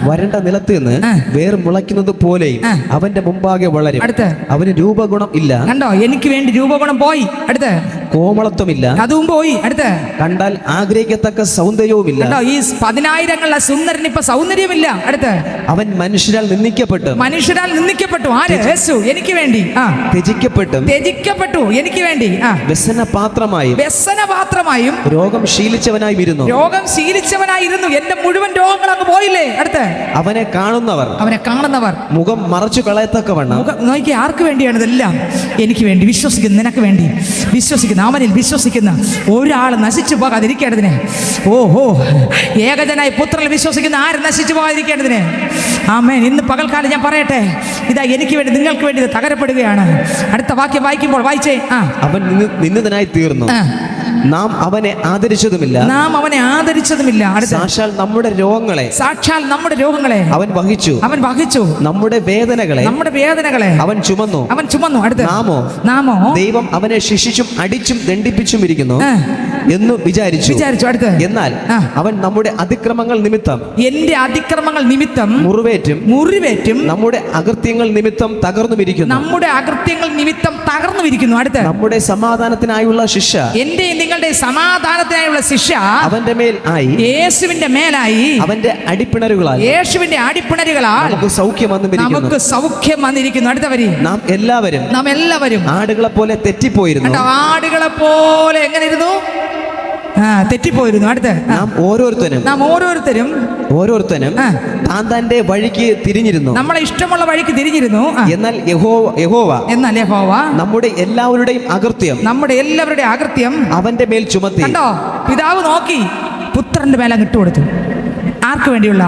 വരണ്ട നിലത്ത് നിന്ന് വേർ മുളയ്ക്കുന്നത് പോലെയും അവന്റെ മുമ്പാകെ വളരും. അടുത്ത്, അവന് രൂപഗുണം ഇല്ല. കണ്ടോ, എനിക്ക് വേണ്ടി രൂപഗുണം പോയി. അടുത്ത്, കോമളത്വമില്ല, അതും പോയി. അടുത്ത്, കണ്ടാൽ ആഗ്രഹിക്കത്തക്ക സൗന്ദര്യവുമില്ല. കണ്ടോ, ഈ 10,000-ങ്ങളുടെ സുന്ദരന് ഇപ്പൊ സൗന്ദര്യമില്ല. അടുത്ത്, അവൻ മനുഷ്യരാൽ നിന്ദിക്കപ്പെട്ടു. ആര്? യേശു. എനിക്ക് വേണ്ടി ത്യജിക്കപ്പെട്ടു, എനിക്ക് വേണ്ടി. വ്യസനപാത്രമായും രോഗം ശീലിച്ചവനായിരുന്നു. എന്റെ മുഴുവൻ രോഗങ്ങൾ അങ്ങ് പോയില്ലേ. അടുത്ത്, അവനെ കാണുന്നവർ മുഖം മറച്ചു കളയത്തക്കവണ്ണം. നോക്കി, ആർക്ക് വേണ്ടിയാണ് ഇതെല്ലാം? എനിക്ക് വേണ്ടി വിശ്വസിക്കുന്ന, നിനക്ക് വേണ്ടി വിശ്വസിക്കുന്ന, അവനിൽ വിശ്വസിക്കുന്ന ഒരാൾ നശിച്ചു പോകാതിരിക്കേണ്ടതിന്. ഏകജനായി പുത്രനിൽ വിശ്വസിക്കുന്ന ആരും നശിച്ചു പോകാതിരിക്കേണ്ടതിന്. ആമേൻ. ഇന്ന് പകൽക്കാലം ഞാൻ പറയട്ടെ, ഇതാ എനിക്ക് വേണ്ടി നിങ്ങൾക്ക് വേണ്ടി ഇത് തകരപ്പെടുകയാണ്. അടുത്ത വാക്യം വായിക്കുമ്പോൾ വായിച്ചേ. അവൻ നിന്ദിതനായി തീർന്നു, നാം അവനെ ആദരിച്ചതുമില്ല. സാക്ഷാൽ നമ്മുടെ രോഗങ്ങളെ അവൻ വഹിച്ചു, നമ്മുടെ വേദനകളെ അവൻ ചുമന്നു. അടുത്ത, നാമോ ദൈവം അവനെ ശിക്ഷിച്ചും അടിച്ചും ദണ്ഡിപ്പിച്ചും ഇരിക്കുന്നു എന്ന് വിചാരിച്ചു. അടുത്ത്, എന്നാൽ അവൻ നമ്മുടെ അതിക്രമങ്ങൾ നിമിത്തം, എന്റെ അതിക്രമങ്ങൾ നിമിത്തം മുറിവേറ്റും നമ്മുടെ അകൃത്യങ്ങൾ നിമിത്തം തകർന്നുമിരിക്കുന്നു. അടുത്ത്, നമ്മുടെ സമാധാനത്തിനായുള്ള ശിക്ഷ, എന്റെ നിങ്ങളുടെ സമാധാനത്തിനായുള്ള ശിക്ഷ അവന്റെ മേൽ ആയി, യേശുവിന്റെ മേലായി. അവന്റെ അടിപ്പിണരുകളാൽ, യേശുവിന്റെ അടിപ്പിണരുകളാൽ നമുക്ക് സൗഖ്യം വന്നിരിക്കുന്നു. അടുത്ത വരി, നാം എല്ലാവരും ആടുകളെ പോലെ തെറ്റിപ്പോയിരുന്നു. എങ്ങനെ ഇരുന്നു? തെറ്റിപ്പോയിരുന്നു. അടുത്ത്, നാം ഓരോരുത്തരും താന്റെ വഴിക്ക് തിരിഞ്ഞിരുന്നു, നമ്മളെ ഇഷ്ടമുള്ള വഴിക്ക് തിരിഞ്ഞിരുന്നു. എന്നാൽ യഹോവ നമ്മുടെ എല്ലാവരുടെയും അകൃത്യം അവന്റെ മേൽ ചുമത്തി. കണ്ടോ, പിതാവ് നോക്കി പുത്രന്റെ മേലെ ഇട്ടുകൊടുത്തു. ആർക്ക് വേണ്ടിയുള്ള?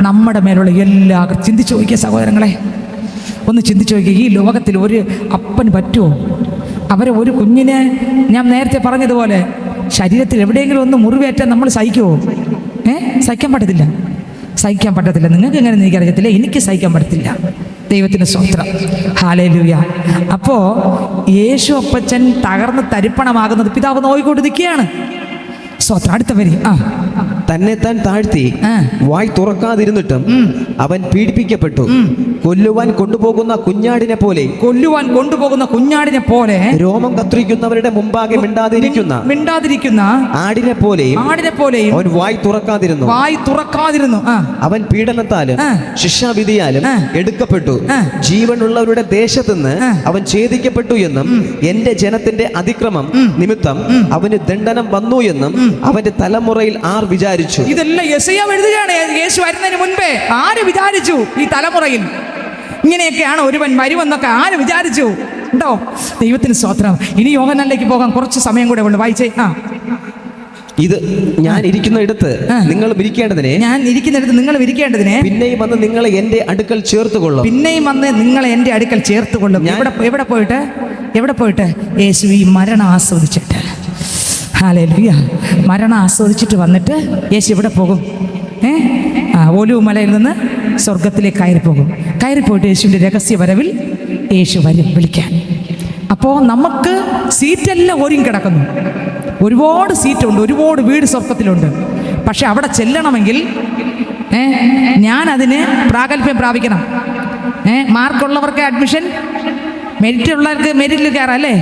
നമ്മുടെ മേലുള്ള എല്ലാ. ചിന്തിച്ചു നോക്കിയ സഹോദരങ്ങളെ, ഒന്ന് ചിന്തിച്ചു നോക്കി, ഈ ലോകത്തിൽ ഒരു അപ്പന് പറ്റുമോ? അവരെ ഒരു കുഞ്ഞിനെ, ഞാൻ നേരത്തെ പറഞ്ഞതുപോലെ ശരീരത്തിൽ എവിടെയെങ്കിലും ഒന്ന് മുറിവേറ്റാൽ നമ്മൾ സഹിക്കുമോ? സഹിക്കാൻ പറ്റത്തില്ല, സഹിക്കാൻ പറ്റത്തില്ല. നിങ്ങൾക്ക് എങ്ങനെ എനിക്കറിയത്തില്ല, എനിക്ക് സഹിക്കാൻ പറ്റത്തില്ല. ദൈവത്തിന് സ്തോത്രം, ഹല്ലേലൂയ. അപ്പോൾ യേശു അപ്പച്ചൻ തകർന്ന് തരിപ്പണമാകുന്നത് പിതാവ് നോയിക്കൊണ്ട് നിൽക്കുകയാണ്. സ്തോത്രം. അടുത്ത വരി. തന്നെ താൻ താഴ്ത്തി വായ് തുറക്കാതിരുന്നിട്ടും അവൻ പീഡിപ്പിക്കപ്പെട്ടു. കൊല്ലുവാൻ കൊണ്ടുപോകുന്ന കുഞ്ഞാടിനെ പോലെ രോമം കത്രിക്കുന്നവരുടെ മുമ്പാകെ മിണ്ടാതിരിക്കുന്ന ആടിനെ പോലെയും അവൻ വായ് തുറക്കാതിരുന്നു. അവൻ പീഡനത്താലും ശിക്ഷാവിധിയാലും എടുക്കപ്പെട്ടു. ജീവനുള്ളവരുടെ ദേശത്തുനിന്ന് അവൻ ഛേദിക്കപ്പെട്ടു എന്നും എന്റെ ജനത്തിന്റെ അതിക്രമം നിമിത്തം അവന് ദണ്ഡനം വന്നു എന്നും അവന്റെ തലമുറയിൽ ആർ വിചാരിച്ചു. ഇതെല്ലാം യെശയ്യാവ് എഴുതുകയാണ്. യേശു വരുന്നതിന് മുൻപേ ആര് വിചാരിച്ചു ഈ തലമുറയിൽ ഇങ്ങനെയൊക്കെയാണ് ഒരുവൻ വരുമെന്നൊക്കെ ആര് വിചാരിച്ചു? ഉണ്ടോ? ദൈവത്തിന് സ്തോത്രം. ഇനി യോഹന്നാനിലേക്ക് പോകാൻ കുറച്ച് സമയം കൂടെ ഉണ്ട്. വായിച്ചേ. ഇത് ഞാൻ ഇരിക്കുന്നിടത്ത് നിങ്ങൾ ഇരിക്കേണ്ടതിനെ പിന്നെയും വന്ന് നിങ്ങളെ എന്റെ അടുക്കൽ ചേർത്തുകൊള്ളും. എവിടെ പോയിട്ട് യേശു ഈ മരണം ആസ്വദിച്ചിട്ട്, ഹല്ലേലൂയ, മരണം ആസ്വദിച്ചിട്ട് വന്നിട്ട് യേശു എവിടെ പോകും? ഒലിവ് മലയിൽ നിന്ന് സ്വർഗത്തിലേക്ക് കയറിപ്പോയിട്ട് യേശുവിൻ്റെ രഹസ്യ വരവിൽ യേശു വരും വിളിക്കാൻ. അപ്പോൾ നമുക്ക് സീറ്റെല്ലാം ഒരുങ്ങി കിടക്കുന്നു. ഒരുപാട് സീറ്റുണ്ട്, ഒരുപാട് വീട് സ്വർഗത്തിലുണ്ട്. പക്ഷെ അവിടെ ചെല്ലണമെങ്കിൽ ഞാനതിന് പ്രാഗൽഭ്യം പ്രാപിക്കണം. മാർക്കുള്ളവർക്ക് അഡ്മിഷൻ, മെരിറ്റ് ഉള്ളവർക്ക് മെരിറ്റിൽ കയറാം അല്ലേ?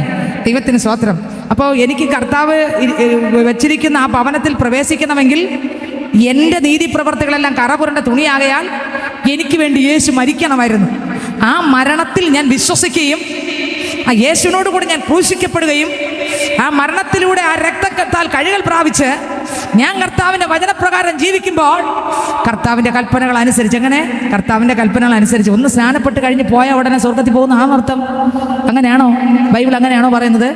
ദൈവത്തിന് സ്തോത്രം. അപ്പോൾ എനിക്ക് കർത്താവ് വെച്ചിരിക്കുന്ന ആ ഭവനത്തിൽ പ്രവേശിക്കണമെങ്കിൽ എൻ്റെ നീതിപ്രവർത്തികളെല്ലാം കറപുരണ്ട തുണിയാകയാൽ എനിക്ക് വേണ്ടി യേശു മരിക്കണമായിരുന്നു. ആ മരണത്തിൽ ഞാൻ വിശ്വസിക്കുകയും ആ യേശുവിനോട് കൂടി ഞാൻ ക്രൂശിക്കപ്പെടുകയും ആ മരണത്തിലൂടെ ആ രക്തത്താൽ കഴുകൽ പ്രാപിച്ച് ഞാൻ കർത്താവിൻ്റെ വചനപ്രകാരം ജീവിക്കുമ്പോൾ കർത്താവിൻ്റെ കൽപ്പനകൾ അനുസരിച്ച്, കർത്താവിൻ്റെ കൽപ്പനകൾ അനുസരിച്ച് ഒന്ന് സ്നാനപ്പെട്ട് കഴിഞ്ഞ് പോയാൽ ഉടനെ സ്വർഗത്തിൽ പോകുന്ന ആ അർത്ഥം അങ്ങനെയാണോ? ബൈബിൾ അങ്ങനെയാണോ പറയുന്നത്?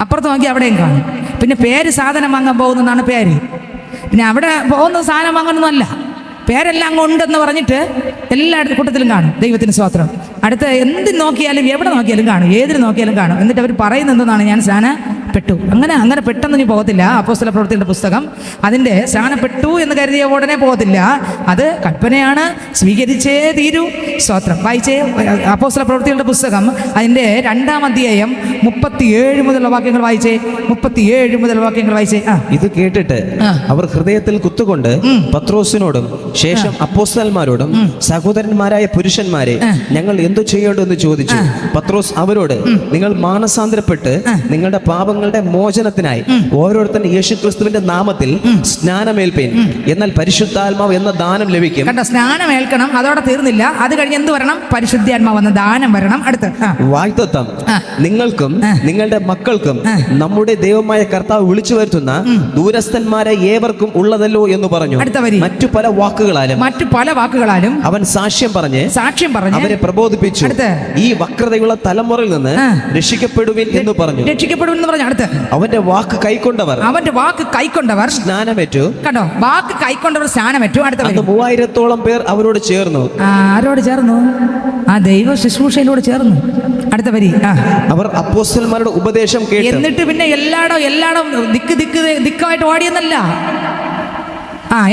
അപ്പുറത്ത് നോക്കി അവിടെയും കാണും. പിന്നെ പേര് സാധനം വാങ്ങാൻ പോകുന്നതാണ് പേര്. പിന്നെ അവിടെ പോകുന്ന സാധനം വാങ്ങണമെന്നല്ല, പേരെല്ലാം അങ്ങ് ഉണ്ടെന്ന് പറഞ്ഞിട്ട് എല്ലാ കൂട്ടത്തിലും കാണും. ദൈവത്തിന് സ്തോത്രം. അടുത്ത് എന്ത് നോക്കിയാലും എവിടെ നോക്കിയാലും കാണും, ഏതിൽ നോക്കിയാലും കാണും. എന്നിട്ട് അവർ പറയുന്നതെന്നാണ് ഞാൻ സ്നാനപ്പെട്ടു. അങ്ങനെ പെട്ടെന്ന് ഇനി പോകത്തില്ല. അപ്പോസ്തല പ്രവൃത്തികളുടെ പുസ്തകം അതിൻ്റെ സ്നാനപ്പെട്ടു എന്ന് കരുതിയ ഉടനെ പോകത്തില്ല. അത് കൽപ്പനയാണ്, സ്വീകരിച്ചേ തീരൂ. സ്തോത്രം. വായിച്ചേ അപ്പോസ്തല പ്രവൃത്തികളുടെ പുസ്തകം അതിൻ്റെ 2-ാം അധ്യായം 37 മുതലുള്ള വാക്യങ്ങൾ വായിച്ചേ. 37 മുതലുള്ള വാക്യങ്ങൾ വായിച്ചേ. ഇത് കേട്ടിട്ട് അവർ ഹൃദയത്തിൽ കുത്തുകൊണ്ട് പത്രോസിനോടും ശേഷം അപ്പോസ്തലന്മാരോടും സഹോദരന്മാരായ പുരുഷന്മാരെ, ഞങ്ങൾ എന്തു ചെയ്യേണ്ടെന്ന് ചോദിച്ചു. പത്രോസ് അവരോട്, നിങ്ങൾ മാനസാന്തരപ്പെട്ട് നിങ്ങളുടെ പാപങ്ങളുടെ മോചനത്തിനായി ഓരോരുത്തൻ യേശുക്രിസ്തുവിന്റെ നാമത്തിൽ സ്നാനമേൽപ്പേൻ, എന്നാൽ പരിശുദ്ധാത്മാവ് എന്ന ദാനം ലഭിക്കും. സ്നാനമേൽക്കണം, അതോടെ തീർന്നില്ല. അത് കഴിഞ്ഞ് എന്ത് വരണം? പരിശുദ്ധാത്മാവ് എന്ന ദാനം വരണം. അടുത്ത് വാഗ്ദത്തം നിങ്ങൾക്കും നിങ്ങളുടെ മക്കൾക്കും നമ്മുടെ ദൈവമായ കർത്താവ് വിളിച്ചു വരുത്തുന്ന ദൂരസ്ഥന്മാരെ ഏവർക്കും ഉള്ളതല്ലോ എന്ന് പറഞ്ഞു. മറ്റു പല വാക്കുകളാലും അവൻ സാക്ഷ്യം പറഞ്ഞ് അവരെ പ്രബോധിപ്പിച്ചു. ഈ വക്രതയുള്ള തലമുറയിൽ നിന്ന് രക്ഷിക്കപ്പെടുവിൻ എന്ന് പറഞ്ഞു. അടുത്ത് അവന്റെ വാക്ക് കൈക്കൊണ്ടവർ സ്നാനമേറ്റു. കണ്ടോ? വാക്ക് കൈക്കൊണ്ടവർ സ്നാനമേറ്റു. അടുത്ത 3000-ഓളം പേർ അവരോട് ചേർന്നു. ആരോട് ചേർന്നു? ആ ദൈവ ശുശ്രൂഷയിലൂടെ ചേർന്നു. അടുത്ത വരി. അവർ അപ്പോസ്തലന്മാരുടെ ഉപദേശം കേട്ടു. എന്നിട്ട് പിന്നെ എല്ലായിടം ദിക്കായിട്ട് ഓടിയെന്നല്ല.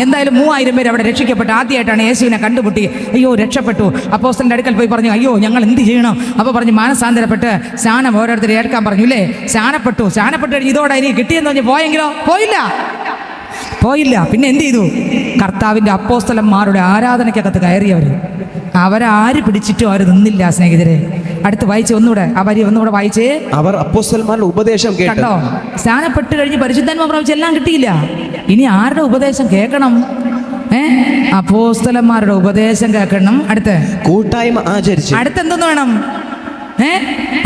എന്തായാലും 3000 പേര് അവിടെ രക്ഷിക്കപ്പെട്ടു. ആദ്യമായിട്ടാണ് യേശുവിനെ കണ്ടുമുട്ടി. അയ്യോ രക്ഷപ്പെട്ടു. അപ്പോസ്തലന്റെ അടുക്കൽ പോയി പറഞ്ഞു, അയ്യോ ഞങ്ങൾ എന്ത് ചെയ്യണം? അപ്പോൾ പറഞ്ഞു, മാനസാന്തരപ്പെട്ട് സ്നാനം ഓരോരുത്തർ ഏൽക്കാൻ പറഞ്ഞു. ഇല്ലേ? സ്നാനപ്പെട്ടു കഴിഞ്ഞ് ഇതോടെ ഇനി കിട്ടിയെന്ന് പറഞ്ഞ് പോയെങ്കിലോ? പോയില്ല. പിന്നെ എന്ത് ചെയ്തു? കർത്താവിൻ്റെ അപ്പോസ്തലന്മാരുടെ ആരാധനയ്ക്കകത്ത് കയറിയവർ. അവരാര് പിടിച്ചിട്ടും അവർ നിന്നില്ല. സ്നേഹിതരെ, അടുത്ത് വായിച്ചേ ഒന്നുകൂടെ. ആ വരി ഒന്നുകൂടെ വായിച്ചേ. അവർ അപ്പോസ്തലന്മാരുടെ ഉപദേശം കേട്ടോ? സ്നാനപ്പെട്ട് കഴിഞ്ഞ് പരിശുദ്ധാത്മാവ് പ്രാപിച്ച് എല്ലാം കിട്ടിയില്ല. ഇനി ആരുടെ ഉപദേശം കേൾക്കണം? അപ്പോസ്തലന്മാരുടെ ഉപദേശം കേൾക്കണം. അടുത്ത് കൂട്ടായ്മ ആചരിച്ചു. അടുത്തെന്തെന്ന് വേണം?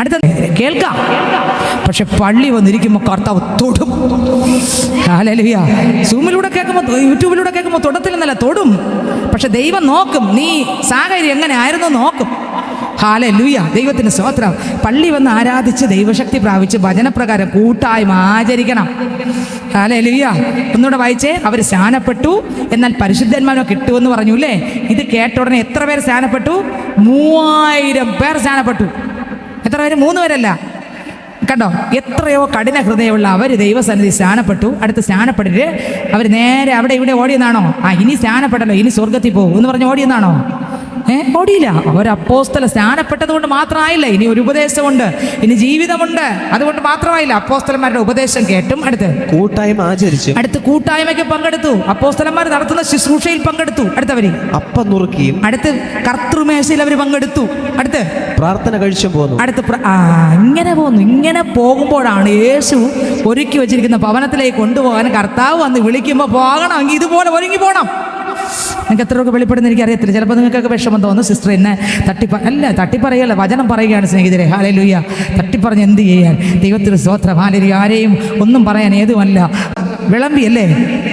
അടുത്ത കേൾക്കാം. പക്ഷെ പള്ളി വന്നിരിക്കുമ്പോൾ കർത്താവ് തൊടും. ഹല്ലേലൂയ. സൂമിലൂടെ കേൾക്കുമ്പോൾ, യൂട്യൂബിലൂടെ കേൾക്കുമ്പോൾ തൊടത്തില്ലെന്നല്ല, തൊടും. പക്ഷെ ദൈവം നോക്കും, നീ സാഹചര്യം എങ്ങനെ ആയിരുന്നു നോക്കും. ഹല്ലേലൂയ, ദൈവത്തിന് സ്തോത്രം. പള്ളി വന്ന് ആരാധിച്ച് ദൈവശക്തി പ്രാപിച്ച് വചനപ്രകാരം കൂട്ടായ്മ ആചരിക്കണം. ഹല്ലേലൂയ. ഒന്നുകൂടെ വായിച്ചേ. അവർ സ്നാനപ്പെട്ടു, എന്നാൽ പരിശുദ്ധന്മാരോ കിട്ടുമെന്ന് പറഞ്ഞു അല്ലേ? ഇത് കേട്ട ഉടനെ എത്ര പേർ സ്നാനപ്പെട്ടു? 3000 പേർ സ്നാനപ്പെട്ടു. എത്ര പേര്? 3 പേരല്ല. കണ്ടോ, എത്രയോ കഠിന ഹൃദയമുള്ള അവർ ദൈവസന്നിധി സ്നാനപ്പെട്ടു. അടുത്ത് സ്നാനപ്പെട്ടിട്ട് അവർ നേരെ അവിടെ ഇവിടെ ഓടിയെന്നാണോ? ഇനി സ്നാനപ്പെട്ടല്ലോ, ഇനി സ്വർഗത്തിൽ പോകും എന്ന് പറഞ്ഞ് ഓടിയെന്നാണോ? ഓടിയില്ല. അവർ അപ്പോസ്തല സ്നാനപ്പെട്ടത് കൊണ്ട് മാത്രമായില്ല, ഇനി ഒരു ഉപദേശമുണ്ട്, ഇനി ജീവിതമുണ്ട്. അതുകൊണ്ട് മാത്രമായില്ല. അപ്പോസ്തലന്മാരുടെ ഉപദേശം കേട്ടും അടുത്ത് കൂട്ടായ്മ ആചരിച്ചു. അടുത്ത് കൂട്ടായ്മയ്ക്ക് പങ്കെടുത്തു. അപ്പോസ്തലന്മാർ നടത്തുന്ന ശുശ്രൂഷയിൽ പങ്കെടുത്തു. അടുത്തവര് അപ്പം നുറുക്കിയും അടുത്ത് കർത്തൃമേശയിൽ അവർ പങ്കെടുത്തു. അടുത്ത് പ്രാർത്ഥന കഴിച്ചും പോന്നു. അടുത്ത് ഇങ്ങനെ പോന്നു. ഇങ്ങനെ പോകുമ്പോഴാണ് യേശു ഒരുക്കി വെച്ചിരിക്കുന്ന ഭവനത്തിലേക്ക് കൊണ്ടുപോകാൻ കർത്താവ് വന്ന് വിളിക്കുമ്പോൾ പോകണമെങ്കിൽ ഇതുപോലെ ഒരുങ്ങി പോകണം. നിങ്ങൾക്ക് എത്രയൊക്കെ വെളിപ്പെടുന്ന എനിക്ക് അറിയത്തില്ല. ചിലപ്പോൾ നിങ്ങൾക്കൊക്കെ വിഷമം തോന്നും, സിസ്റ്റർ എന്നെ തട്ടിപ്പറയല്ല, വചനം പറയുകയാണ് സ്നേഹിതരെ. ഹല്ലേലൂയ. തട്ടിപ്പറഞ്ഞ് എന്ത് ചെയ്യാൻ? ദൈവത്തിന് സ്തോത്രം. ഹല്ലേലൂയ. ആരെയും ഒന്നും പറയാൻ ഏതുമല്ല. വിളമ്പിയല്ലേ,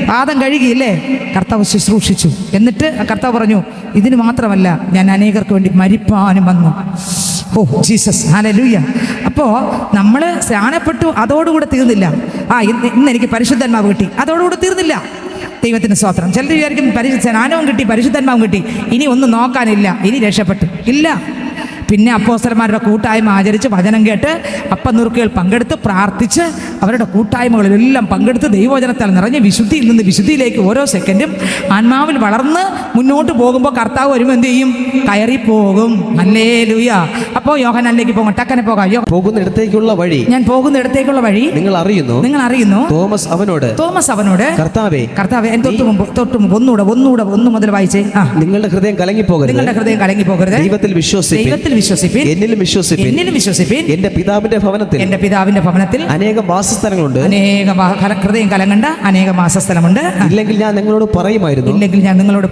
പാദം കഴുകിയല്ലേ, കർത്താവ് ശുശ്രൂഷിച്ചു. എന്നിട്ട് കർത്താവ് പറഞ്ഞു, ഇതിന് മാത്രമല്ല, ഞാൻ അനേകർക്ക് വേണ്ടി മരിപ്പാനും വന്നു. ഓ ജീസസ്, ഹല്ലേലൂയ. അപ്പോൾ നമ്മൾ സ്നാനപ്പെട്ടു, അതോടുകൂടെ തീർന്നില്ല. ഇന്ന് എനിക്ക് പരിശുദ്ധന്മാവ് കിട്ടി, അതോടുകൂടെ തീർന്നില്ല. ദൈവത്തിന് സ്തോത്രം. ചിലർ വിചാരിക്കും സ്നാനവും കിട്ടി, പരിശുദ്ധന്മാവും കിട്ടി, ഇനി ഒന്നും നോക്കാനില്ല, ഇനി രക്ഷപ്പെട്ടു. ഇല്ല. പിന്നെ അപ്പോസ്തലന്മാരുടെ കൂട്ടായ്മ ആചരിച്ച് വചനം കേട്ട് അപ്പം നുറുക്കുകൾ പങ്കെടുത്ത് പ്രാർത്ഥിച്ച് അവരുടെ കൂട്ടായ്മകളിലെല്ലാം പങ്കെടുത്ത് ദൈവവചനത്താൽ നിറഞ്ഞ് വിശുദ്ധിയിൽ നിന്ന് വിശുദ്ധിയിലേക്ക് ഓരോ സെക്കൻഡും ആത്മാവിൽ വളർന്ന് മുന്നോട്ട് പോകുമ്പോൾ കർത്താവ് വരുമ്പോൾ എന്ത് ചെയ്യും? കയറിപ്പോകും. ഹല്ലേലൂയ. അപ്പോൾ യോഹന്നാനിലേക്ക് പോകാം, ടക്കനെ പോകാം. പോകുന്നിടത്തേക്കുള്ള വഴി, ഞാൻ പോകുന്നിടത്തേക്കുള്ള വഴി നിങ്ങൾ അറിയുന്നു. തോമസ് അവനോട് കർത്താവേ തൊട്ട് മുമ്പ് ഒന്നുകൂടെ 1 മുതൽ വായിച്ചേ. നിങ്ങളുടെ ഹൃദയം കലങ്ങിപ്പോകരുത്. ദൈവത്തിൽ വിശ്വസിപ്പിൻ, എന്നിലും വിശ്വസിപ്പിൻ. എന്റെ പിതാവിന്റെ ഭവനത്തിൽ അനേകം വാസസ്ഥലങ്ങളുണ്ട്. ഹൃദയം കലങ്ങണ്ട, അനേകം വാസസ്ഥലമുണ്ട്. ഇല്ലെങ്കിൽ ഞാൻ നിങ്ങളോട്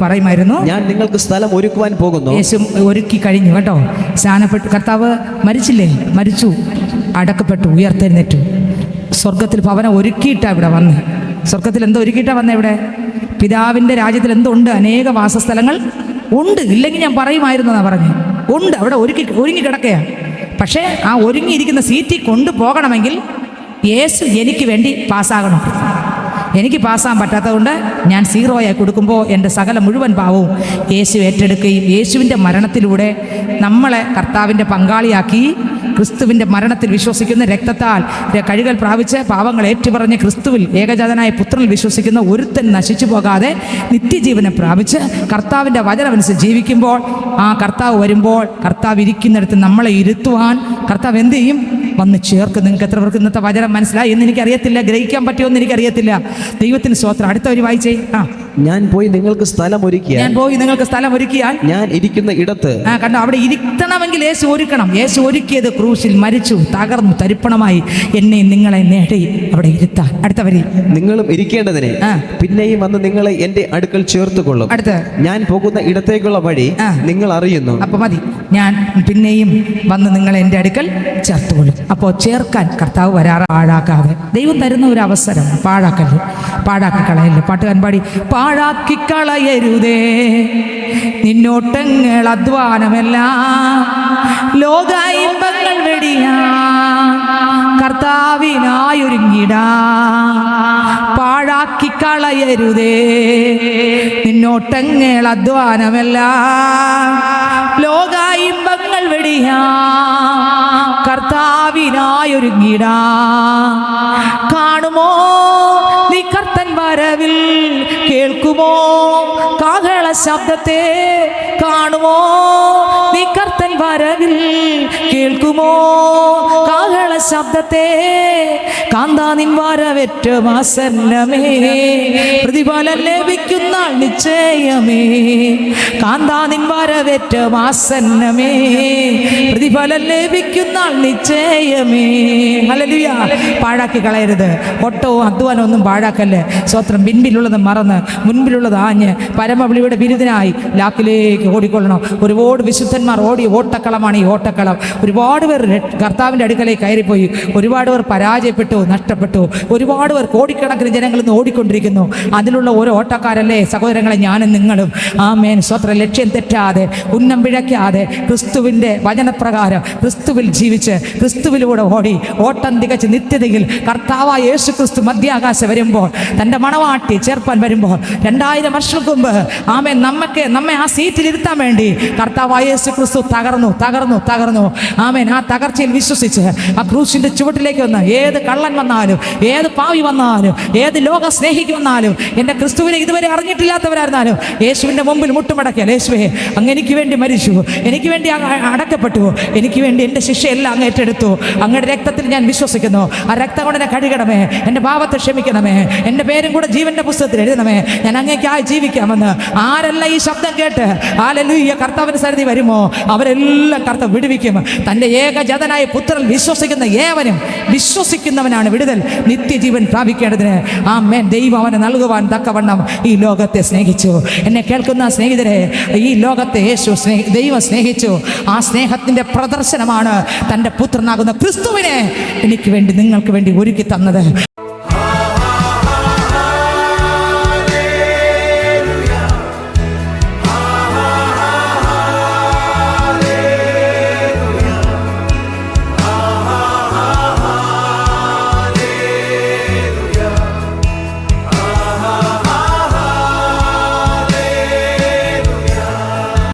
പറയുമായിരുന്നു, ഞാൻ നിങ്ങൾക്ക് സ്ഥലം ഒരുക്കുവാൻ പോകുന്നു. യേശു ഒരുക്കി കഴിഞ്ഞു കേട്ടോ. സ്നാനപ്പെട്ടു. കർത്താവ് മരിച്ചു, അടക്കപ്പെട്ടു, ഉയർത്തെഴുന്നേറ്റു. സ്വർഗത്തിൽ ഭവനം ഒരുക്കിയിട്ടാ ഇവിടെ വന്ന്. സ്വർഗത്തിൽ എന്തോ ഒരുക്കിയിട്ടാ വന്നേ? ഇവിടെ പിതാവിന്റെ രാജ്യത്തിൽ എന്തോ ഉണ്ട്? അനേക വാസസ്ഥലങ്ങൾ ഉണ്ട്. ഇല്ലെങ്കിൽ ഞാൻ പറയുമായിരുന്നു എന്നാ പറഞ്ഞു. ഉണ്ട്, അവിടെ ഒരുങ്ങി കിടക്കുകയാണ്. പക്ഷേ ആ ഒരുങ്ങിയിരിക്കുന്ന സീറ്റിൽ കൊണ്ടുപോകണമെങ്കിൽ യേശു എനിക്ക് വേണ്ടി പാസ്സാകണം. എനിക്ക് പാസ്സാകാൻ പറ്റാത്തതുകൊണ്ട് ഞാൻ 0 കൊടുക്കുമ്പോൾ എൻ്റെ സകല മുഴുവൻ പാവവും യേശു ഏറ്റെടുക്കുകയും യേശുവിൻ്റെ മരണത്തിലൂടെ നമ്മളെ കർത്താവിൻ്റെ പങ്കാളിയാക്കി ക്രിസ്തുവിൻ്റെ മരണത്തിൽ വിശ്വസിക്കുന്ന രക്തത്താൽ കഴുകൽ പ്രാപിച്ച് പാവങ്ങൾ ഏറ്റുപറഞ്ഞ് ക്രിസ്തുവിൽ ഏകജാതനായ പുത്രനിൽ വിശ്വസിക്കുന്ന ഒരുത്തൻ നശിച്ചു പോകാതെ നിത്യജീവനെ പ്രാപിച്ച് കർത്താവിൻ്റെ വചനമനുസരിച്ച് ജീവിക്കുമ്പോൾ ആ കർത്താവ് വരുമ്പോൾ കർത്താവ് ഇരിക്കുന്നിടത്ത് നമ്മളെ ഇരുത്തുവാൻ കർത്താവ് എന്ത് ചെയ്യും? വന്ന് ചേർക്കും. നിങ്ങൾക്ക് എത്ര പേർക്ക് ഇന്നത്തെ വചനം മനസ്സിലായി എന്ന് എനിക്കറിയത്തില്ല, ഗ്രഹിക്കാൻ പറ്റുമെന്ന് എനിക്കറിയത്തില്ല. ദൈവത്തിന് സ്തോത്രം. അടുത്തവര് വായിച്ചേ. ഞാൻ പോയി നിങ്ങൾക്ക് സ്ഥലം ഒരുക്കിയാൽ ഞാൻ ഇരിക്കുന്ന ഇടത്ത്. കണ്ടോ, അവിടെ ഇരുത്തണമെങ്കിൽ യേശു ഒരുക്കണം. യേശു ഒരുക്കിയത് ക്രൂശിൽ മരിച്ചു, തകർന്നു, തരിപ്പണമായി എന്നെയും നിങ്ങളെ നേടി അവിടെ ഇരുത്താൻ. അടുത്തവരി നിങ്ങളും ഇരിക്കേണ്ടതിന് പിന്നെയും വന്ന് നിങ്ങളെ എന്റെ അടുക്കൽ ചേർത്തുകൊള്ളും. അടുത്ത് ഞാൻ പോകുന്ന ഇടത്തേക്കുള്ള വഴി നിങ്ങൾ അറിയുന്നു. അപ്പൊ മതി, ഞാൻ പിന്നെയും വന്ന് നിങ്ങളെ എൻ്റെ അടുക്കൽ ചേർത്തുകൊള്ളും. അപ്പോൾ ചേർക്കാൻ കർത്താവ് വരാറ്. പാഴാക്കാതെ ദൈവം തരുന്ന ഒരു അവസരം പാഴാക്കി കളയല്ലേ. പാട്ടുകാരൻ പാടി, പാഴാക്കി കളയരുതേ നിന്നോട്ടങ്ങൾ അധ്വാനമെല്ലാം, ലോക ഇമ്പങ്ങൾ വെടിയാ കർത്താവിനായൊരുങ്ങിടാ. പാഴാക്കി കളയരുതേ നിന്നോട്ടങ്ങൾ അധ്വാനമെല്ലാം, ലോക ഇമ്പങ്ങൾ വെടിയാ കർത്താവിനായൊരുങ്ങിടാ. കാണുമോ നീ കർത്തൻ വരവിൽ, കേൾക്കുമോ കാഹള ശബ്ദത്തെ? കാണുമോ നീ കർത്തൻ വരവിൽ, കേൾക്കുമോ കാഹള ശബ്ദത്തെ? കാന്താ നിൻ വരവേറ്റം ആസന്നമേ, പ്രതിഫലം ലഭിക്കുന്ന നിശ്ചയമേ. കാന്താ നിൻ വരവേറ്റം ആസന്നമേ, പ്രതിഫലം ലഭിക്കുന്ന നിശ്ചയമേ. ഹല്ലേലൂയ. പാഴാക്കി കളയരുത്. ഒട്ടവും അധ്വാനം ഒന്നും പാഴാക്കല്ലേ. സ്വത്രം പിൻപിലുള്ളത് മറന്ന് മുൻപിലുള്ളത് ആഞ്ഞ് പരമവിളിയുടെ ബിരുദനായി ലാക്കിലേക്ക് ഓടിക്കൊള്ളണം. ഒരുപാട് വിശുദ്ധന്മാർ ഓടിയ ഓട്ടം ഓട്ടക്കളമാണ് ഈ ഓട്ടക്കളം. ഒരുപാട് പേർ കർത്താവിൻ്റെ അടുക്കലേക്ക് കയറിപ്പോയി, ഒരുപാട് പേർ പരാജയപ്പെട്ടു, നഷ്ടപ്പെട്ടു. ഒരുപാട് പേർ കോടിക്കണക്കിന് ജനങ്ങൾ ഇന്ന് ഓടിക്കൊണ്ടിരിക്കുന്നു. അതിലുള്ള ഓരോ ഓട്ടക്കാരല്ലേ സഹോദരങ്ങളെ ഞാനും നിങ്ങളും. ആമേൻ, സ്വത്ര ലക്ഷ്യം തെറ്റാതെ, ഉന്നം പിഴയ്ക്കാതെ, ക്രിസ്തുവിൻ്റെ വചനപ്രകാരം ക്രിസ്തുവിൽ ജീവിച്ച് ക്രിസ്തുവിലൂടെ ഓടി ഓട്ടം തികച്ച് നിത്യതയിൽ കർത്താവായ യേശു ക്രിസ്തു മധ്യാകാശം വരുമ്പോൾ, തൻ്റെ മണവാട്ടി ചേർപ്പാൻ വരുമ്പോൾ, 2000 വർഷങ്ങൾക്ക് മുമ്പ് ആമേൻ നമ്മെ ആ സീറ്റിൽ ഇരുത്താൻ വേണ്ടി കർത്താവായ യേശു ക്രിസ്തു തകർന്നു. ആമേൻ, ആ തകർച്ചയിൽ വിശ്വസിച്ച് ആ ക്രൂശിൻ്റെ ചുവട്ടിലേക്ക് വന്ന് ഏത് കള്ളൻ വന്നാലും, ഏത് പാവി വന്നാലും, ഏത് ലോക സ്നേഹിക്ക് വന്നാലും, എൻ്റെ ക്രിസ്തുവിനെ ഇതുവരെ അറിഞ്ഞിട്ടില്ലാത്തവരായിരുന്നാലും യേശുവിൻ്റെ മുമ്പിൽ മുട്ടുമടക്കിയാൽ, യേശുവേ അങ്ങ് എനിക്ക് വേണ്ടി മരിച്ചു, എനിക്ക് വേണ്ടി അടക്കപ്പെട്ടു, എനിക്ക് വേണ്ടി എൻ്റെ ശിക്ഷയെല്ലാം അങ്ങ് ഏറ്റെടുത്തു, അങ്ങയുടെ രക്തത്തിൽ ഞാൻ വിശ്വസിക്കുന്നു, ആ രക്തം കൊണ്ട് എന്നെ കഴുകണമേ, എൻ്റെ പാപത്തെ ക്ഷമിക്കണമേ, എൻ്റെ പേരും കൂടെ ജീവൻ്റെ പുസ്തകത്തിൽ എഴുതണമേ, ഞാൻ അങ്ങേക്കായി ജീവിക്കാമെന്ന് ആരെല്ലാം ഈ ശബ്ദം കേട്ട് ഹല്ലേലൂയ കർത്താവിൻ്റെ സന്നിധി വരുമോ അവരെല്ലാം കർത്താവ് വിടുവിക്കും. തൻ്റെ ഏകജാതനായ പുത്രൻ വിശ്വസിക്കുന്ന ഏവനും വിശ്വസിക്കുന്നവനാണ് വിടുതൽ, നിത്യജീവൻ പ്രാപിക്കേണ്ടതിന് ആമേൻ ദൈവം അവനെ നൽകുവാൻ തക്കവണ്ണം ഈ ലോകത്തെ സ്നേഹിച്ചു. എന്നെ കേൾക്കുന്ന സ്നേഹിതരെ, ഈ ലോകത്തെ ദൈവം സ്നേഹിച്ചു. ആ സ്നേഹത്തിൻ്റെ പ്രദർശനമാണ് തൻ്റെ പുത്രനാകുന്ന ക്രിസ്തുവിനെ എനിക്ക് വേണ്ടി നിങ്ങൾക്ക് വേണ്ടി ഒരുക്കി തന്നത്.